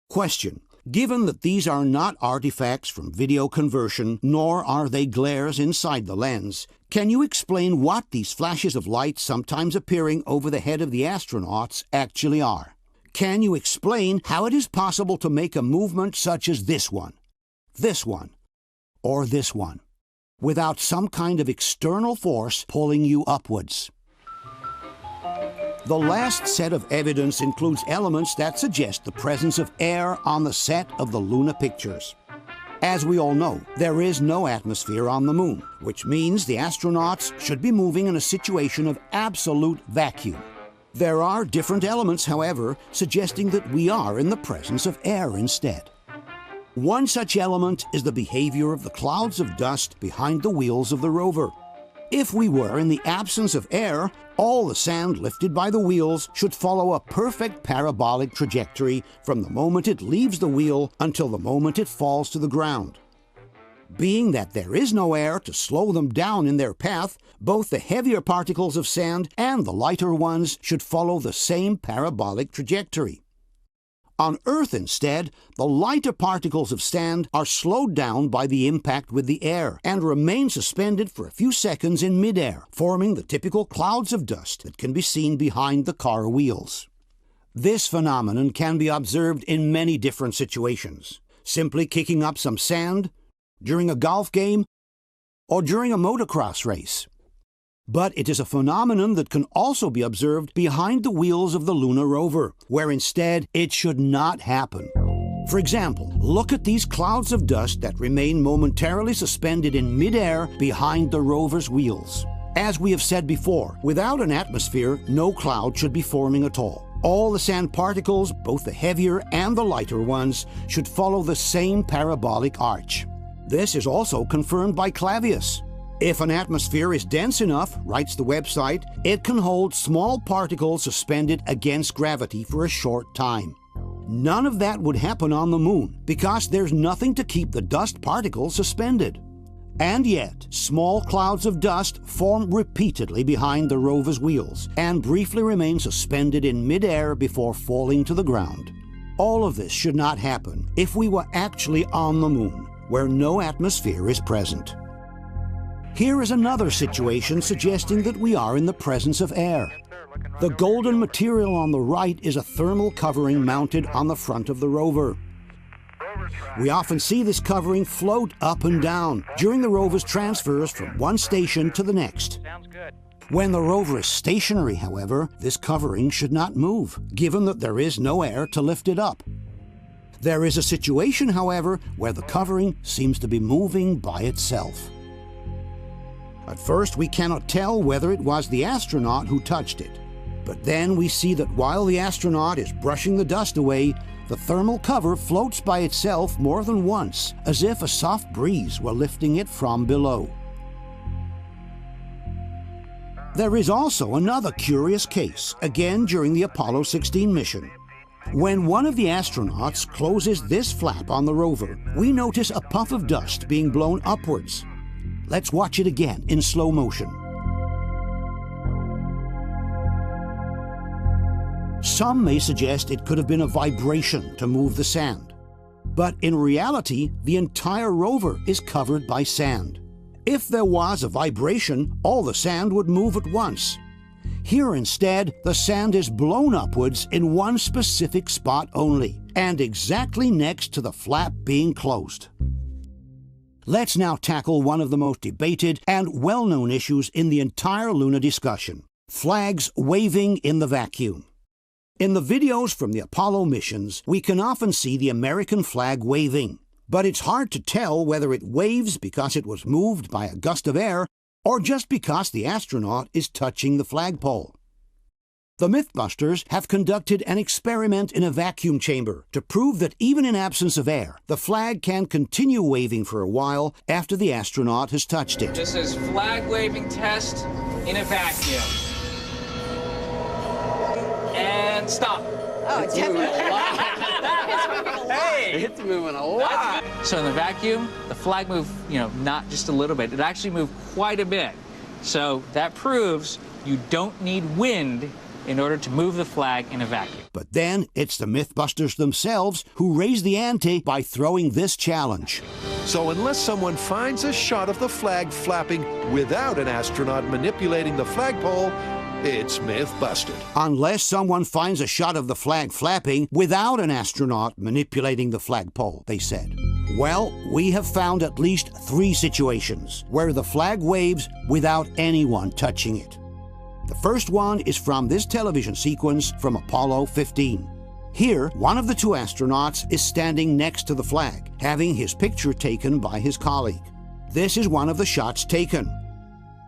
Question: given that these are not artifacts from video conversion, nor are they glares inside the lens, can you explain what these flashes of light sometimes appearing over the head of the astronauts actually are? Can you explain how it is possible to make a movement such as this one, or this one, without some kind of external force pulling you upwards? The last set of evidence includes elements that suggest the presence of air on the set of the lunar pictures. As we all know, there is no atmosphere on the moon, which means the astronauts should be moving in a situation of absolute vacuum. There are different elements, however, suggesting that we are in the presence of air instead. One such element is the behavior of the clouds of dust behind the wheels of the rover. If we were in the absence of air, all the sand lifted by the wheels should follow a perfect parabolic trajectory from the moment it leaves the wheel until the moment it falls to the ground. Being that there is no air to slow them down in their path, both the heavier particles of sand and the lighter ones should follow the same parabolic trajectory. On Earth, instead, the lighter particles of sand are slowed down by the impact with the air and remain suspended for a few seconds in midair, forming the typical clouds of dust that can be seen behind the car wheels. This phenomenon can be observed in many different situations, simply kicking up some sand, during a golf game, or during a motocross race. But it is a phenomenon that can also be observed behind the wheels of the lunar rover, where instead it should not happen. For example, look at these clouds of dust that remain momentarily suspended in midair behind the rover's wheels. As we have said before, without an atmosphere, no cloud should be forming at all. All the sand particles, both the heavier and the lighter ones, should follow the same parabolic arch. This is also confirmed by Clavius. If an atmosphere is dense enough, writes the website, it can hold small particles suspended against gravity for a short time. None of that would happen on the moon because there's nothing to keep the dust particles suspended. And yet, small clouds of dust form repeatedly behind the rover's wheels and briefly remain suspended in midair before falling to the ground. All of this should not happen if we were actually on the moon, where no atmosphere is present. Here is another situation suggesting that we are in the presence of air. The golden material on the right is a thermal covering mounted on the front of the rover. We often see this covering float up and down during the rover's transfers from one station to the next. When the rover is stationary, however, this covering should not move, given that there is no air to lift it up. There is a situation, however, where the covering seems to be moving by itself. At first, we cannot tell whether it was the astronaut who touched it. But then we see that while the astronaut is brushing the dust away, the thermal cover floats by itself more than once, as if a soft breeze were lifting it from below. There is also another curious case, again during the Apollo 16 mission. When one of the astronauts closes this flap on the rover, we notice a puff of dust being blown upwards. Let's watch it again in slow motion. Some may suggest it could have been a vibration to move the sand. But in reality, the entire rover is covered by sand. If there was a vibration, all the sand would move at once. Here instead, the sand is blown upwards in one specific spot only, and exactly next to the flap being closed. Let's now tackle one of the most debated and well-known issues in the entire lunar discussion: flags waving in the vacuum. In the videos from the Apollo missions, we can often see the American flag waving, but it's hard to tell whether it waves because it was moved by a gust of air or just because the astronaut is touching the flagpole. The Mythbusters have conducted an experiment in a vacuum chamber to prove that even in absence of air, the flag can continue waving for a while after the astronaut has touched it. This is flag waving test in a vacuum. And stop. Oh, it's moving a lot. Hey! It's moving a lot. So in the vacuum, the flag moved, not just a little bit. It actually moved quite a bit. So that proves you don't need wind in order to move the flag in a vacuum. But then it's the Mythbusters themselves who raise the ante by throwing this challenge. So unless someone finds a shot of the flag flapping without an astronaut manipulating the flagpole, it's myth-busted. Unless someone finds a shot of the flag flapping without an astronaut manipulating the flagpole, they said. Well, we have found at least 3 situations where the flag waves without anyone touching it. The first one is from this television sequence from Apollo 15. Here, one of the two astronauts is standing next to the flag, having his picture taken by his colleague. This is one of the shots taken.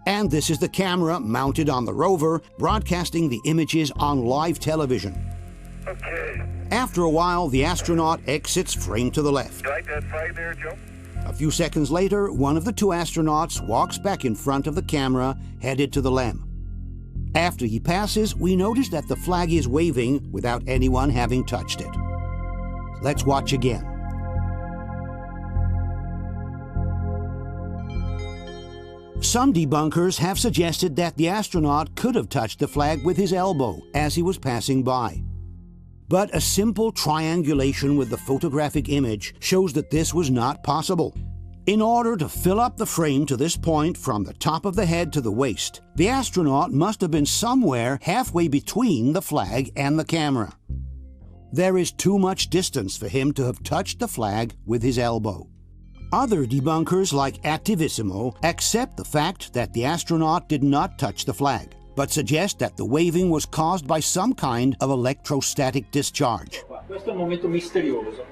And this is the camera mounted on the rover, broadcasting the images on live television. Okay. After a while, the astronaut exits frame to the left. You like that flag there, Joe? A few seconds later, one of the two astronauts walks back in front of the camera, headed to the LEM. After he passes, we notice that the flag is waving without anyone having touched it. Let's watch again. Some debunkers have suggested that the astronaut could have touched the flag with his elbow as he was passing by. But a simple triangulation with the photographic image shows that this was not possible. In order to fill up the frame to this point from the top of the head to the waist, the astronaut must have been somewhere halfway between the flag and the camera. There is too much distance for him to have touched the flag with his elbow. Other debunkers, like Activissimo, accept the fact that the astronaut did not touch the flag, but suggest that the waving was caused by some kind of electrostatic discharge. Questo è un momento misterioso.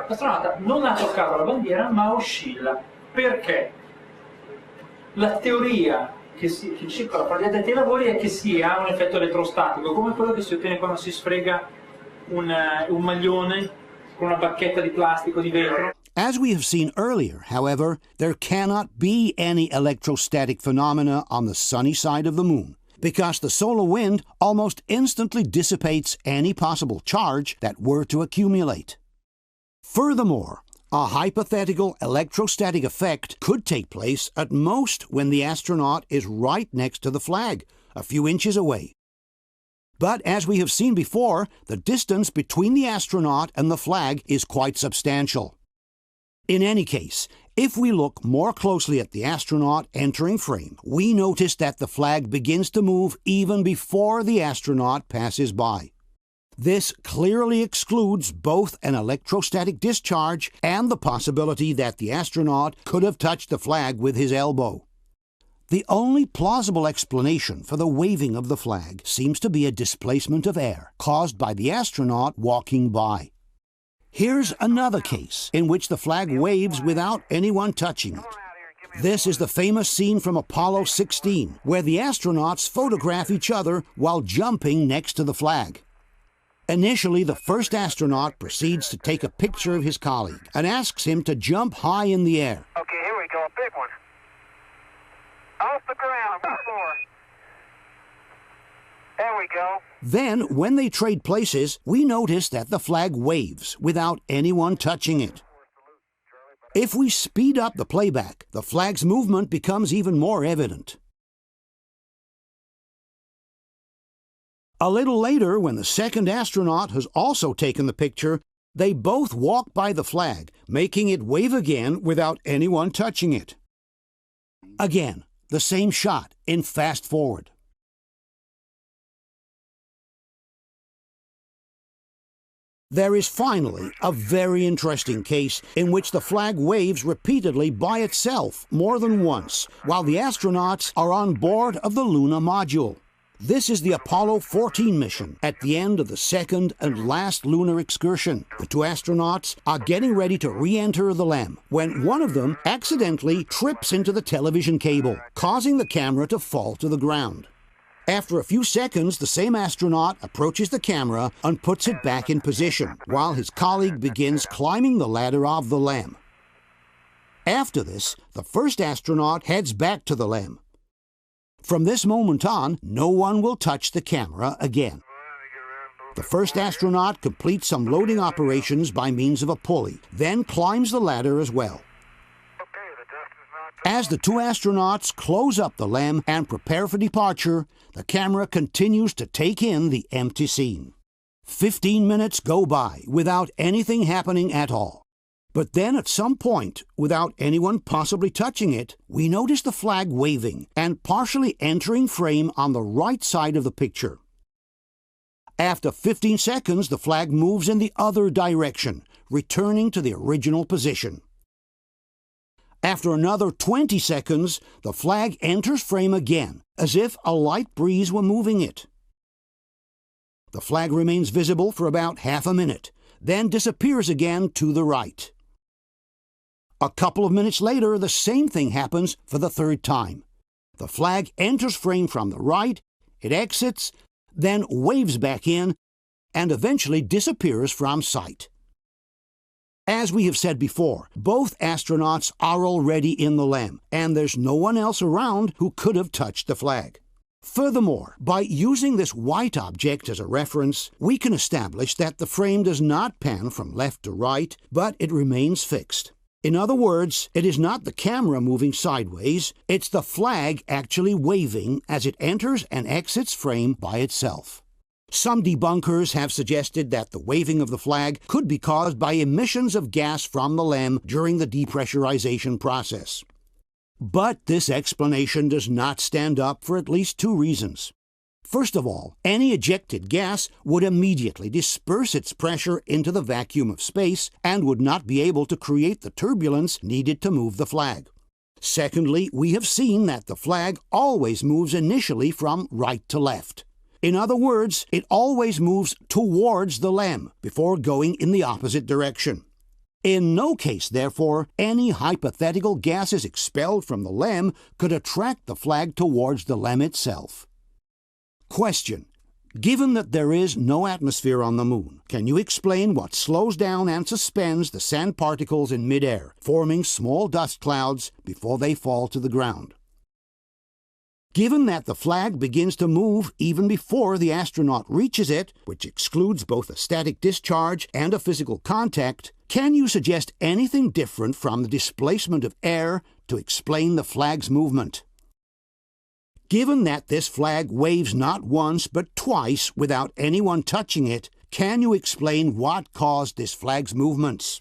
L'astronauta non ha toccato la bandiera, ma oscilla. Perché? La teoria che circola fra gli addetti ai lavori è che ha un effetto elettrostatico, come quello che si ottiene quando si sfrega un maglione con una bacchetta di plastico, di vetro. As we have seen earlier, however, there cannot be any electrostatic phenomena on the sunny side of the moon, because the solar wind almost instantly dissipates any possible charge that were to accumulate. Furthermore, a hypothetical electrostatic effect could take place at most when the astronaut is right next to the flag, a few inches away. But as we have seen before, the distance between the astronaut and the flag is quite substantial. In any case, if we look more closely at the astronaut entering frame, we notice that the flag begins to move even before the astronaut passes by. This clearly excludes both an electrostatic discharge and the possibility that the astronaut could have touched the flag with his elbow. The only plausible explanation for the waving of the flag seems to be a displacement of air caused by the astronaut walking by. Here's another case in which the flag waves without anyone touching it. This is the famous scene from Apollo 16, where the astronauts photograph each other while jumping next to the flag. Initially, the first astronaut proceeds to take a picture of his colleague and asks him to jump high in the air. Okay, here we go, a big one. Off the ground, before. There we go. Then, when they trade places, we notice that the flag waves without anyone touching it. If we speed up the playback, the flag's movement becomes even more evident. A little later, when the second astronaut has also taken the picture, they both walk by the flag, making it wave again without anyone touching it. Again, the same shot in fast forward. There is finally a very interesting case in which the flag waves repeatedly by itself more than once, while the astronauts are on board of the lunar module. This is the Apollo 14 mission at the end of the second and last lunar excursion. The two astronauts are getting ready to re-enter the LEM when one of them accidentally trips into the television cable, causing the camera to fall to the ground. After a few seconds, the same astronaut approaches the camera and puts it back in position, while his colleague begins climbing the ladder of the LEM. After this, the first astronaut heads back to the LEM. From this moment on, no one will touch the camera again. The first astronaut completes some loading operations by means of a pulley, then climbs the ladder as well. As the two astronauts close up the LEM and prepare for departure, the camera continues to take in the empty scene. 15 minutes go by without anything happening at all. But then at some point, without anyone possibly touching it, we notice the flag waving and partially entering frame on the right side of the picture. After 15 seconds, the flag moves in the other direction, returning to the original position. After another 20 seconds, the flag enters frame again, as if a light breeze were moving it. The flag remains visible for about half a minute, then disappears again to the right. A couple of minutes later, the same thing happens for the third time. The flag enters frame from the right, it exits, then waves back in, and eventually disappears from sight. As we have said before, both astronauts are already in the LEM, and there's no one else around who could have touched the flag. Furthermore, by using this white object as a reference, we can establish that the frame does not pan from left to right, but it remains fixed. In other words, it is not the camera moving sideways, it's the flag actually waving as it enters and exits frame by itself. Some debunkers have suggested that the waving of the flag could be caused by emissions of gas from the LEM during the depressurization process. But this explanation does not stand up for at least two reasons. First of all, any ejected gas would immediately disperse its pressure into the vacuum of space and would not be able to create the turbulence needed to move the flag. Secondly, we have seen that the flag always moves initially from right to left. In other words, it always moves towards the LEM before going in the opposite direction. In no case, therefore, any hypothetical gases expelled from the LEM could attract the flag towards the LEM itself. Question: given that there is no atmosphere on the Moon, can you explain what slows down and suspends the sand particles in midair, forming small dust clouds before they fall to the ground? Given that the flag begins to move even before the astronaut reaches it, which excludes both a static discharge and a physical contact, can you suggest anything different from the displacement of air to explain the flag's movement? Given that this flag waves not once but twice without anyone touching it, can you explain what caused this flag's movements?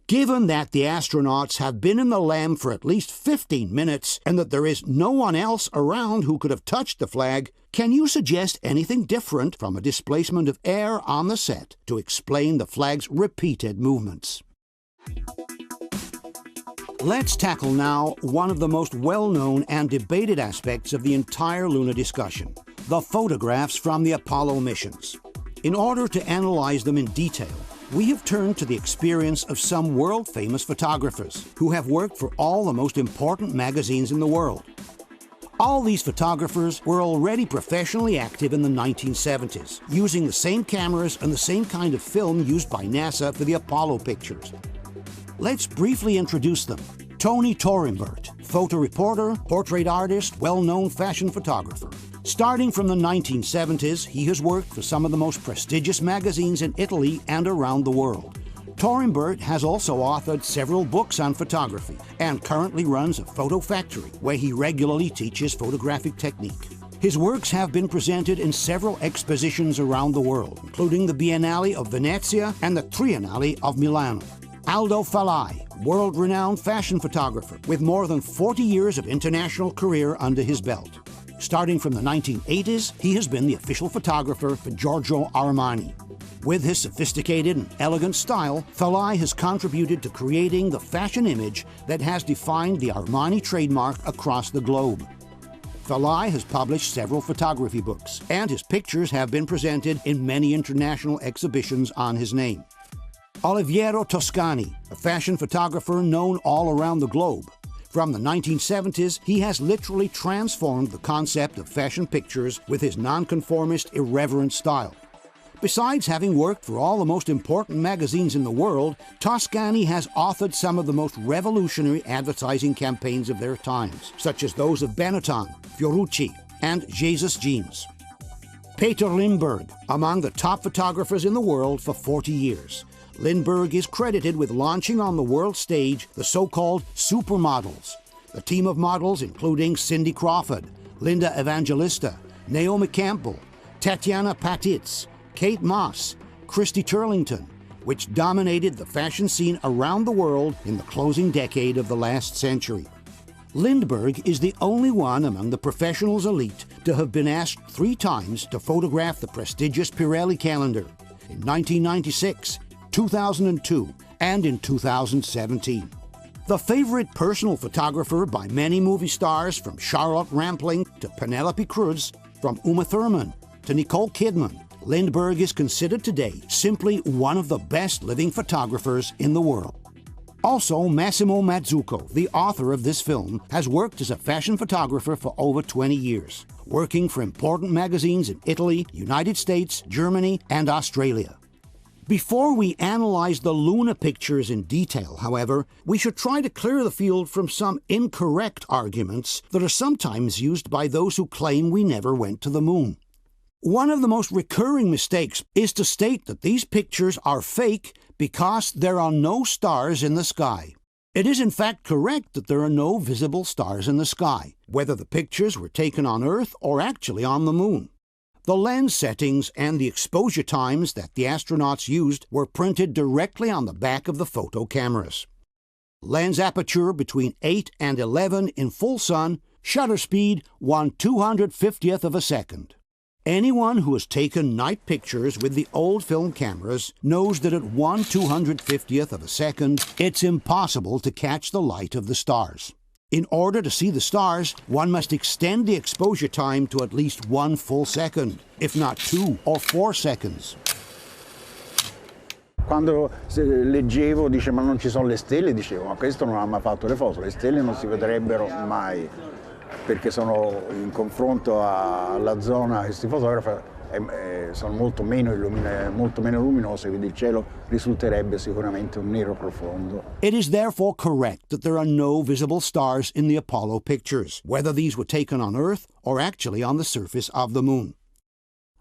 Given that the astronauts have been in the LEM for at least 15 minutes and that there is no one else around who could have touched the flag, can you suggest anything different from a displacement of air on the set to explain the flag's repeated movements? Let's tackle now one of the most well-known and debated aspects of the entire lunar discussion, the photographs from the Apollo missions. In order to analyze them in detail, we have turned to the experience of some world-famous photographers who have worked for all the most important magazines in the world. All these photographers were already professionally active in the 1970s, using the same cameras and the same kind of film used by NASA for the Apollo pictures. Let's briefly introduce them. Tony Torenberg, photo reporter, portrait artist, well-known fashion photographer. Starting from the 1970s, he has worked for some of the most prestigious magazines in Italy and around the world. Torenberg has also authored several books on photography and currently runs a photo factory where he regularly teaches photographic technique. His works have been presented in several expositions around the world, including the Biennale of Venezia and the Triennale of Milano. Aldo Falai, world-renowned fashion photographer with more than 40 years of international career under his belt. Starting from the 1980s, he has been the official photographer for Giorgio Armani. With his sophisticated and elegant style, Falai has contributed to creating the fashion image that has defined the Armani trademark across the globe. Falai has published several photography books, and his pictures have been presented in many international exhibitions on his name. Oliviero Toscani, a fashion photographer known all around the globe. From the 1970s, he has literally transformed the concept of fashion pictures with his nonconformist, irreverent style. Besides having worked for all the most important magazines in the world, Toscani has authored some of the most revolutionary advertising campaigns of their times, such as those of Benetton, Fiorucci, and Jesus Jeans. Peter Lindbergh, among the top photographers in the world for 40 years. Lindbergh is credited with launching on the world stage the so-called supermodels, the team of models including Cindy Crawford, Linda Evangelista, Naomi Campbell, Tatiana Patitz, Kate Moss, Christy Turlington, which dominated the fashion scene around the world in the closing decade of the last century. Lindbergh is the only one among the professionals elite to have been asked 3 times to photograph the prestigious Pirelli calendar in 1996, 2002, and in 2017. The favorite personal photographer by many movie stars, from Charlotte Rampling to Penelope Cruz, from Uma Thurman to Nicole Kidman, Lindbergh is considered today simply one of the best living photographers in the world. Also, Massimo Mazzucco, the author of this film, has worked as a fashion photographer for over 20 years, working for important magazines in Italy, United States, Germany, and Australia. Before we analyze the Luna pictures in detail, however, we should try to clear the field from some incorrect arguments that are sometimes used by those who claim we never went to the moon. One of the most recurring mistakes is to state that these pictures are fake because there are no stars in the sky. It is in fact correct that there are no visible stars in the sky, whether the pictures were taken on Earth or actually on the moon. The lens settings and the exposure times that the astronauts used were printed directly on the back of the photo cameras. Lens aperture between 8 and 11 in full sun, shutter speed 1/250th of a second. Anyone who has taken night pictures with the old film cameras knows that at 1/250th of a second, it's impossible to catch the light of the stars. In order to see the stars, one must extend the exposure time to at least 1 full second, if not 2 or 4 seconds. Quando leggevo, dice, ma non ci sono le stelle, dicevo, ma questo non ha mai fatto le foto, le stelle non si vedrebbero mai, perché sono in confronto alla zona, questi fotografi sono molto meno luminose, quindi il cielo risulterebbe sicuramente un nero profondo. It is therefore correct that there are no visible stars in the Apollo pictures, whether these were taken on Earth or actually on the surface of the moon.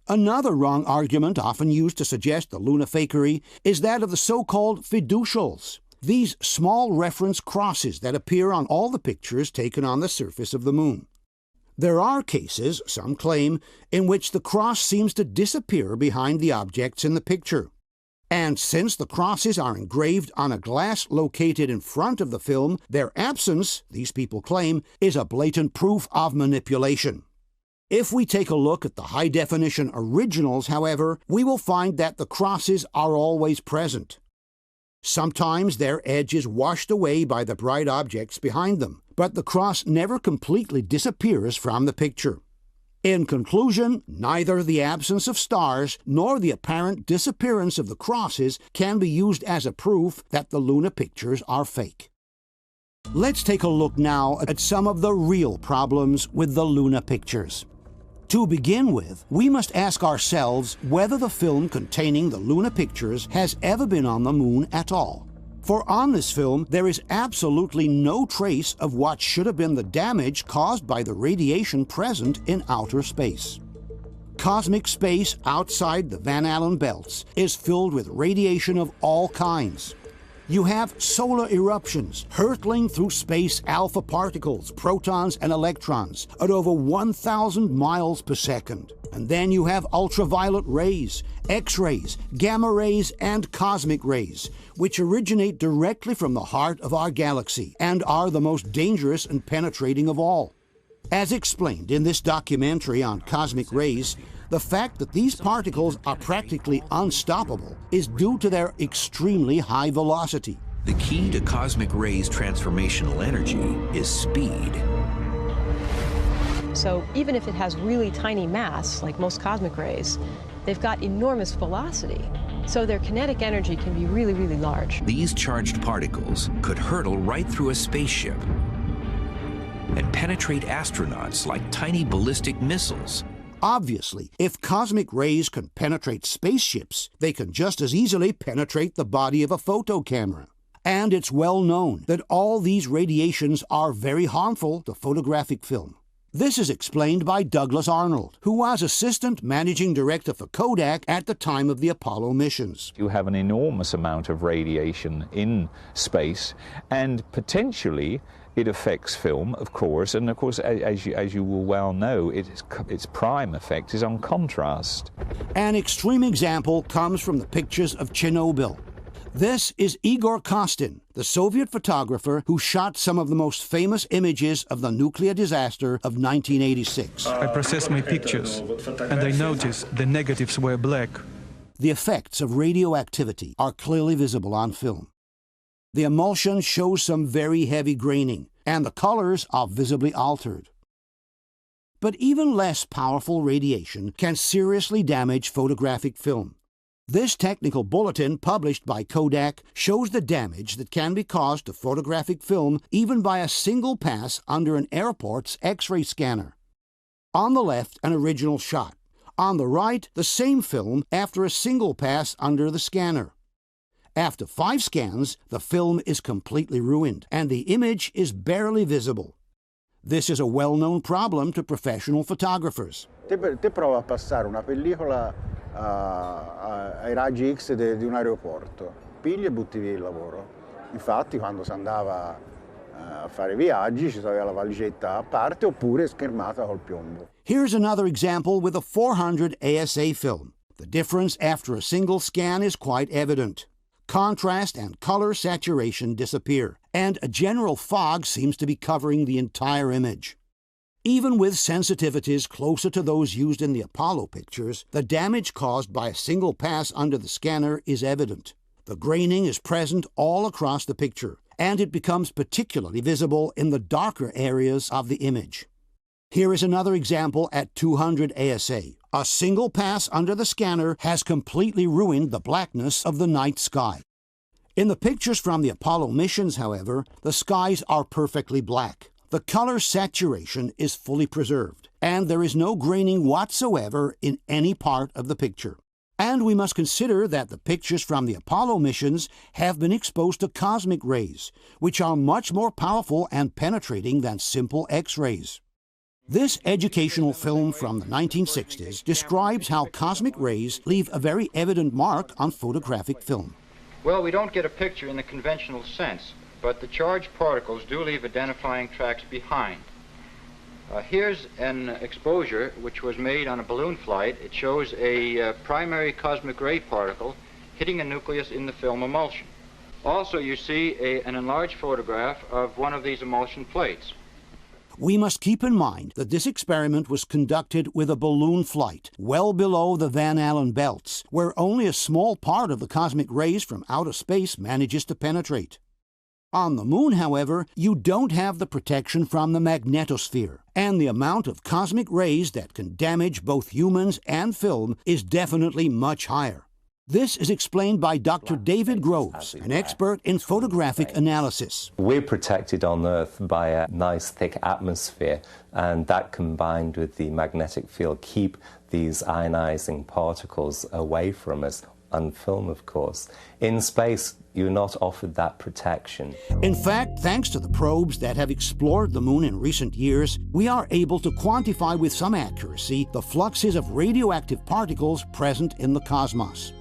Another wrong argument often used to suggest the Luna fakery is that of the so-called fiducials, these small reference crosses that appear on all the pictures taken on the surface of the moon. There are cases, some claim, in which the cross seems to disappear behind the objects in the picture. And since the crosses are engraved on a glass located in front of the film, their absence, these people claim, is a blatant proof of manipulation. If we take a look at the high-definition originals, however, we will find that the crosses are always present. Sometimes their edge is washed away by the bright objects behind them, but the cross never completely disappears from the picture. In conclusion, neither the absence of stars nor the apparent disappearance of the crosses can be used as a proof that the Luna pictures are fake. Let's take a look now at some of the real problems with the Luna pictures. To begin with, we must ask ourselves whether the film containing the Luna pictures has ever been on the moon at all. For on this film, there is absolutely no trace of what should have been the damage caused by the radiation present in outer space. Cosmic space outside the Van Allen belts is filled with radiation of all kinds. You have solar eruptions hurtling through space alpha particles, protons and electrons at over 1,000 miles per second. And then you have ultraviolet rays, X-rays, gamma rays, and cosmic rays, which originate directly from the heart of our galaxy and are the most dangerous and penetrating of all. As explained in this documentary on cosmic rays, the fact that these particles are practically unstoppable is due to their extremely high velocity. The key to cosmic rays' transformational energy is speed. So even if it has really tiny mass, like most cosmic rays, they've got enormous velocity. So their kinetic energy can be really, really large. These charged particles could hurtle right through a spaceship and penetrate astronauts like tiny ballistic missiles. Obviously, if cosmic rays can penetrate spaceships, they can just as easily penetrate the body of a photo camera. And it's well known that all these radiations are very harmful to photographic film. This is explained by Douglas Arnold, who was assistant managing director for Kodak at the time of the Apollo missions. You have an enormous amount of radiation in space, and potentially it affects film, of course, and of course, as you will well know, its prime effect is on contrast. An extreme example comes from the pictures of Chernobyl. This is Igor Kostin, the Soviet photographer who shot some of the most famous images of the nuclear disaster of 1986. I processed my pictures, and I noticed the negatives were black. The effects of radioactivity are clearly visible on film. The emulsion shows some very heavy graining, and the colors are visibly altered. But even less powerful radiation can seriously damage photographic film. This technical bulletin published by Kodak shows the damage that can be caused to photographic film even by a single pass under an airport's X-ray scanner. On the left, an original shot. On the right, the same film after a single pass under the scanner. After 5 scans, the film is completely ruined, and the image is barely visible. This is a well-known problem to professional photographers. Te prova a passare una pellicola ai raggi X di un aeroporto, pigli e butti via il lavoro. Infatti quando si andava a fare viaggi ci aveva la valigetta a parte oppure schermata col piombo. Here's another example with a 400 ASA film. The difference after a single scan is quite evident. Contrast and color saturation disappear, and a general fog seems to be covering the entire image. Even with sensitivities closer to those used in the Apollo pictures, the damage caused by a single pass under the scanner is evident. The graining is present all across the picture, and it becomes particularly visible in the darker areas of the image. Here is another example at 200 ASA. A single pass under the scanner has completely ruined the blackness of the night sky. In the pictures from the Apollo missions, however, the skies are perfectly black. The color saturation is fully preserved, and there is no graining whatsoever in any part of the picture. And we must consider that the pictures from the Apollo missions have been exposed to cosmic rays, which are much more powerful and penetrating than simple X-rays. This educational film from the 1960s describes how cosmic rays leave a very evident mark on photographic film. Well, we don't get a picture in the conventional sense, but the charged particles do leave identifying tracks behind. Here's an exposure which was made on a balloon flight. It shows a primary cosmic ray particle hitting a nucleus in the film emulsion. Also, you see an enlarged photograph of one of these emulsion plates. We must keep in mind that this experiment was conducted with a balloon flight well below the Van Allen belts, where only a small part of the cosmic rays from outer space manages to penetrate. On the Moon, however, you don't have the protection from the magnetosphere, and the amount of cosmic rays that can damage both humans and film is definitely much higher. This is explained by Dr. David Groves, an expert in photographic analysis. We're protected on Earth by a nice thick atmosphere, and that combined with the magnetic field keep these ionizing particles away from us, on film, of course. In space, you're not offered that protection. In fact, thanks to the probes that have explored the Moon in recent years, we are able to quantify with some accuracy the fluxes of radioactive particles present in the cosmos.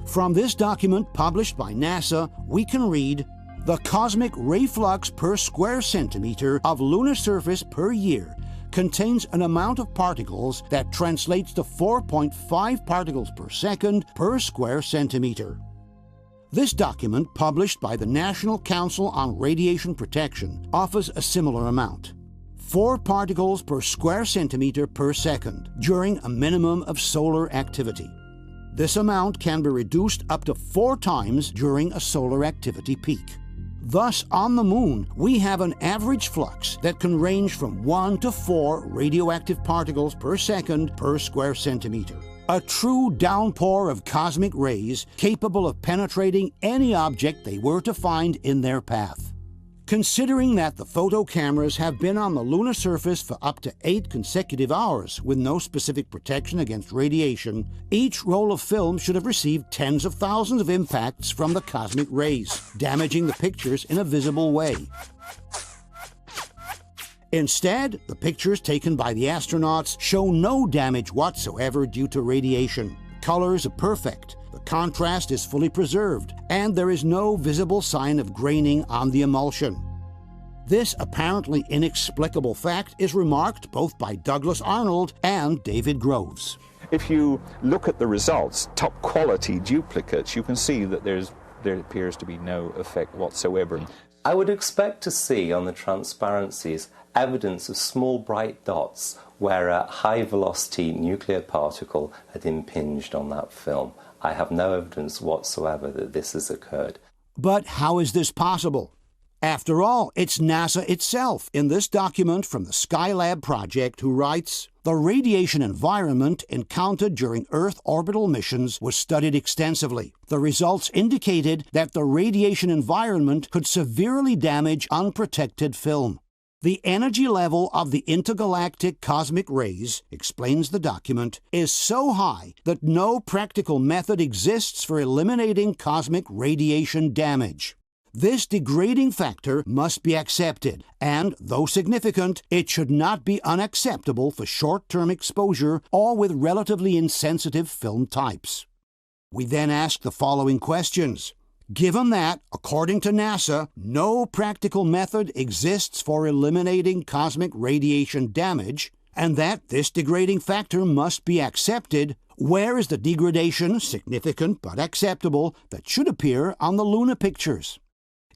From this document published by NASA, we can read, the cosmic ray flux per square centimeter of lunar surface per year contains an amount of particles that translates to 4.5 particles per second per square centimeter. This document, published by the National Council on Radiation Protection, offers a similar amount. 4 particles per square centimeter per second during a minimum of solar activity. This amount can be reduced up to 4 times during a solar activity peak. Thus, on the Moon, we have an average flux that can range from 1 to 4 radioactive particles per second per square centimeter. A true downpour of cosmic rays capable of penetrating any object they were to find in their path. Considering that the photo cameras have been on the lunar surface for up to 8 consecutive hours with no specific protection against radiation, each roll of film should have received tens of thousands of impacts from the cosmic rays, damaging the pictures in a visible way. Instead, the pictures taken by the astronauts show no damage whatsoever due to radiation. Colors are perfect. The contrast is fully preserved, and there is no visible sign of graining on the emulsion. This apparently inexplicable fact is remarked both by Douglas Arnold and David Groves. If you look at the results, top quality duplicates, you can see that there appears to be no effect whatsoever. I would expect to see on the transparencies evidence of small bright dots where a high-velocity nuclear particle had impinged on that film. I have no evidence whatsoever that this has occurred. But how is this possible? After all, it's NASA itself in this document from the Skylab project who writes, "The radiation environment encountered during Earth orbital missions was studied extensively. The results indicated that the radiation environment could severely damage unprotected film. The energy level of the intergalactic cosmic rays," explains the document, "is so high that no practical method exists for eliminating cosmic radiation damage. This degrading factor must be accepted, and, though significant, it should not be unacceptable for short-term exposure or with relatively insensitive film types." We then ask the following questions. Given that, according to NASA, no practical method exists for eliminating cosmic radiation damage, and that this degrading factor must be accepted, where is the degradation, significant but acceptable, that should appear on the lunar pictures?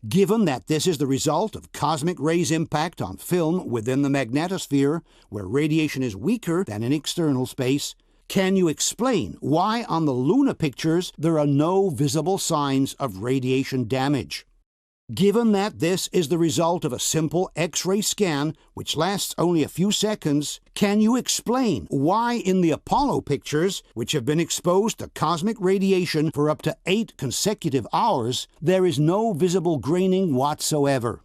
Given that this is the result of cosmic rays' impact on film within the magnetosphere, where radiation is weaker than in external space, can you explain why on the lunar pictures there are no visible signs of radiation damage? Given that this is the result of a simple X-ray scan, which lasts only a few seconds, can you explain why in the Apollo pictures, which have been exposed to cosmic radiation for up to 8 consecutive hours, there is no visible graining whatsoever?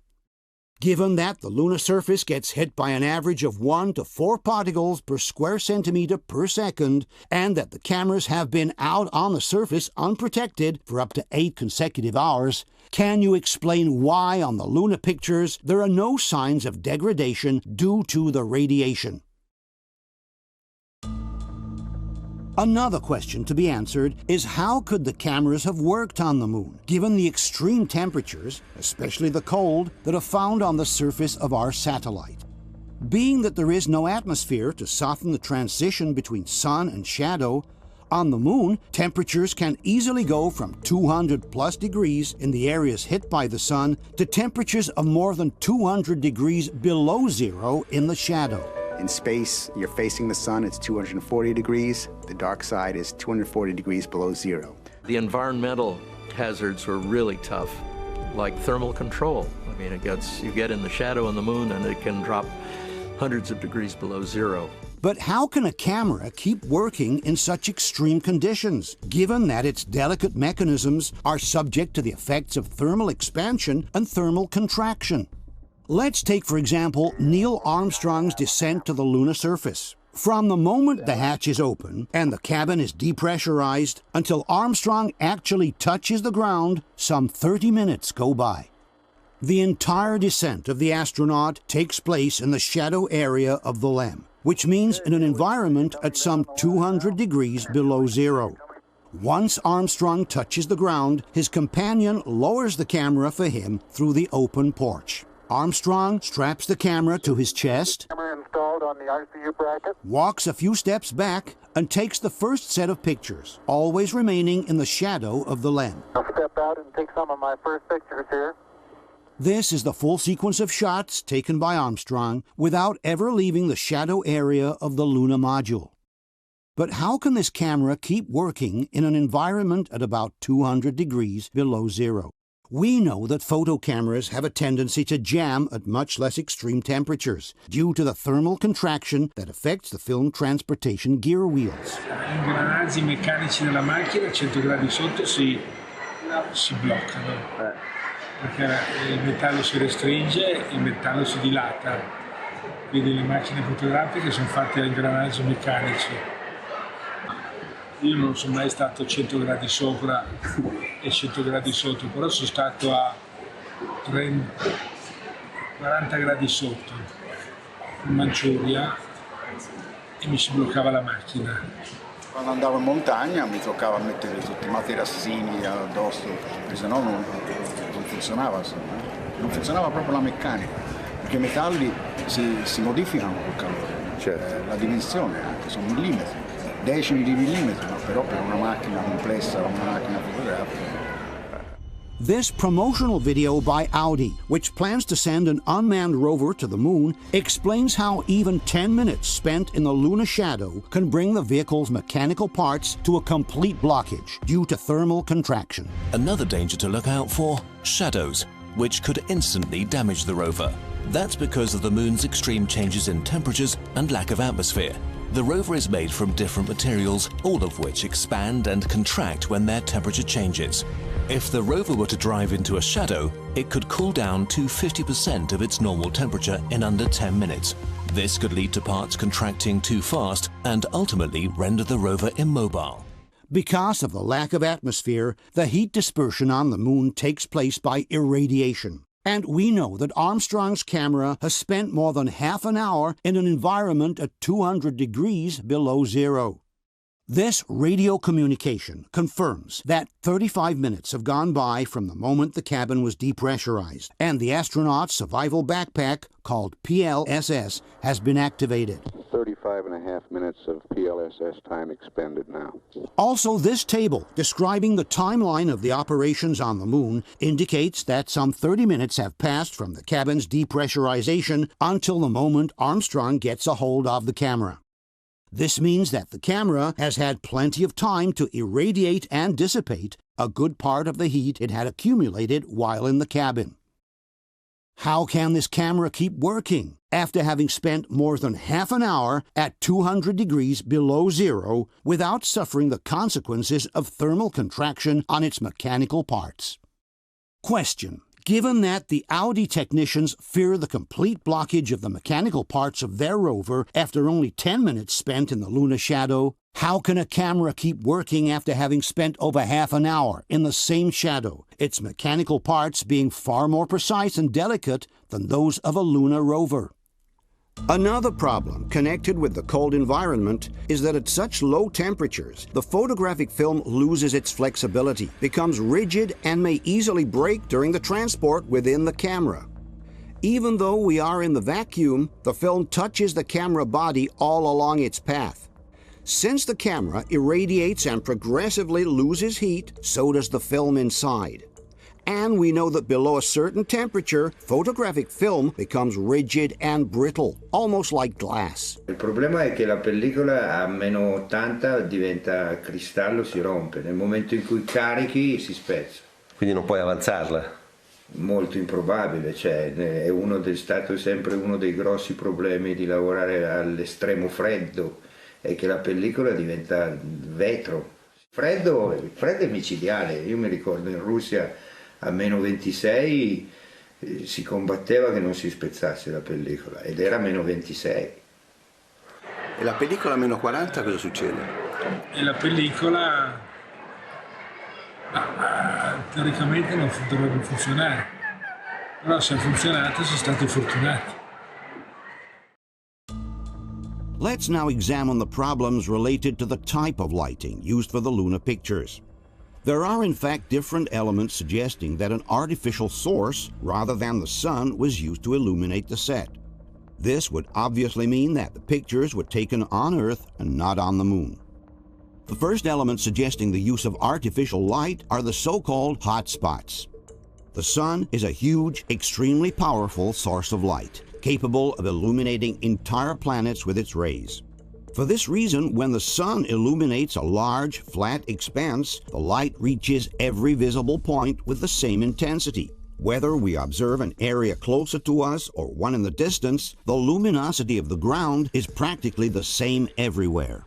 Given that the lunar surface gets hit by an average of 1 to 4 particles per square centimeter per second, and that the cameras have been out on the surface unprotected for up to 8 consecutive hours, can you explain why on the lunar pictures there are no signs of degradation due to the radiation? Another question to be answered is how could the cameras have worked on the moon, given the extreme temperatures, especially the cold, that are found on the surface of our satellite? Being that there is no atmosphere to soften the transition between sun and shadow, on the moon, temperatures can easily go from 200+ degrees in the areas hit by the sun to temperatures of more than 200 degrees below zero in the shadow. In space, you're facing the sun, it's 240 degrees. The dark side is 240 degrees below zero. The environmental hazards were really tough, like thermal control. I mean, you get in the shadow on the moon and it can drop hundreds of degrees below zero. But how can a camera keep working in such extreme conditions, given that its delicate mechanisms are subject to the effects of thermal expansion and thermal contraction? Let's take, for example, Neil Armstrong's descent to the lunar surface. From the moment the hatch is open and the cabin is depressurized until Armstrong actually touches the ground, some 30 minutes go by. The entire descent of the astronaut takes place in the shadow area of the LEM, which means in an environment at some 200 degrees below zero. Once Armstrong touches the ground, his companion lowers the camera for him through the open porch. Armstrong straps the camera to his chest, Installed on the ICU bracket. walks a few steps back, and takes the first set of pictures, always remaining in the shadow of the LEM. I'll step out and take some of my first pictures here. This is the full sequence of shots taken by Armstrong without ever leaving the shadow area of the lunar module. But how can this camera keep working in an environment at about 200 degrees below zero? We know that photo cameras have a tendency to jam at much less extreme temperatures due to the thermal contraction that affects the film transportation gear wheels. Gli ingranaggi meccanici della macchina a 100 gradi sotto si bloccano perché il metallo si restringe, il metallo si dilata. Quindi le macchine fotografiche sono fatte a ingranaggi meccanici. Io non sono mai stato a 100 gradi sopra e 100 gradi sotto, però sono stato a 40 gradi sotto in Manciuria e mi si bloccava la macchina. Quando andavo in montagna mi toccava mettere tutti i materassini addosso, perché sennò non funzionava, non funzionava proprio la meccanica, perché i metalli si modificano col calore, cioè la dimensione anche, sono millimetri. Decimi di millimetri, ma però per una macchina complessa, una macchina fotografica. This promotional video by Audi, which plans to send an unmanned rover to the moon, explains how even 10 minutes spent in the lunar shadow can bring the vehicle's mechanical parts to a complete blockage due to thermal contraction. Another danger to look out for: shadows, which could instantly damage the rover. That's because of the moon's extreme changes in temperatures and lack of atmosphere. The rover is made from different materials, all of which expand and contract when their temperature changes. If the rover were to drive into a shadow, it could cool down to 50% of its normal temperature in under 10 minutes. This could lead to parts contracting too fast and ultimately render the rover immobile. Because of the lack of atmosphere, the heat dispersion on the moon takes place by irradiation. And we know that Armstrong's camera has spent more than half an hour in an environment at 200 degrees below zero. This radio communication confirms that 35 minutes have gone by from the moment the cabin was depressurized, and the astronaut's survival backpack, called PLSS, has been activated. 35.5 minutes of PLSS time expended now. Also, this table describing the timeline of the operations on the moon indicates that some 30 minutes have passed from the cabin's depressurization until the moment Armstrong gets a hold of the camera. This means that the camera has had plenty of time to irradiate and dissipate a good part of the heat it had accumulated while in the cabin. How can this camera keep working after having spent more than half an hour at 200 degrees below zero without suffering the consequences of thermal contraction on its mechanical parts? Question: given that the Audi technicians fear the complete blockage of the mechanical parts of their rover after only 10 minutes spent in the lunar shadow, how can a camera keep working after having spent over half an hour in the same shadow, its mechanical parts being far more precise and delicate than those of a lunar rover? Another problem connected with the cold environment is that at such low temperatures, the photographic film loses its flexibility, becomes rigid, and may easily break during the transport within the camera. Even though we are in the vacuum, the film touches the camera body all along its path. Since the camera irradiates and progressively loses heat, so does the film inside. And we know that below a certain temperature, photographic film becomes rigid and brittle, almost like glass. Il problema è che la pellicola a meno 80 diventa cristallo, si rompe. Nel momento in cui carichi si spezza. Quindi non puoi avanzarla? Molto improbabile, cioè è stato sempre uno dei grossi problemi di lavorare all'estremo freddo, è che la pellicola diventa vetro. Il freddo è micidiale. Io mi ricordo in Russia a meno 26 si combatteva che non si spezzasse la pellicola ed era meno 26. E la pellicola a meno 40 cosa succede? E la pellicola teoricamente non dovrebbe funzionare, però se ha funzionato si è stati fortunati. Let's now examine the problems related to the type of lighting used for the lunar pictures. There are in fact different elements suggesting that an artificial source, rather than the sun, was used to illuminate the set. This would obviously mean that the pictures were taken on Earth and not on the moon. The first element suggesting the use of artificial light are the so-called hot spots. The sun is a huge, extremely powerful source of light, capable of illuminating entire planets with its rays. For this reason, when the sun illuminates a large, flat expanse, the light reaches every visible point with the same intensity. Whether we observe an area closer to us or one in the distance, the luminosity of the ground is practically the same everywhere.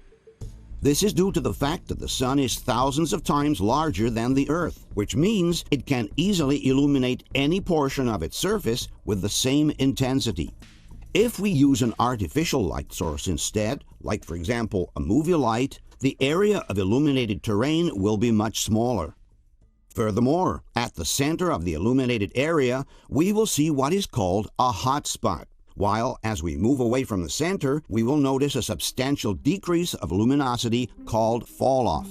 This is due to the fact that the sun is thousands of times larger than the Earth, which means it can easily illuminate any portion of its surface with the same intensity. If we use an artificial light source instead, like for example a movie light, the area of illuminated terrain will be much smaller. Furthermore, at the center of the illuminated area, we will see what is called a hot spot, while as we move away from the center, we will notice a substantial decrease of luminosity called fall-off.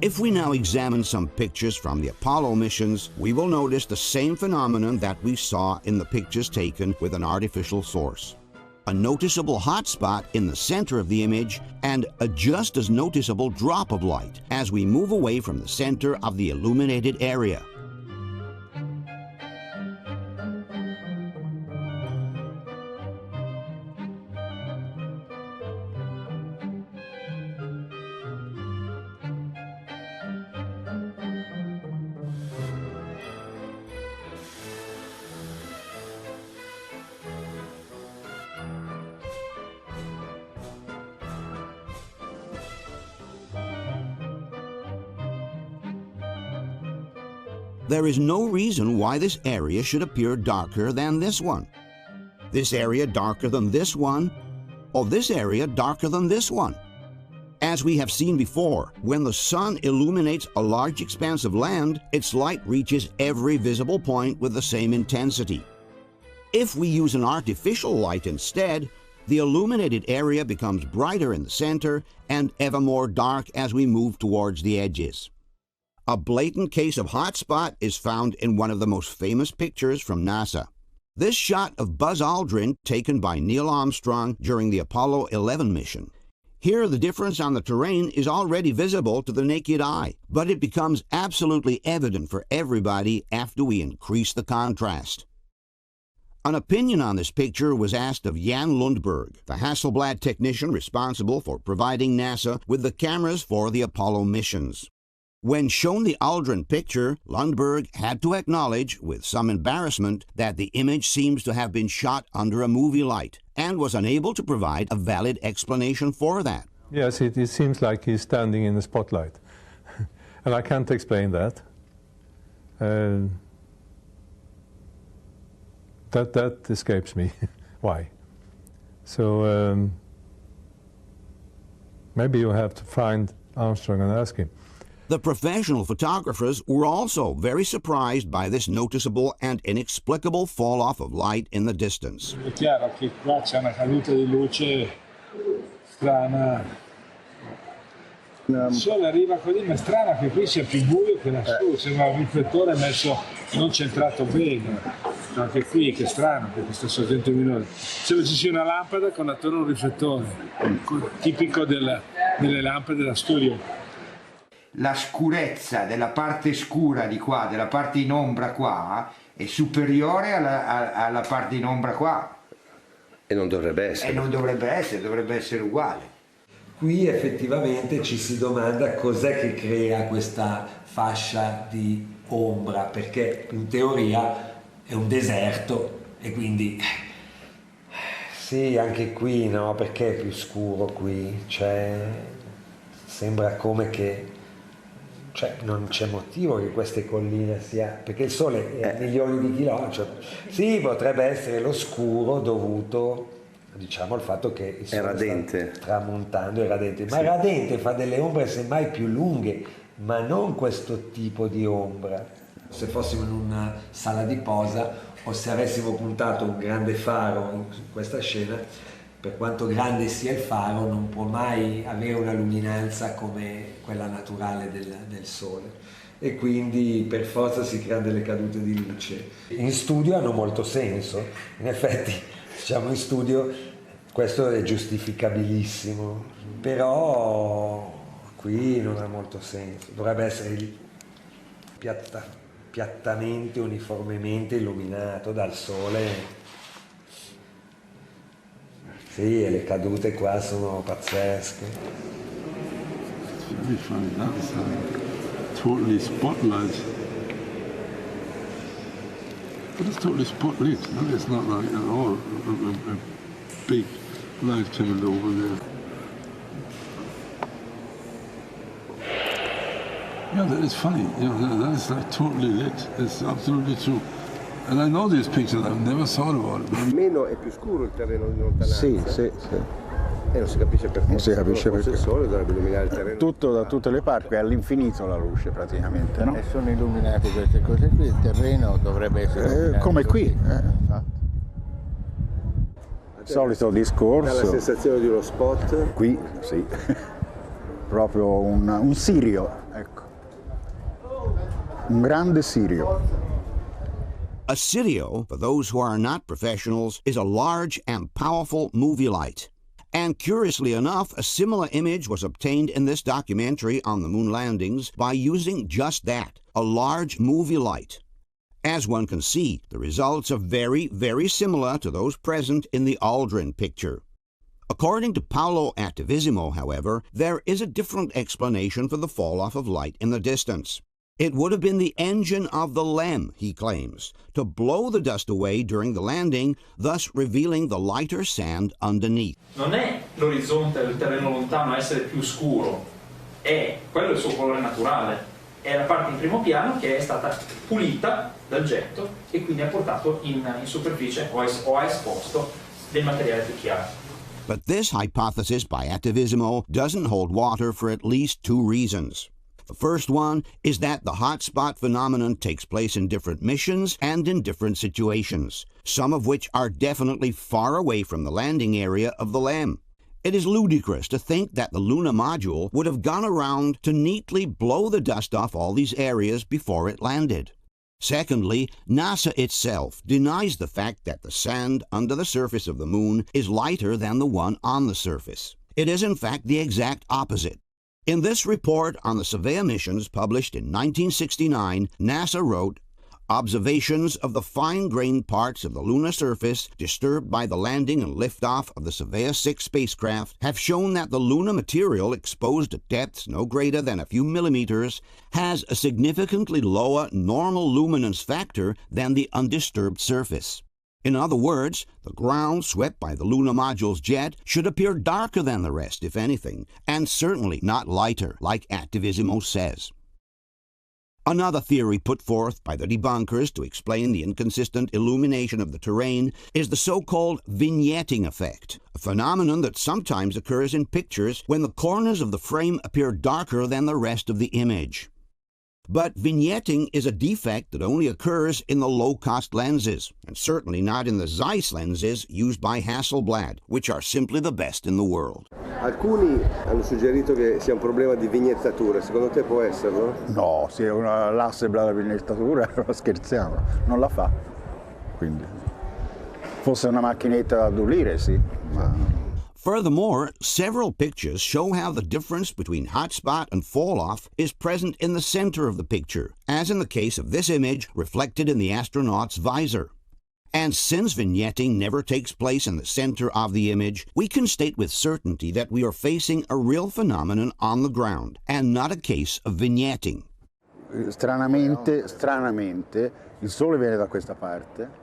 If we now examine some pictures from the Apollo missions, we will notice the same phenomenon that we saw in the pictures taken with an artificial source. A noticeable hot spot in the center of the image and a just as noticeable drop of light as we move away from the center of the illuminated area. There is no reason why this area should appear darker than this one. This area darker than this one, or this area darker than this one. As we have seen before, when the sun illuminates a large expanse of land, its light reaches every visible point with the same intensity. If we use an artificial light instead, the illuminated area becomes brighter in the center and ever more dark as we move towards the edges. A blatant case of hot spot is found in one of the most famous pictures from NASA. This shot of Buzz Aldrin taken by Neil Armstrong during the Apollo 11 mission. Here the difference on the terrain is already visible to the naked eye, but it becomes absolutely evident for everybody after we increase the contrast. An opinion on this picture was asked of Jan Lundberg, the Hasselblad technician responsible for providing NASA with the cameras for the Apollo missions. When shown the Aldrin picture, Lundberg had to acknowledge, with some embarrassment, that the image seems to have been shot under a movie light, and was unable to provide a valid explanation for that. Yes, it seems like he's standing in the spotlight. And I can't explain that. That escapes me. Why? So maybe you have to find Armstrong and ask him. The professional photographers were also very surprised by this noticeable and inexplicable fall-off of light in the distance. È chiaro che qua c'è una caduta di luce strana. Il sole arriva così, ma è strana che qui sia più buio che lassù, sembra un riflettore messo non centrato bene. Anche qui, che strano, perché sta sorgente minore. Sembra ci sia una lampada con attorno un riflettore, tipico delle lampade da studio. La scurezza della parte scura di qua, della parte in ombra qua, è superiore alla parte in ombra qua. E non dovrebbe essere. Dovrebbe essere uguale. Qui effettivamente ci si domanda cos'è che crea questa fascia di ombra, perché in teoria è un deserto e quindi... Sì, anche qui no, perché è più scuro qui, sembra come che... non c'è motivo che queste colline sia, perché il sole è a milioni di chilometri. Sì, potrebbe essere lo scuro dovuto, diciamo, al fatto che il sole sta tramontando, è radente, ma sì. Radente fa delle ombre semmai più lunghe, ma non questo tipo di ombra. Se fossimo in una sala di posa o se avessimo puntato un grande faro in questa scena, per quanto grande sia il faro, non può mai avere una luminanza come quella naturale del Sole. E quindi per forza si creano delle cadute di luce. In studio hanno molto senso, in effetti, diciamo in studio questo è giustificabilissimo, però qui non ha molto senso, dovrebbe essere piattamente, uniformemente illuminato dal Sole. Sì, e le cadute qua sono pazzesche. Very funny. That's totally spotlight. But it's totally spotlit. No? It's not like at all a big light coming over there. Yeah, that is funny. That is like totally lit. It's absolutely true. And I know these pictures, I've never thought about it. Meno è più scuro il terreno in lontananza. Sì. E non si capisce perché. Non si capisce perché. Il sole dovrebbe illuminare il terreno. Tutto da tutte le parti, è all'infinito la luce praticamente, no? E sono illuminate queste cose qui, il terreno dovrebbe essere come qui. Solito discorso. Dà la sensazione di uno spot. Qui, sì. Proprio un sirio, ecco. Un grande Sirio. A Sirio, for those who are not professionals, is a large and powerful movie light. And curiously enough, a similar image was obtained in this documentary on the moon landings by using just that, a large movie light. As one can see, the results are very, very similar to those present in the Aldrin picture. According to Paolo Attivissimo, however, there is a different explanation for the fall-off of light in the distance. It would have been the engine of the LEM, he claims, to blow the dust away during the landing, thus revealing the lighter sand underneath. Non è l'orizzonte del terreno lontano a essere più scuro, è quello il suo colore naturale, è la parte in primo piano che è stata pulita dal getto e quindi ha portato in superficie o ha esposto del materiale più chiaro. But this hypothesis by Attivissimo doesn't hold water for at least two reasons. The first one is that the hotspot phenomenon takes place in different missions and in different situations, some of which are definitely far away from the landing area of the LEM. It is ludicrous to think that the lunar module would have gone around to neatly blow the dust off all these areas before it landed. Secondly, NASA itself denies the fact that the sand under the surface of the moon is lighter than the one on the surface. It is in fact the exact opposite. In this report on the Surveyor missions published in 1969, NASA wrote, "Observations of the fine-grained parts of the lunar surface disturbed by the landing and liftoff of the Surveyor 6 spacecraft have shown that the lunar material exposed at depths no greater than a few millimeters has a significantly lower normal luminance factor than the undisturbed surface. In other words, the ground swept by the lunar module's jet should appear darker than the rest, if anything, and certainly not lighter, like Attivissimo says." Another theory put forth by the debunkers to explain the inconsistent illumination of the terrain is the so-called vignetting effect, a phenomenon that sometimes occurs in pictures when the corners of the frame appear darker than the rest of the image. But vignetting is a defect that only occurs in the low-cost lenses, and certainly not in the Zeiss lenses used by Hasselblad, which are simply the best in the world. Alcuni hanno suggerito che sia un problema di vignettatura, secondo te può esserlo? No, se l'Hasselblad la vignettatura scherziamo, non la fa. Quindi, fosse una macchinetta da addolire, sì, ma... Furthermore, several pictures show how the difference between hotspot and fall-off is present in the center of the picture, as in the case of this image reflected in the astronaut's visor. And since vignetting never takes place in the center of the image, we can state with certainty that we are facing a real phenomenon on the ground, and not a case of vignetting. Stranamente, il sole viene da questa parte.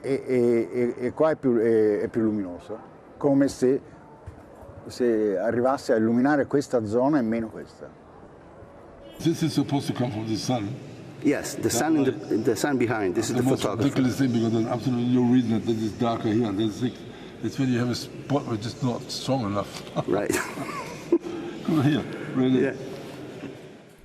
E qua è più luminoso, come se arrivasse a illuminare questa zona e meno questa. This is supposed to come from the sun. Yes, the sun behind. This is the photographer. The most ridiculous thing, because there's absolutely no reason that it's darker here and there's thick. It's when you have a spot which is not strong enough. Right. Come here, really. Yeah.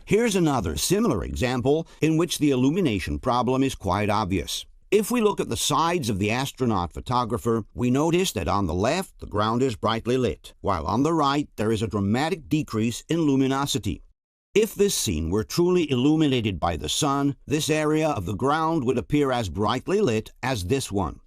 Here's another similar example in which the illumination problem is quite obvious. If we look at the sides of the astronaut photographer, we notice that on the left the ground is brightly lit, while on the right there is a dramatic decrease in luminosity. If this scene were truly illuminated by the sun, this area of the ground would appear as brightly lit as this one.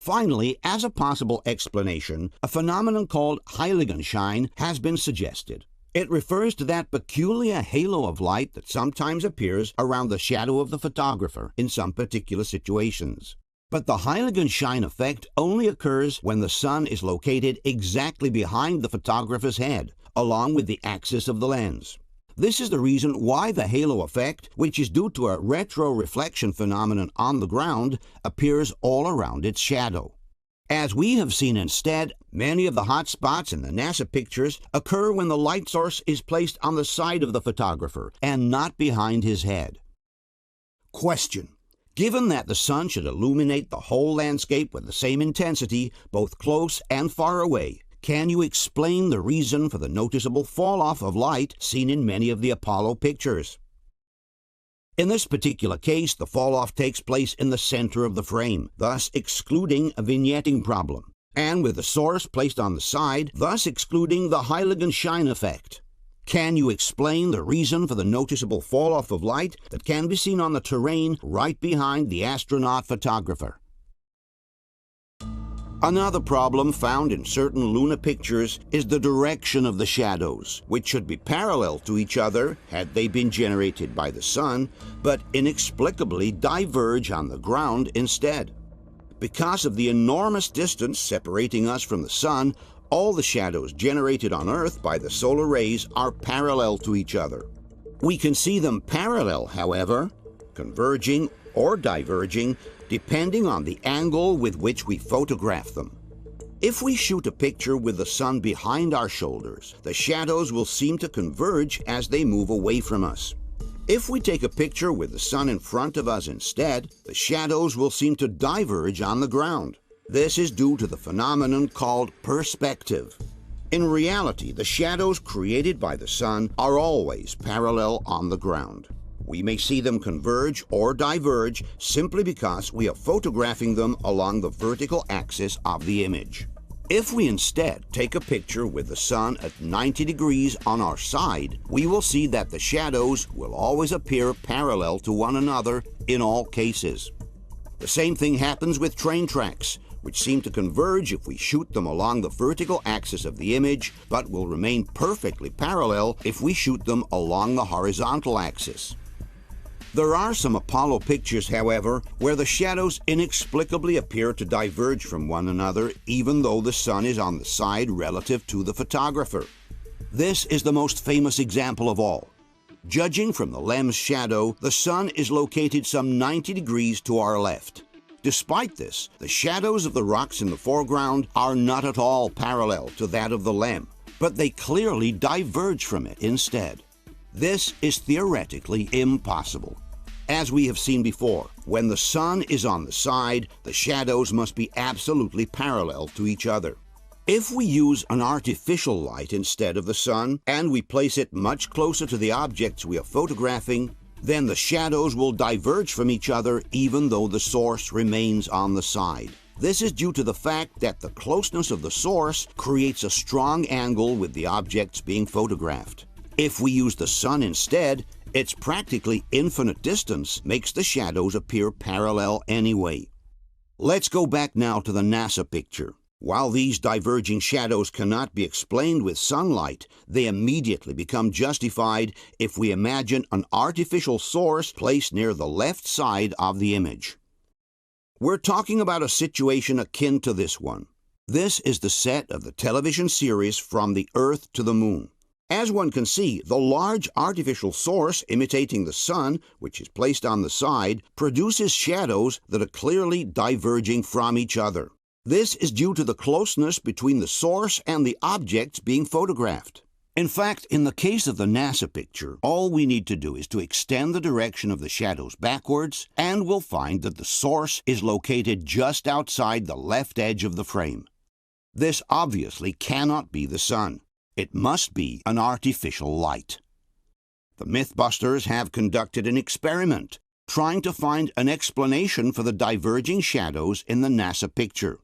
Finally, as a possible explanation, a phenomenon called Heiligenschein has been suggested. It refers to that peculiar halo of light that sometimes appears around the shadow of the photographer in some particular situations. But the Heiligenschein effect only occurs when the sun is located exactly behind the photographer's head, along with the axis of the lens. This is the reason why the halo effect, which is due to a retroreflection phenomenon on the ground, appears all around its shadow. As we have seen instead, many of the hot spots in the NASA pictures occur when the light source is placed on the side of the photographer and not behind his head. Question: given that the sun should illuminate the whole landscape with the same intensity, both close and far away, can you explain the reason for the noticeable fall-off of light seen in many of the Apollo pictures? In this particular case, the fall-off takes place in the center of the frame, thus excluding a vignetting problem, and with the source placed on the side, thus excluding the Heiligenschein effect. Can you explain the reason for the noticeable fall-off of light that can be seen on the terrain right behind the astronaut photographer? Another problem found in certain lunar pictures is the direction of the shadows, which should be parallel to each other had they been generated by the sun, but inexplicably diverge on the ground instead. Because of the enormous distance separating us from the sun, all the shadows generated on Earth by the solar rays are parallel to each other. We can see them parallel, however, converging or diverging, depending on the angle with which we photograph them. If we shoot a picture with the sun behind our shoulders, the shadows will seem to converge as they move away from us. If we take a picture with the sun in front of us instead, the shadows will seem to diverge on the ground. This is due to the phenomenon called perspective. In reality, the shadows created by the sun are always parallel on the ground. We may see them converge or diverge simply because we are photographing them along the vertical axis of the image. If we instead take a picture with the sun at 90 degrees on our side, we will see that the shadows will always appear parallel to one another in all cases. The same thing happens with train tracks, which seem to converge if we shoot them along the vertical axis of the image, but will remain perfectly parallel if we shoot them along the horizontal axis. There are some Apollo pictures, however, where the shadows inexplicably appear to diverge from one another even though the sun is on the side relative to the photographer. This is the most famous example of all. Judging from the lens shadow, the sun is located some 90 degrees to our left. Despite this, the shadows of the rocks in the foreground are not at all parallel to that of the LEM, but they clearly diverge from it instead. This is theoretically impossible. As we have seen before, when the sun is on the side, the shadows must be absolutely parallel to each other. If we use an artificial light instead of the sun, and we place it much closer to the objects we are photographing, then the shadows will diverge from each other even though the source remains on the side. This is due to the fact that the closeness of the source creates a strong angle with the objects being photographed. If we use the sun instead, its practically infinite distance makes the shadows appear parallel anyway. Let's go back now to the NASA picture. While these diverging shadows cannot be explained with sunlight, they immediately become justified if we imagine an artificial source placed near the left side of the image. We're talking about a situation akin to this one. This is the set of the television series From the Earth to the Moon. As one can see, the large artificial source imitating the sun, which is placed on the side, produces shadows that are clearly diverging from each other. This is due to the closeness between the source and the objects being photographed. In fact, in the case of the NASA picture, all we need to do is to extend the direction of the shadows backwards, and we'll find that the source is located just outside the left edge of the frame. This obviously cannot be the sun. It must be an artificial light. The Mythbusters have conducted an experiment, trying to find an explanation for the diverging shadows in the NASA picture.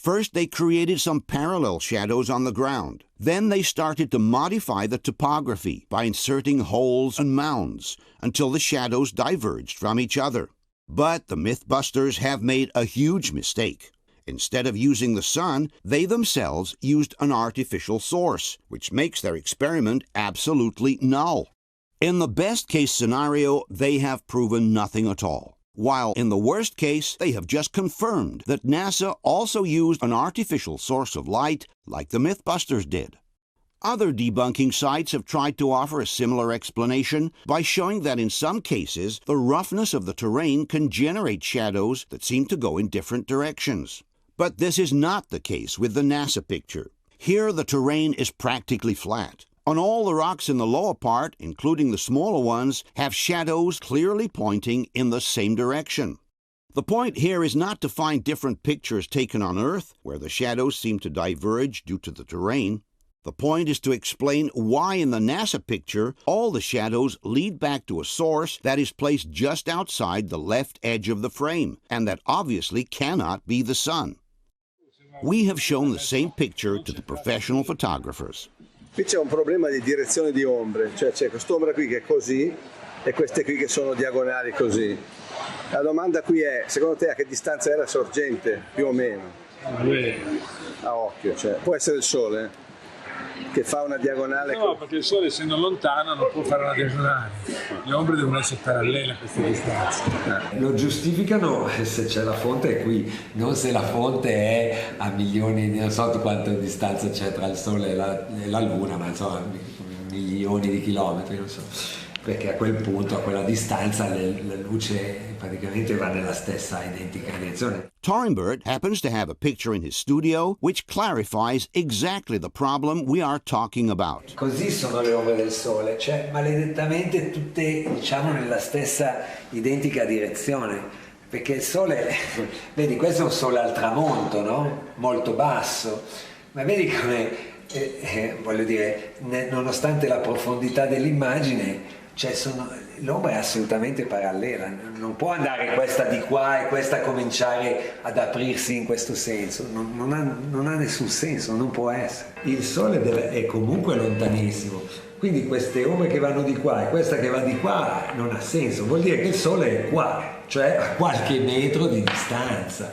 First, they created some parallel shadows on the ground. Then they started to modify the topography by inserting holes and mounds until the shadows diverged from each other. But the Mythbusters have made a huge mistake. Instead of using the sun, they themselves used an artificial source, which makes their experiment absolutely null. In the best-case scenario, they have proven nothing at all, while in the worst case, they have just confirmed that NASA also used an artificial source of light like the Mythbusters did. Other debunking sites have tried to offer a similar explanation by showing that in some cases, the roughness of the terrain can generate shadows that seem to go in different directions. But this is not the case with the NASA picture. Here, the terrain is practically flat, and all the rocks in the lower part, including the smaller ones, have shadows clearly pointing in the same direction. The point here is not to find different pictures taken on Earth, where the shadows seem to diverge due to the terrain. The point is to explain why in the NASA picture, all the shadows lead back to a source that is placed just outside the left edge of the frame, and that obviously cannot be the sun. We have shown the same picture to the professional photographers. Qui c'è un problema di direzione di ombre, cioè c'è quest'ombra qui che è così e queste qui che sono diagonali così. La domanda qui è, secondo te a che distanza è la sorgente, più o meno? A occhio, cioè può essere il sole che fa una diagonale? No, perché il sole essendo lontano non può fare una diagonale. Le ombre devono essere parallele a queste distanze. Lo giustificano se c'è la fonte è qui, non se la fonte è a milioni, non so quanta distanza c'è tra il sole e la luna, ma insomma milioni di chilometri, non so. Perché a quel punto, a quella distanza, la luce praticamente va nella stessa identica direzione. Torenberg happens to have a picture in his studio which clarifies exactly the problem we are talking about. Così sono le ombre del sole, cioè maledettamente tutte, diciamo, nella stessa identica direzione. Perché il sole, vedi, questo è un sole al tramonto, no? Molto basso, ma vedi come, voglio dire, nonostante la profondità dell'immagine, cioè l'ombra è assolutamente parallela, non può andare questa di qua e questa cominciare ad aprirsi in questo senso, non ha nessun senso, non può essere. Il sole è comunque lontanissimo, quindi queste ombre che vanno di qua e questa che va di qua non ha senso, vuol dire che il sole è qua, cioè a qualche metro di distanza.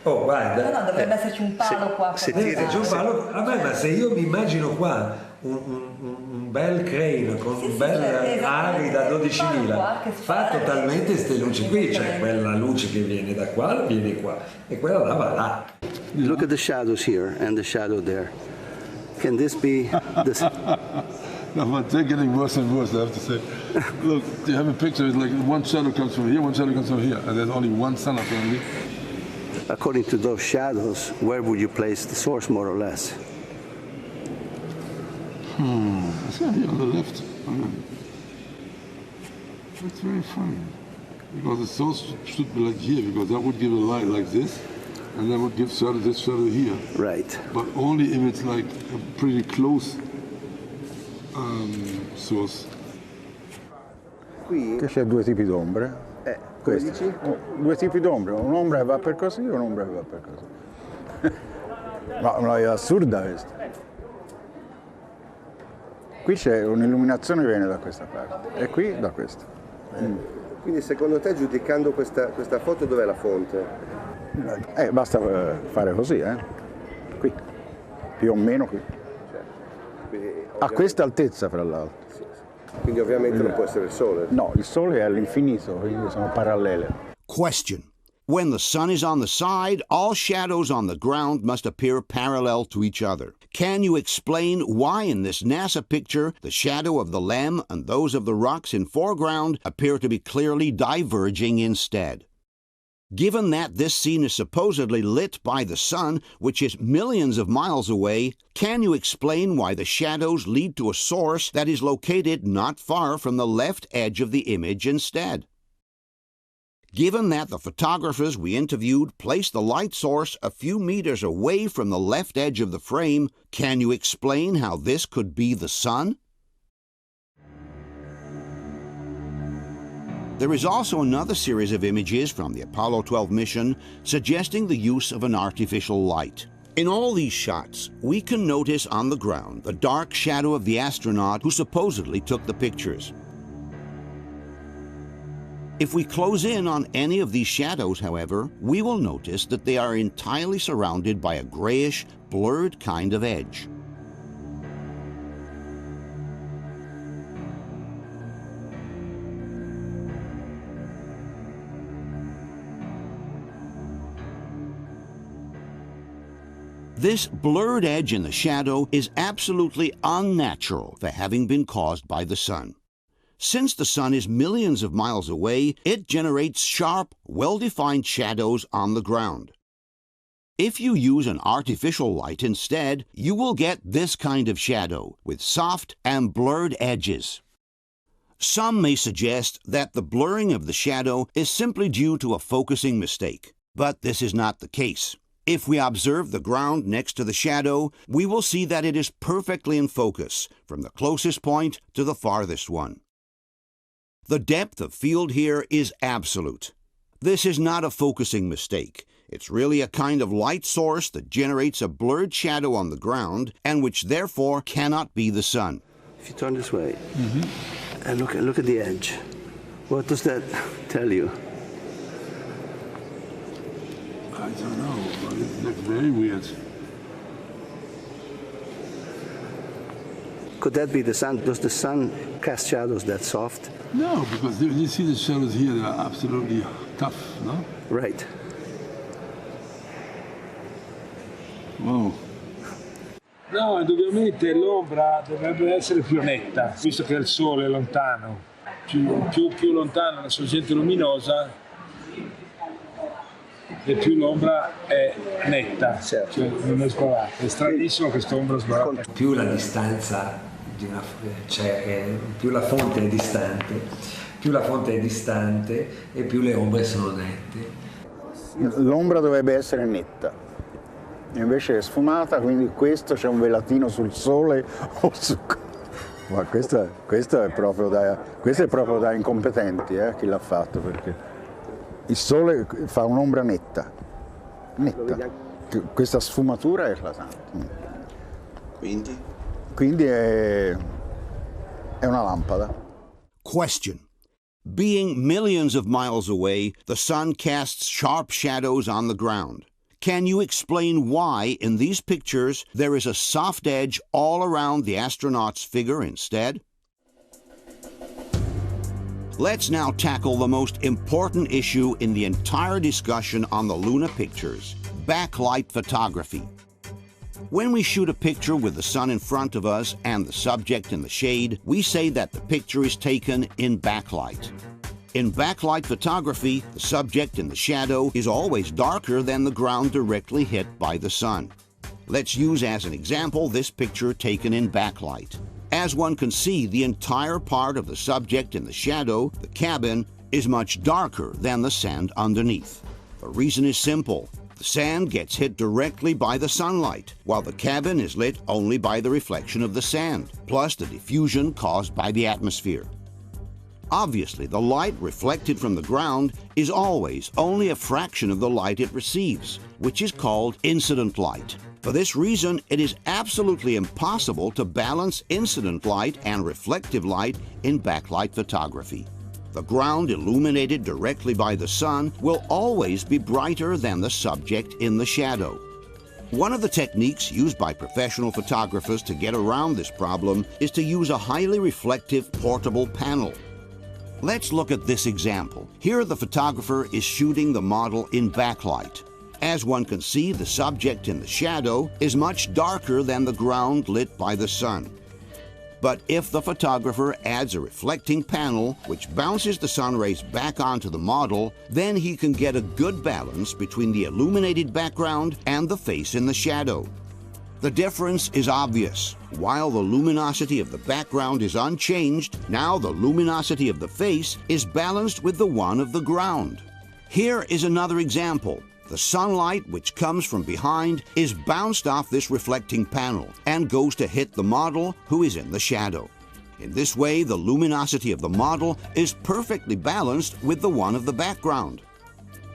Oh, guarda. No, dovrebbe esserci un palo qua. Se tiri giù un palo, vabbè, ma se io mi immagino qua un bel crane con un bel ari da 12.000, fa totalmente queste luci qui, cioè quella luce che viene da qua viene qua e quella là va là. Look at the shadows here and the shadow there. Can this be this? No, but they're getting worse and worse, I have to say. Look, you have a picture, it's like one shadow comes from here, one shadow comes from here, and there's only one sun apparently. According to those shadows, where would you place the source, more or less? It's here on the left. That's very funny. Because the source should be like here, because that would give a light like this, and that would give this shadow here. Right. But only if it's like a pretty close source. Qui che c'è due tipi d'ombre. Questi. Due tipi d'ombre, un'ombra che va per così e un'ombra che va per così. No, è assurda questa. Qui c'è un'illuminazione che viene da questa parte e qui da questa. Quindi secondo te, giudicando questa foto, dov'è la fonte? Basta fare così, qui, più o meno qui. A questa altezza, fra l'altro. Quindi ovviamente non può essere il sole. No, il sole è all'infinito, quindi sono parallele. Question. When the sun is on the side, all shadows on the ground must appear parallel to each other. Can you explain why in this NASA picture the shadow of the Lem and those of the rocks in foreground appear to be clearly diverging instead? Given that this scene is supposedly lit by the sun, which is millions of miles away, can you explain why the shadows lead to a source that is located not far from the left edge of the image instead? Given that the photographers we interviewed placed the light source a few meters away from the left edge of the frame, can you explain how this could be the sun? There is also another series of images from the Apollo 12 mission suggesting the use of an artificial light. In all these shots, we can notice on the ground the dark shadow of the astronaut who supposedly took the pictures. If we close in on any of these shadows, however, we will notice that they are entirely surrounded by a grayish, blurred kind of edge. This blurred edge in the shadow is absolutely unnatural for having been caused by the sun. Since the sun is millions of miles away, it generates sharp, well-defined shadows on the ground. If you use an artificial light instead, you will get this kind of shadow with soft and blurred edges. Some may suggest that the blurring of the shadow is simply due to a focusing mistake, but this is not the case. If we observe the ground next to the shadow, we will see that it is perfectly in focus, from the closest point to the farthest one. The depth of field here is absolute. This is not a focusing mistake. It's really a kind of light source that generates a blurred shadow on the ground and which therefore cannot be the sun. If you turn this way and look at the edge, what does that tell you? I don't know, but it looks very weird. Could that be the sun? Does the sun cast shadows that soft? No, because you see the shadows here, they are absolutely tough, no? Right. Wow. No, indubbiamente l'ombra dovrebbe essere più netta, visto che il sole è lontano. Più lontana la sorgente luminosa e più l'ombra è netta, cioè non è sbarrata. È stranissimo quest'ombra sbarrata. Più la distanza più la fonte è distante e più le ombre sono nette. L'ombra dovrebbe essere netta, invece è sfumata, quindi questo c'è un velatino sul sole o su... Ma questo è proprio da incompetenti, chi l'ha fatto, perché il sole fa un'ombra netta. Questa sfumatura è eclatante. Quindi è una lampada. Question. Being millions of miles away, the sun casts sharp shadows on the ground. Can you explain why, in these pictures, there is a soft edge all around the astronaut's figure instead? Let's now tackle the most important issue in the entire discussion on the Luna pictures, backlight photography. When we shoot a picture with the sun in front of us and the subject in the shade, we say that the picture is taken in backlight. In backlight photography, the subject in the shadow is always darker than the ground directly hit by the sun. Let's use as an example this picture taken in backlight. As one can see, the entire part of the subject in the shadow, the cabin, is much darker than the sand underneath. The reason is simple. The sand gets hit directly by the sunlight, while the cabin is lit only by the reflection of the sand, plus the diffusion caused by the atmosphere. Obviously, the light reflected from the ground is always only a fraction of the light it receives, which is called incident light. For this reason, it is absolutely impossible to balance incident light and reflective light in backlight photography. The ground illuminated directly by the sun will always be brighter than the subject in the shadow. One of the techniques used by professional photographers to get around this problem is to use a highly reflective portable panel. Let's look at this example. Here the photographer is shooting the model in backlight. As one can see, the subject in the shadow is much darker than the ground lit by the sun. But if the photographer adds a reflecting panel which bounces the sun rays back onto the model, then he can get a good balance between the illuminated background and the face in the shadow. The difference is obvious. While the luminosity of the background is unchanged, now the luminosity of the face is balanced with the one of the ground. Here is another example. The sunlight which comes from behind is bounced off this reflecting panel and goes to hit the model who is in the shadow. In this way, the luminosity of the model is perfectly balanced with the one of the background.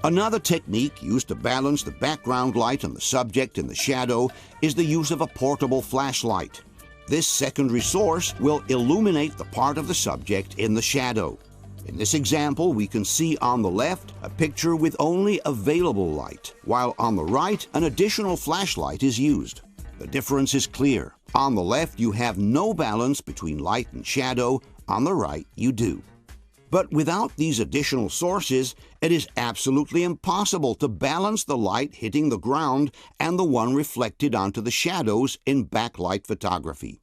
Another technique used to balance the background light on the subject in the shadow is the use of a portable flashlight. This secondary source will illuminate the part of the subject in the shadow. In this example, we can see on the left a picture with only available light, while on the right an additional flashlight is used. The difference is clear. On the left you have no balance between light and shadow, on the right you do. But without these additional sources, it is absolutely impossible to balance the light hitting the ground and the one reflected onto the shadows in backlight photography.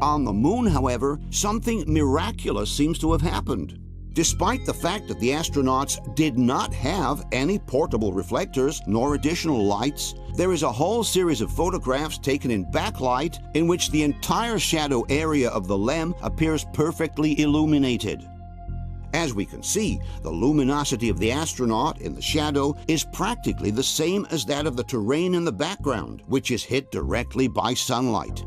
On the moon, however, something miraculous seems to have happened. Despite the fact that the astronauts did not have any portable reflectors nor additional lights, there is a whole series of photographs taken in backlight in which the entire shadow area of the LEM appears perfectly illuminated. As we can see, the luminosity of the astronaut in the shadow is practically the same as that of the terrain in the background, which is hit directly by sunlight.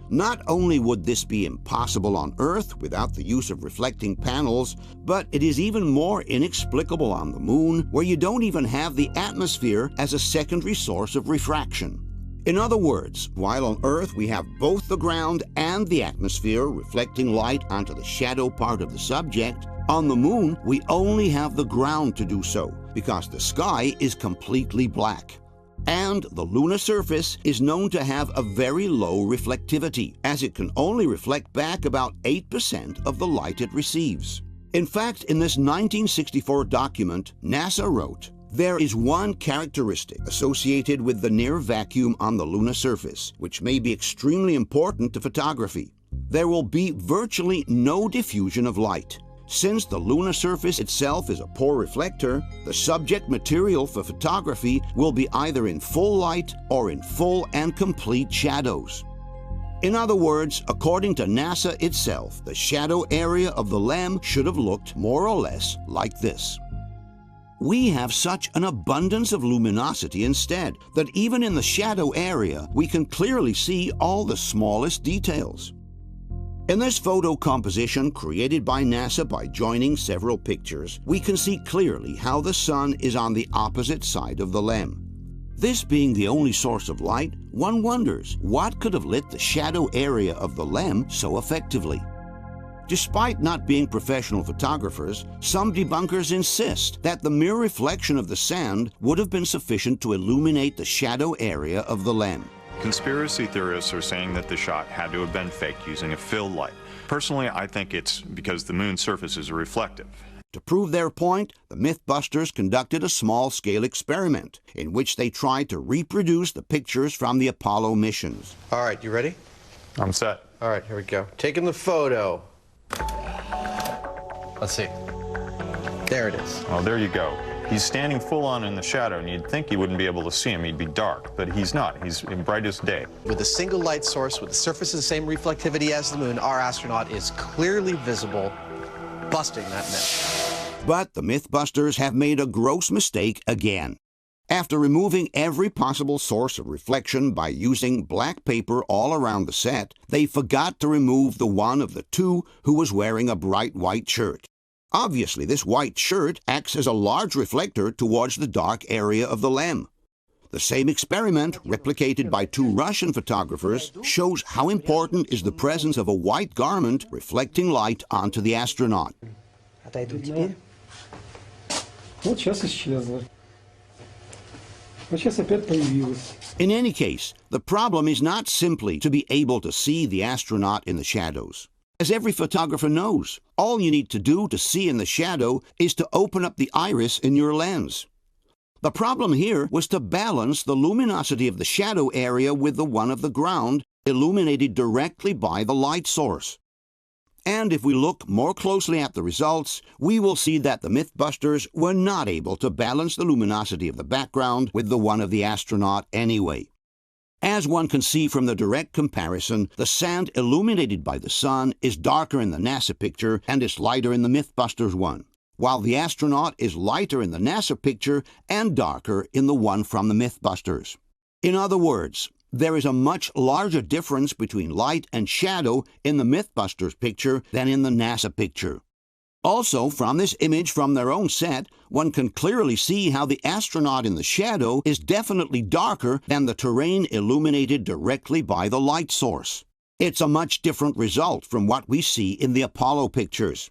Not only would this be impossible on Earth without the use of reflecting panels, but it is even more inexplicable on the Moon, where you don't even have the atmosphere as a secondary source of refraction. In other words, while on Earth we have both the ground and the atmosphere reflecting light onto the shadow part of the subject, on the Moon we only have the ground to do so, because the sky is completely black. And the lunar surface is known to have a very low reflectivity, as it can only reflect back about 8% of the light it receives. In fact, in this 1964 document, NASA wrote, "There is one characteristic associated with the near vacuum on the lunar surface, which may be extremely important to photography. There will be virtually no diffusion of light. Since the lunar surface itself is a poor reflector, the subject material for photography will be either in full light or in full and complete shadows." In other words, according to NASA itself, the shadow area of the LEM should have looked more or less like this. We have such an abundance of luminosity instead that even in the shadow area we can clearly see all the smallest details. In this photo composition created by NASA by joining several pictures, we can see clearly how the sun is on the opposite side of the LEM. This being the only source of light, one wonders what could have lit the shadow area of the LEM so effectively. Despite not being professional photographers, some debunkers insist that the mere reflection of the sand would have been sufficient to illuminate the shadow area of the LEM. Conspiracy theorists are saying that the shot had to have been faked using a fill light. Personally, I think it's because the moon's surface is reflective. To prove their point, the Mythbusters conducted a small-scale experiment in which they tried to reproduce the pictures from the Apollo missions. All right, you ready? I'm set. All right, here we go. Taking the photo. Let's see. There it is. Oh, there you go. He's standing full on in the shadow, and you'd think you wouldn't be able to see him. He'd be dark, but he's not. He's in brightest day. With a single light source, with the surface of the same reflectivity as the moon, our astronaut is clearly visible, busting that myth. But the Mythbusters have made a gross mistake again. After removing every possible source of reflection by using black paper all around the set, they forgot to remove the one of the two who was wearing a bright white shirt. Obviously, this white shirt acts as a large reflector towards the dark area of the LEM. The same experiment, replicated by two Russian photographers, shows how important is the presence of a white garment reflecting light onto the astronaut. In any case, the problem is not simply to be able to see the astronaut in the shadows. As every photographer knows, all you need to do to see in the shadow is to open up the iris in your lens. The problem here was to balance the luminosity of the shadow area with the one of the ground, illuminated directly by the light source. And if we look more closely at the results, we will see that the Mythbusters were not able to balance the luminosity of the background with the one of the astronaut anyway. As one can see from the direct comparison, the sand illuminated by the sun is darker in the NASA picture and is lighter in the Mythbusters one, while the astronaut is lighter in the NASA picture and darker in the one from the Mythbusters. In other words, there is a much larger difference between light and shadow in the Mythbusters picture than in the NASA picture. Also, from this image from their own set, one can clearly see how the astronaut in the shadow is definitely darker than the terrain illuminated directly by the light source. It's a much different result from what we see in the Apollo pictures.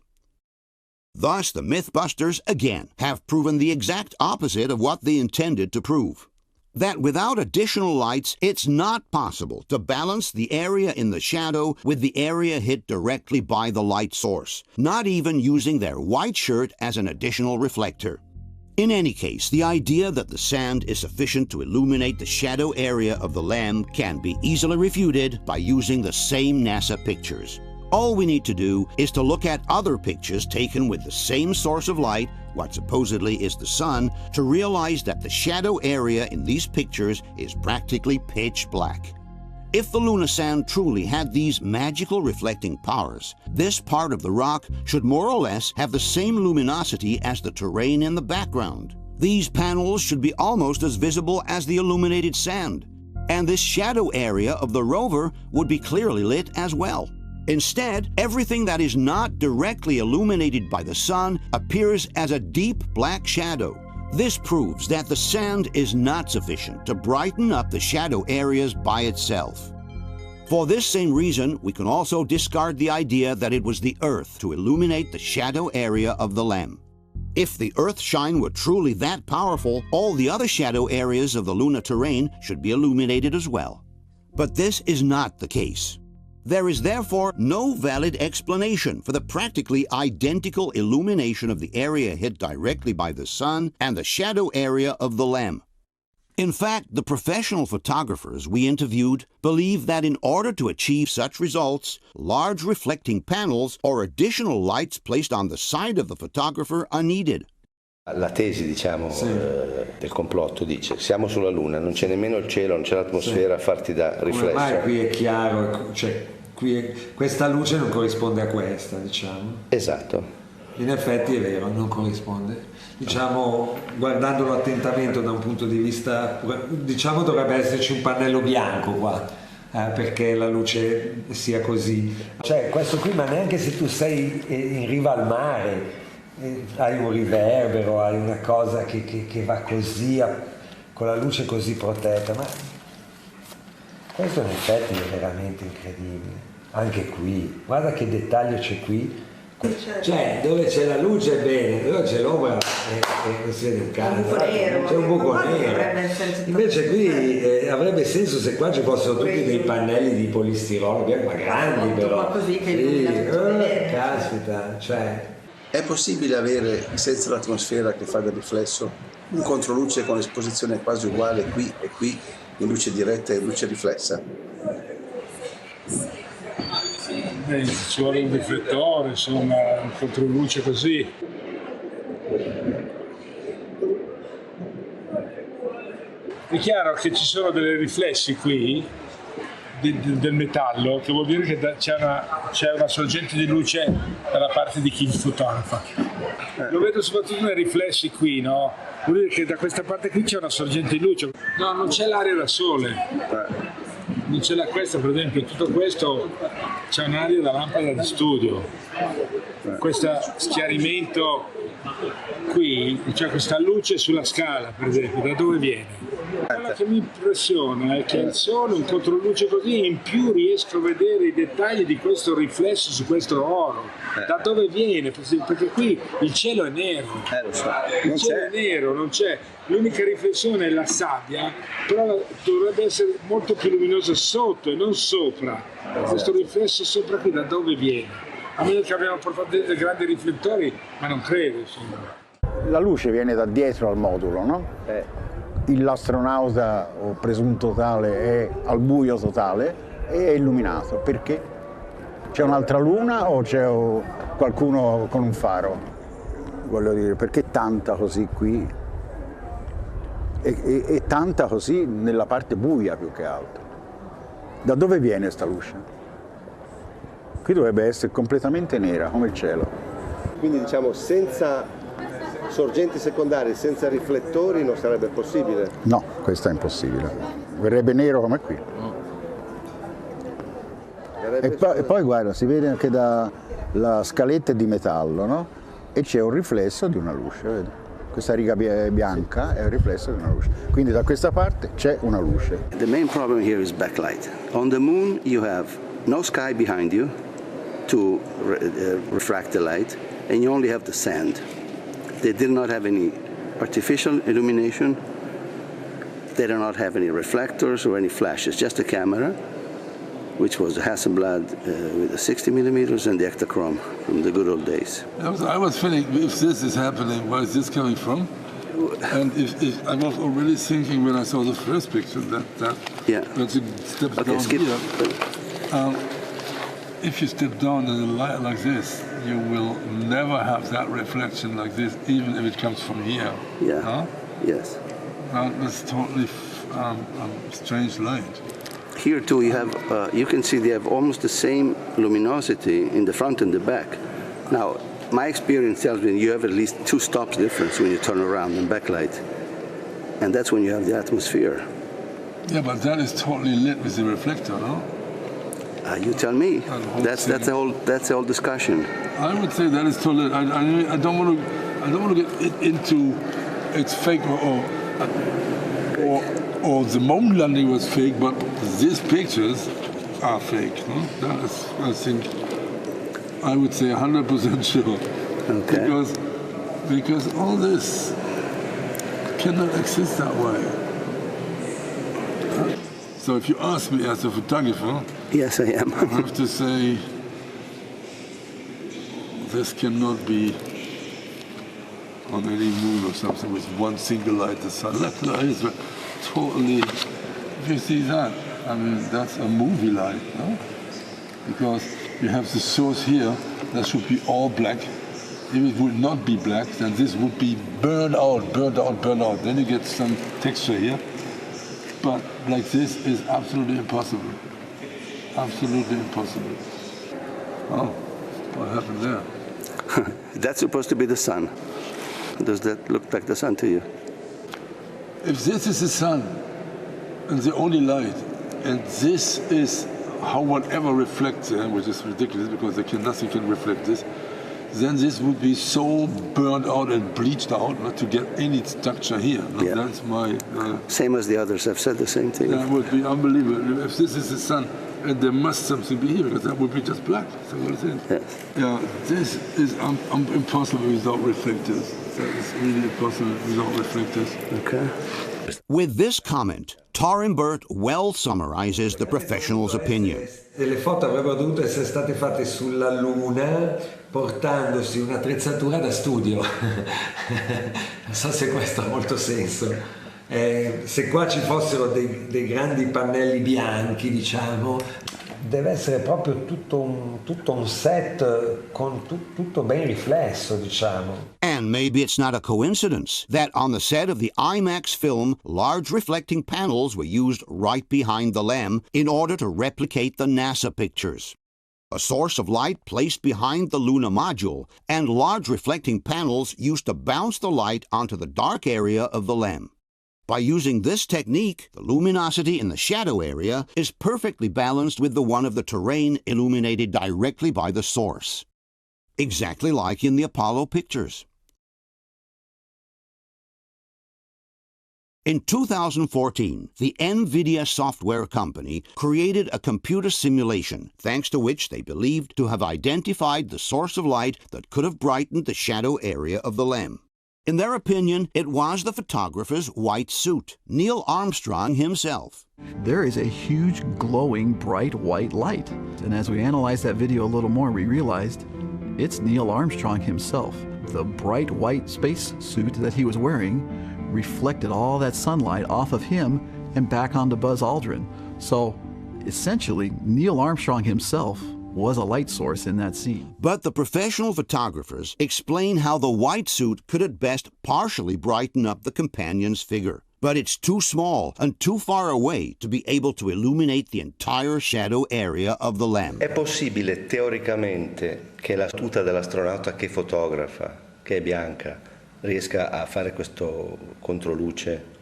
Thus, the Mythbusters, again, have proven the exact opposite of what they intended to prove. That without additional lights, it's not possible to balance the area in the shadow with the area hit directly by the light source, not even using their white shirt as an additional reflector. In any case, the idea that the sand is sufficient to illuminate the shadow area of the LEM can be easily refuted by using the same NASA pictures. All we need to do is to look at other pictures taken with the same source of light, what supposedly is the sun, to realize that the shadow area in these pictures is practically pitch black. If the lunar sand truly had these magical reflecting powers, this part of the rock should more or less have the same luminosity as the terrain in the background. These panels should be almost as visible as the illuminated sand. and this shadow area of the rover would be clearly lit as well. Instead, everything that is not directly illuminated by the sun appears as a deep black shadow. This proves that the sand is not sufficient to brighten up the shadow areas by itself. For this same reason, we can also discard the idea that it was the Earth to illuminate the shadow area of the LEM. If the Earth shine were truly that powerful, all the other shadow areas of the lunar terrain should be illuminated as well. But this is not the case. There is therefore no valid explanation for the practically identical illumination of the area hit directly by the sun and the shadow area of the LEM. In fact, the professional photographers we interviewed believe that in order to achieve such results, large reflecting panels or additional lights placed on the side of the photographer are needed. La tesi, diciamo, del complotto dice: siamo sulla Luna, non c'è nemmeno il cielo, non c'è l'atmosfera a farti da riflesso. Ormai qui è chiaro, cioè, questa luce non corrisponde a questa, diciamo. Esatto. In effetti è vero, non corrisponde. Diciamo, guardandolo attentamente da un punto di vista, diciamo dovrebbe esserci un pannello bianco qua, perché la luce sia così. Cioè questo qui, ma neanche se tu sei in riva al mare, hai un riverbero, hai una cosa che va così, con la luce così protetta, ma questo in effetti è veramente incredibile. Anche qui, guarda che dettaglio c'è qui. Cioè, dove c'è la luce è bene, dove c'è l'ombra non si vede un cazzo, c'è un buco nero. Invece qui avrebbe senso se qua ci fossero tutti dei pannelli di polistirolo, ma grandi però. Così che caspita, cioè. È possibile avere, senza l'atmosfera che fa da riflesso, un controluce con esposizione quasi uguale qui e qui, in luce diretta e luce riflessa? Ci vuole un riflettore, insomma, un controluce così. È chiaro che ci sono dei riflessi qui del metallo, che vuol dire che c'è una sorgente di luce dalla parte di chi fotografa. Lo vedo soprattutto nei riflessi qui, no? Vuol dire che da questa parte qui c'è una sorgente di luce. No, non c'è l'aria da sole. Non c'è questa, per esempio, tutto questo c'è un'aria da lampada di studio. Questo schiarimento qui, c'è questa luce sulla scala, per esempio, da dove viene? Quello che mi impressiona è che il sole, un controluce così, in più riesco a vedere i dettagli di questo riflesso su questo oro. Da dove viene? Perché qui il cielo è nero. Il cielo è nero, non c'è. L'unica riflessione è la sabbia, però dovrebbe essere molto più luminosa sotto e non sopra. Questo riflesso sopra qui da dove viene? A meno che abbiamo portato dei grandi riflettori, ma non credo, insomma. La luce viene da dietro al modulo, no? L'astronauta o presunto tale è al buio totale e è illuminato. Perché? C'è un'altra luna o c'è qualcuno con un faro? Voglio dire, perché tanta così qui? E tanta così nella parte buia più che altro. Da dove viene sta luce? Qui dovrebbe essere completamente nera come il cielo. Quindi diciamo senza sorgenti secondarie, senza riflettori non sarebbe possibile? No, questo è impossibile. Verrebbe nero come qui. E poi guarda, si vede anche la scaletta è di metallo, no? E c'è un riflesso di una luce, vedi? Questa riga bianca è un riflesso di una luce. Quindi da questa parte c'è una luce. The main problem here is backlight. On the moon you have no sky behind you to refract the light, and you only have the sand. They did not have any artificial illumination. They do not have any reflectors or any flashes, just a camera, which was a Hasselblad with a 60 millimeters and the Ektachrome from the good old days. I was feeling, if this is happening, where is this coming from? And if I was already thinking when I saw the first picture that once you step down here, if you step down in a light like this, you will never have that reflection like this, even if it comes from here. Yeah. Huh? Yes. That's totally strange light. Here too, you can see they have almost the same luminosity in the front and the back. Now, my experience tells me you have at least 2 stops difference when you turn around in backlight, and that's when you have the atmosphere. Yeah, but that is totally lit with the reflector, no? You tell me. That's the whole discussion. I would say that is totally. I don't want to get into it's fake or the moon landing was fake, but these pictures are fake. No? That is, I think, I would say 100% sure. Okay. Because all this cannot exist that way. So if you ask me as a photographer, yes, I am. I have to say this cannot be on any moon or something with one single light, the sun. Look, it's totally, if you see that, I mean, that's a movie light, no? Because you have the source here, that should be all black. If it would not be black, then this would be burned out. Then you get some texture here. But like this is absolutely impossible. Absolutely impossible. Oh, what happened there? That's supposed to be the sun. Does that look like the sun to you? If this is the sun and the only light, and this is how whatever reflects, which is ridiculous because nothing can reflect this, then this would be so burned out and bleached out not to get any structure here. Yeah. That's my... same as the others have said the same thing. That would be unbelievable. If this is the sun, and there must something be here, because that would be just black. So what is it? Yes. Yeah, this is impossible without reflectors. That is really impossible without reflectors. Okay. With this comment, Thorimbert well summarizes the professional's opinion. Le foto avrebbero dovuto essere state fatte sulla Luna portandosi un'attrezzatura da studio. Non so se questo ha molto senso. Se qua ci fossero dei grandi pannelli bianchi, diciamo, deve essere proprio tutto un set con tutto ben riflesso, diciamo. And maybe it's not a coincidence that on the set of the IMAX film, large reflecting panels were used right behind the LEM in order to replicate the NASA pictures. A source of light placed behind the Luna module, and large reflecting panels used to bounce the light onto the dark area of the LEM. By using this technique, the luminosity in the shadow area is perfectly balanced with the one of the terrain illuminated directly by the source. Exactly like in the Apollo pictures. In 2014, the NVIDIA software company created a computer simulation, thanks to which they believed to have identified the source of light that could have brightened the shadow area of the LEM. In their opinion, it was the photographer's white suit, Neil Armstrong himself. There is a huge, glowing, bright white light. And as we analyzed that video a little more, we realized it's Neil Armstrong himself. The bright white space suit that he was wearing reflected all that sunlight off of him and back onto Buzz Aldrin. So essentially, Neil Armstrong himself was a light source in that scene. But the professional photographers explain how the white suit could at best partially brighten up the companion's figure. But it's too small and too far away to be able to illuminate the entire shadow area of the LEM. È possibile teoricamente che la tuta dell'astronauta che fotografa, che è bianca, riesca a fare questo controluce?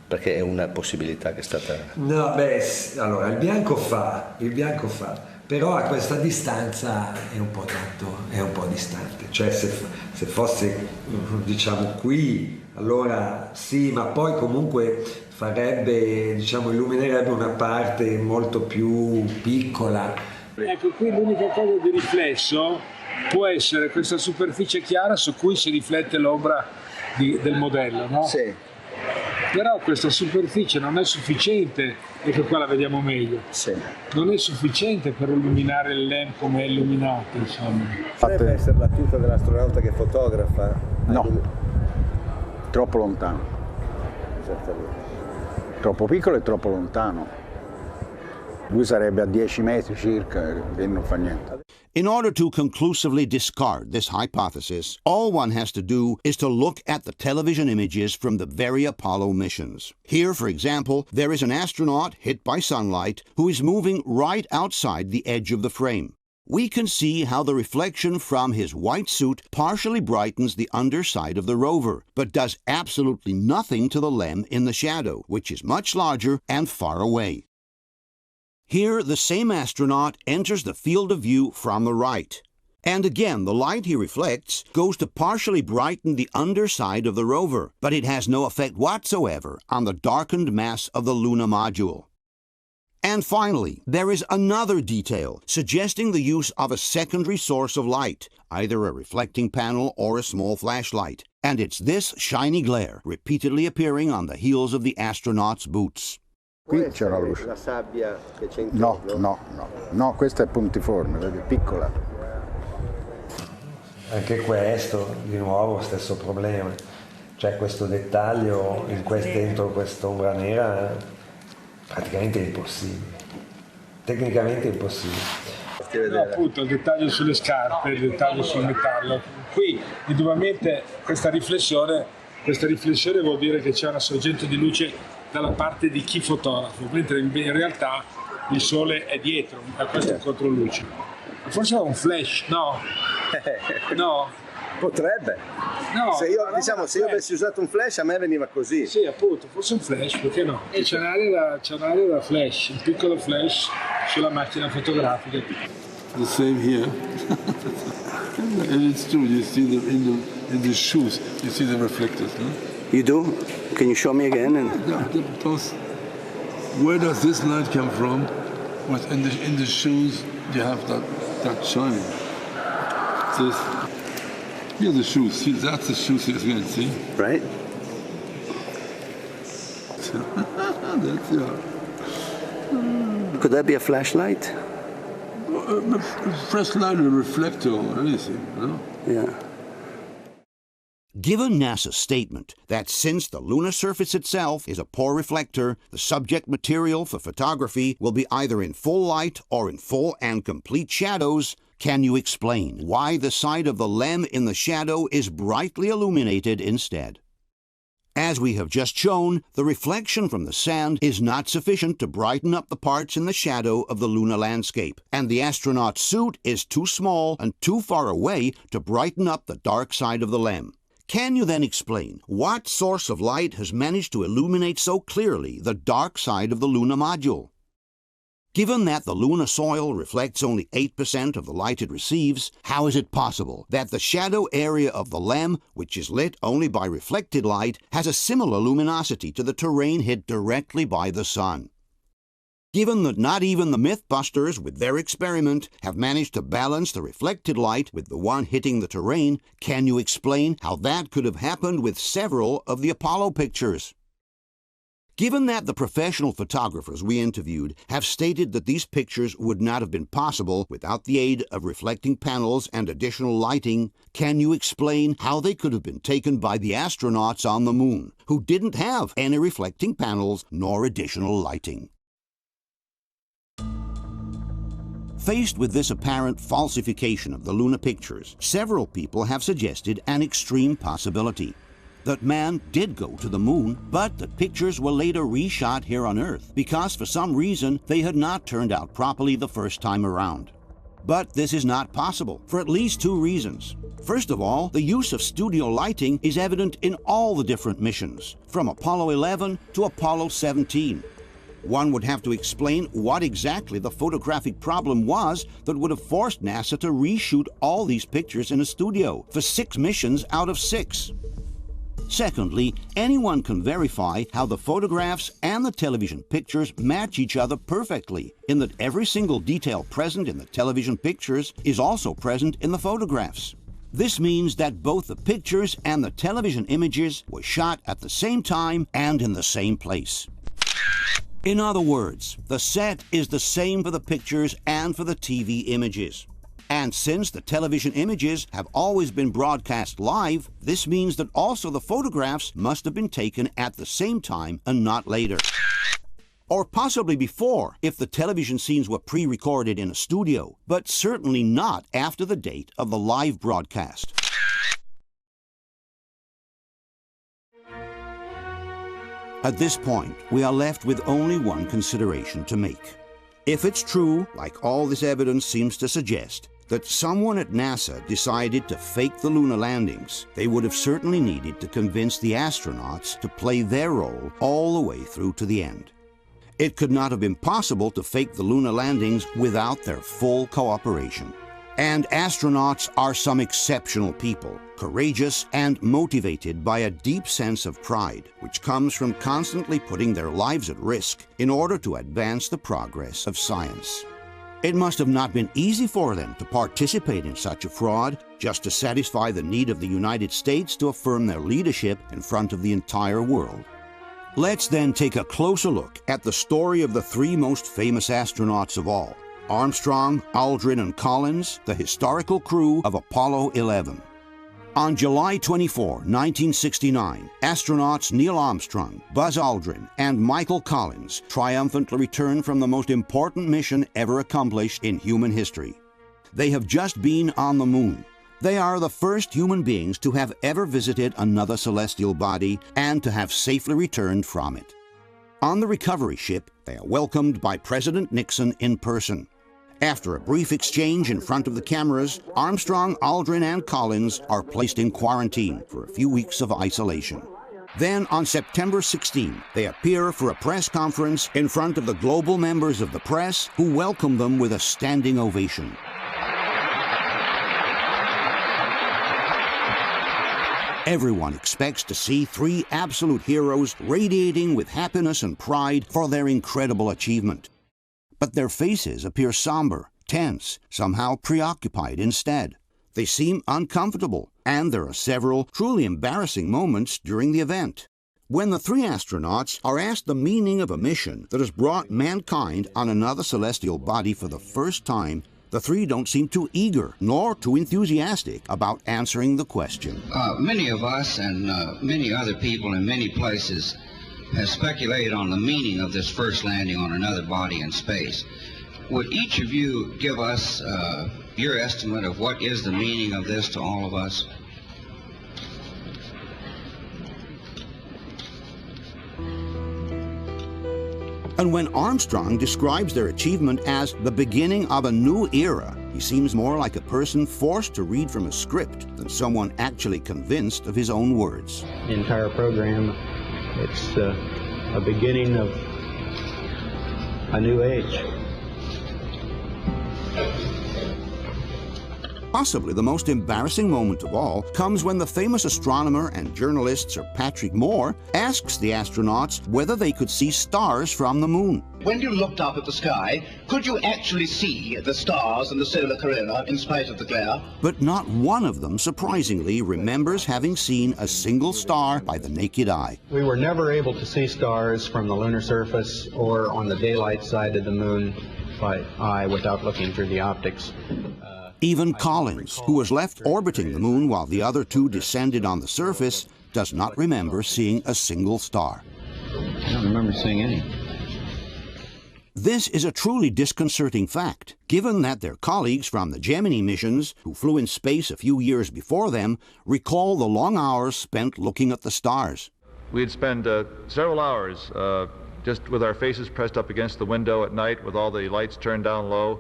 Perché è una possibilità che è stata... No, allora il bianco fa, però a questa distanza è un po' distante. Cioè se fosse, diciamo, qui, allora sì, ma poi comunque farebbe, diciamo, illuminerebbe una parte molto più piccola. Ecco, qui l'unica cosa di riflesso può essere questa superficie chiara su cui si riflette l'ombra del modello, no? Sì. Però questa superficie non è sufficiente, ecco qua la vediamo meglio, sì. Non è sufficiente per illuminare il LEM come è illuminato, insomma. Potrebbe essere la tuta dell'astronauta che fotografa? No, troppo lontano. Troppo piccolo e troppo lontano. Lui sarebbe a 10 metri circa e non fa niente. In order to conclusively discard this hypothesis, all one has to do is to look at the television images from the very Apollo missions. Here, for example, there is an astronaut hit by sunlight who is moving right outside the edge of the frame. we can see how the reflection from his white suit partially brightens the underside of the rover, but does absolutely nothing to the LEM in the shadow, which is much larger and far away. Here, the same astronaut enters the field of view from the right. And again, the light he reflects goes to partially brighten the underside of the rover, but it has no effect whatsoever on the darkened mass of the lunar module. And finally, there is another detail suggesting the use of a secondary source of light, either a reflecting panel or a small flashlight, and it's this shiny glare repeatedly appearing on the heels of the astronaut's boots. Qui c'è una luce. La sabbia che c'è No, intorno? no, no, no, questa è puntiforme, vedi, piccola. Anche questo, di nuovo, stesso problema. Cioè questo dettaglio dentro quest'ombra nera praticamente è impossibile. Tecnicamente è impossibile. No, appunto, il dettaglio sulle scarpe, il dettaglio sul metallo. Qui, indubbiamente, questa riflessione vuol dire che c'è una sorgente di luce dalla parte di chi fotografa, mentre in realtà il sole è dietro, a questo controluce. Forse è un flash, no? No? Potrebbe. No, se io avessi usato un flash a me veniva così. Sì, appunto, forse un flash, perché no? E c'è un'area da flash, un piccolo flash sulla macchina fotografica. The same here. And it's true, you see them in the shoes, you see the reflectors, no? You do? Can you show me again? Where does this light come from? What in the shoes you have that shine. Here are the shoes. See, that's the shoes here again, see? Right. That's Could that be a flashlight? A flashlight, a reflector, or anything, no? Yeah. Given NASA's statement that since the lunar surface itself is a poor reflector, the subject material for photography will be either in full light or in full and complete shadows, can you explain why the side of the LEM in the shadow is brightly illuminated instead? As we have just shown, the reflection from the sand is not sufficient to brighten up the parts in the shadow of the lunar landscape, and the astronaut's suit is too small and too far away to brighten up the dark side of the LEM. Can you then explain what source of light has managed to illuminate so clearly the dark side of the lunar module? Given that the lunar soil reflects only 8% of the light it receives, how is it possible that the shadow area of the LEM, which is lit only by reflected light, has a similar luminosity to the terrain hit directly by the sun? Given that not even the Mythbusters, with their experiment, have managed to balance the reflected light with the one hitting the terrain, can you explain how that could have happened with several of the Apollo pictures? Given that the professional photographers we interviewed have stated that these pictures would not have been possible without the aid of reflecting panels and additional lighting, can you explain how they could have been taken by the astronauts on the moon, who didn't have any reflecting panels nor additional lighting? Faced with this apparent falsification of the lunar pictures, several people have suggested an extreme possibility. That man did go to the moon, but the pictures were later reshot here on Earth because for some reason they had not turned out properly the first time around. But this is not possible for at least two reasons. First of all, the use of studio lighting is evident in all the different missions, from Apollo 11 to Apollo 17. One would have to explain what exactly the photographic problem was that would have forced NASA to reshoot all these pictures in a studio for 6 missions out of 6. Secondly, anyone can verify how the photographs and the television pictures match each other perfectly, in that every single detail present in the television pictures is also present in the photographs. This means that both the pictures and the television images were shot at the same time and in the same place. In other words, the set is the same for the pictures and for the TV images. And since the television images have always been broadcast live, this means that also the photographs must have been taken at the same time and not later. Or possibly before, if the television scenes were pre-recorded in a studio, but certainly not after the date of the live broadcast. At this point, we are left with only one consideration to make. If it's true, like all this evidence seems to suggest, that someone at NASA decided to fake the lunar landings, they would have certainly needed to convince the astronauts to play their role all the way through to the end. It could not have been possible to fake the lunar landings without their full cooperation. And astronauts are some exceptional people, courageous and motivated by a deep sense of pride, which comes from constantly putting their lives at risk in order to advance the progress of science. It must have not been easy for them to participate in such a fraud just to satisfy the need of the United States to affirm their leadership in front of the entire world. Let's then take a closer look at the story of the three most famous astronauts of all: Armstrong, Aldrin, and Collins, the historical crew of Apollo 11. On July 24, 1969, astronauts Neil Armstrong, Buzz Aldrin, and Michael Collins triumphantly returned from the most important mission ever accomplished in human history. They have just been on the moon. They are the first human beings to have ever visited another celestial body and to have safely returned from it. On the recovery ship, they are welcomed by President Nixon in person. After a brief exchange in front of the cameras, Armstrong, Aldrin, and Collins are placed in quarantine for a few weeks of isolation. Then, on September 16, they appear for a press conference in front of the global members of the press, who welcome them with a standing ovation. Everyone expects to see three absolute heroes radiating with happiness and pride for their incredible achievement. But their faces appear somber, tense, somehow preoccupied instead. They seem uncomfortable, and there are several truly embarrassing moments during the event. When the three astronauts are asked the meaning of a mission that has brought mankind on another celestial body for the first time, the three don't seem too eager nor too enthusiastic about answering the question. Many of us and many other people in many places have speculated on the meaning of this first landing on another body in space. Would each of you give us your estimate of what is the meaning of this to all of us? And when Armstrong describes their achievement as the beginning of a new era, he seems more like a person forced to read from a script than someone actually convinced of his own words. The entire program, it's a beginning of a new age. Possibly the most embarrassing moment of all comes when the famous astronomer and journalist Sir Patrick Moore asks the astronauts whether they could see stars from the moon. When you looked up at the sky, could you actually see the stars and the solar corona in spite of the glare? But not one of them, surprisingly, remembers having seen a single star by the naked eye. We were never able to see stars from the lunar surface or on the daylight side of the moon by eye without looking through the optics. Even Collins, who was left orbiting the moon while the other two descended on the surface, does not remember seeing a single star. I don't remember seeing any. This is a truly disconcerting fact, given that their colleagues from the Gemini missions, who flew in space a few years before them, recall the long hours spent looking at the stars. We'd spend several hours just with our faces pressed up against the window at night with all the lights turned down low,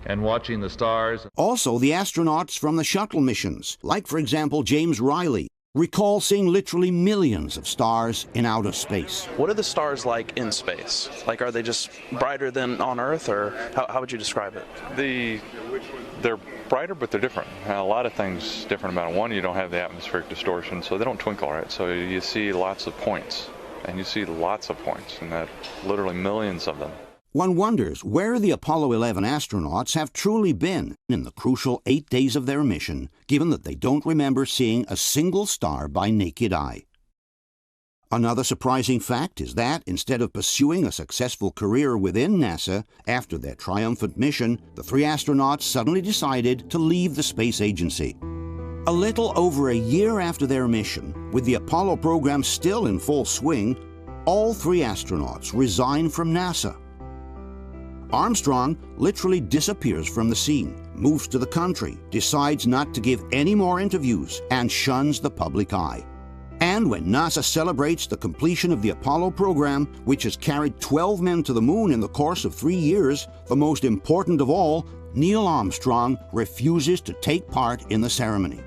and watching the stars. Also, the astronauts from the shuttle missions, like for example James Riley, recall seeing literally millions of stars in outer space. What are the stars like in space? Like, are they just brighter than on Earth, or how would you describe it? They're brighter, but they're different. A lot of things different about it. One, you don't have the atmospheric distortion, so they don't twinkle, right? So you see lots of points, and you see lots of points, and that literally millions of them. One wonders where the Apollo 11 astronauts have truly been in the crucial 8 days of their mission, given that they don't remember seeing a single star by naked eye. Another surprising fact is that, instead of pursuing a successful career within NASA after their triumphant mission, the three astronauts suddenly decided to leave the space agency. A little over a year after their mission, with the Apollo program still in full swing, all three astronauts resign from NASA. Armstrong literally disappears from the scene, moves to the country, decides not to give any more interviews, and shuns the public eye. And when NASA celebrates the completion of the Apollo program, which has carried 12 men to the moon in the course of 3 years, the most important of all, Neil Armstrong refuses to take part in the ceremony.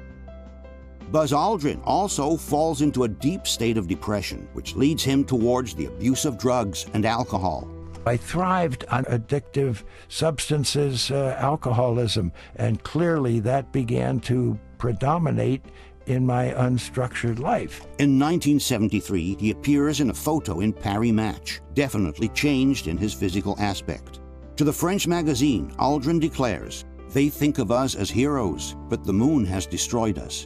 Buzz Aldrin also falls into a deep state of depression, which leads him towards the abuse of drugs and alcohol. I thrived on addictive substances, alcoholism, and clearly that began to predominate in my unstructured life. In 1973, he appears in a photo in Paris Match, definitely changed in his physical aspect. To the French magazine, Aldrin declares, "They think of us as heroes, but the moon has destroyed us."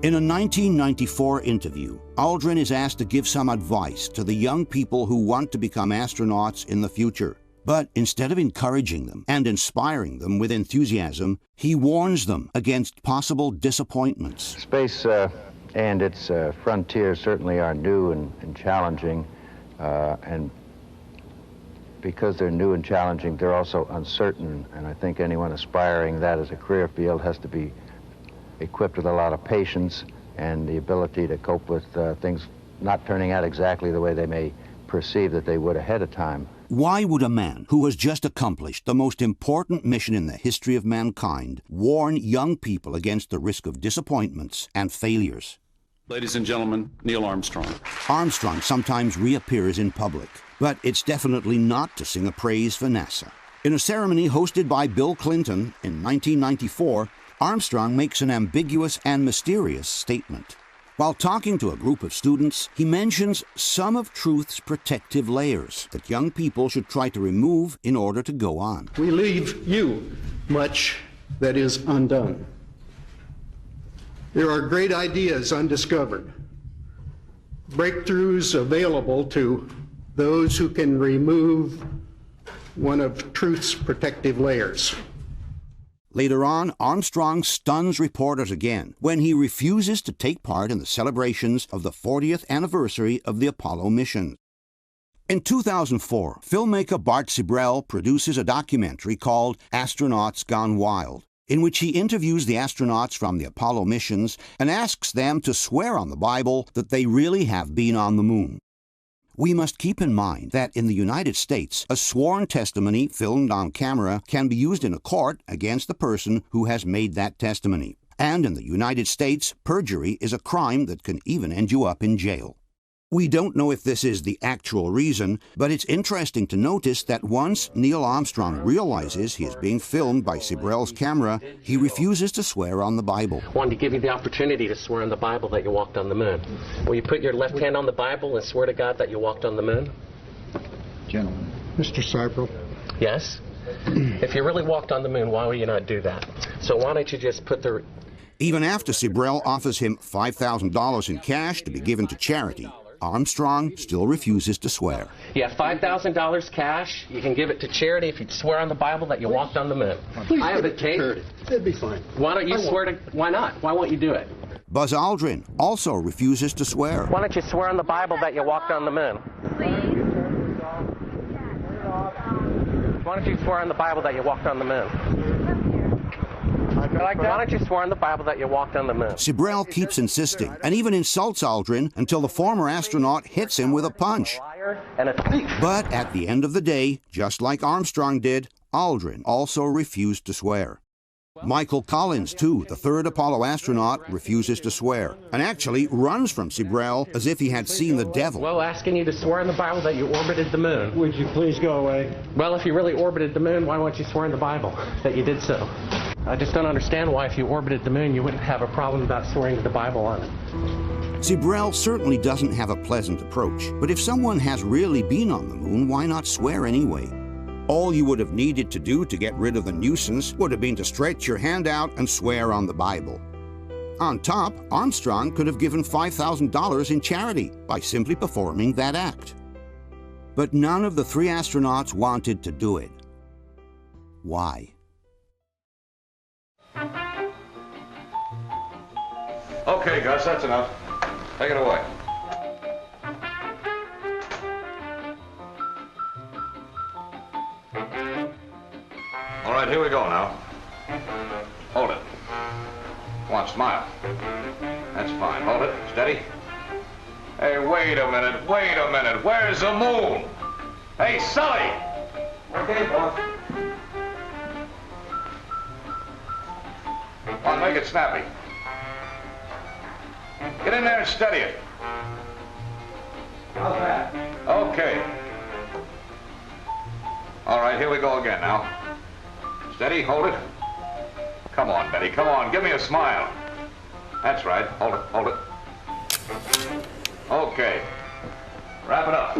In a 1994 interview, Aldrin is asked to give some advice to the young people who want to become astronauts in the future. But instead of encouraging them and inspiring them with enthusiasm, he warns them against possible disappointments. Space and its frontiers certainly are new and challenging, and because they're new and challenging, they're also uncertain, and I think anyone aspiring that as a career field has to be equipped with a lot of patience and the ability to cope with things not turning out exactly the way they may perceive that they would ahead of time. Why would a man who has just accomplished the most important mission in the history of mankind warn young people against the risk of disappointments and failures? Ladies and gentlemen, Neil Armstrong. Armstrong sometimes reappears in public, but it's definitely not to sing a praise for NASA. In a ceremony hosted by Bill Clinton in 1994, Armstrong makes an ambiguous and mysterious statement. While talking to a group of students, he mentions some of truth's protective layers that young people should try to remove in order to go on. We leave you much that is undone. There are great ideas undiscovered, breakthroughs available to those who can remove one of truth's protective layers. Later on, Armstrong stuns reporters again when he refuses to take part in the celebrations of the 40th anniversary of the Apollo mission. In 2004, filmmaker Bart Sibrel produces a documentary called Astronauts Gone Wild, in which he interviews the astronauts from the Apollo missions and asks them to swear on the Bible that they really have been on the moon. We must keep in mind that in the United States, a sworn testimony filmed on camera can be used in a court against the person who has made that testimony. And in the United States, perjury is a crime that can even end you up in jail. We don't know if this is the actual reason, but it's interesting to notice that once Neil Armstrong realizes he is being filmed by Sibrel's camera, he refuses to swear on the Bible. I wanted to give you the opportunity to swear on the Bible that you walked on the moon. Will you put your left hand on the Bible and swear to God that you walked on the moon? Gentlemen. Mr. Sibrel. Yes? If you really walked on the moon, why would you not do that? So why don't you just put the... Even after Sibrel offers him $5,000 in cash to be given to charity, Armstrong still refuses to swear. You have $5,000 cash. You can give it to charity if you swear on the Bible that you walked on the moon. Please I have a tape. It'd be fine. Why don't you swear to... Why not? Why won't you do it? Buzz Aldrin also refuses to swear. Why don't you swear on the Bible that you walked on the moon? Why don't you swear on the Bible that you walked on the moon? Why don't you swear on the Bible that you walked on the moon? Sibrel keeps insisting and even insults Aldrin until the former astronaut hits him with a punch. But at the end of the day, just like Armstrong did, Aldrin also refused to swear. Michael Collins, too, the third Apollo astronaut, refuses to swear and actually runs from Sibrel as if he had seen the devil. Well, asking you to swear on the Bible that you orbited the moon. Would you please go away? Well, if you really orbited the moon, why won't you swear in the Bible that you did so? I just don't understand why if you orbited the moon, you wouldn't have a problem about swearing to the Bible on it. Sibrel certainly doesn't have a pleasant approach, but if someone has really been on the moon, why not swear anyway? All you would have needed to do to get rid of the nuisance would have been to stretch your hand out and swear on the Bible. On top, Armstrong could have given $5,000 in charity by simply performing that act. But none of the three astronauts wanted to do it. Why? Okay, Gus, that's enough. Take it away. All right, here we go now. Hold it. Come on, smile. That's fine. Hold it. Steady. Hey, wait a minute, where's the moon? Hey, Sully! Okay, boss. Come on, make it snappy. Get in there and steady it. How's that? Okay. All right, here we go again now. Steady, hold it. Come on, Betty, come on, give me a smile. That's right, hold it, hold it. Okay, wrap it up.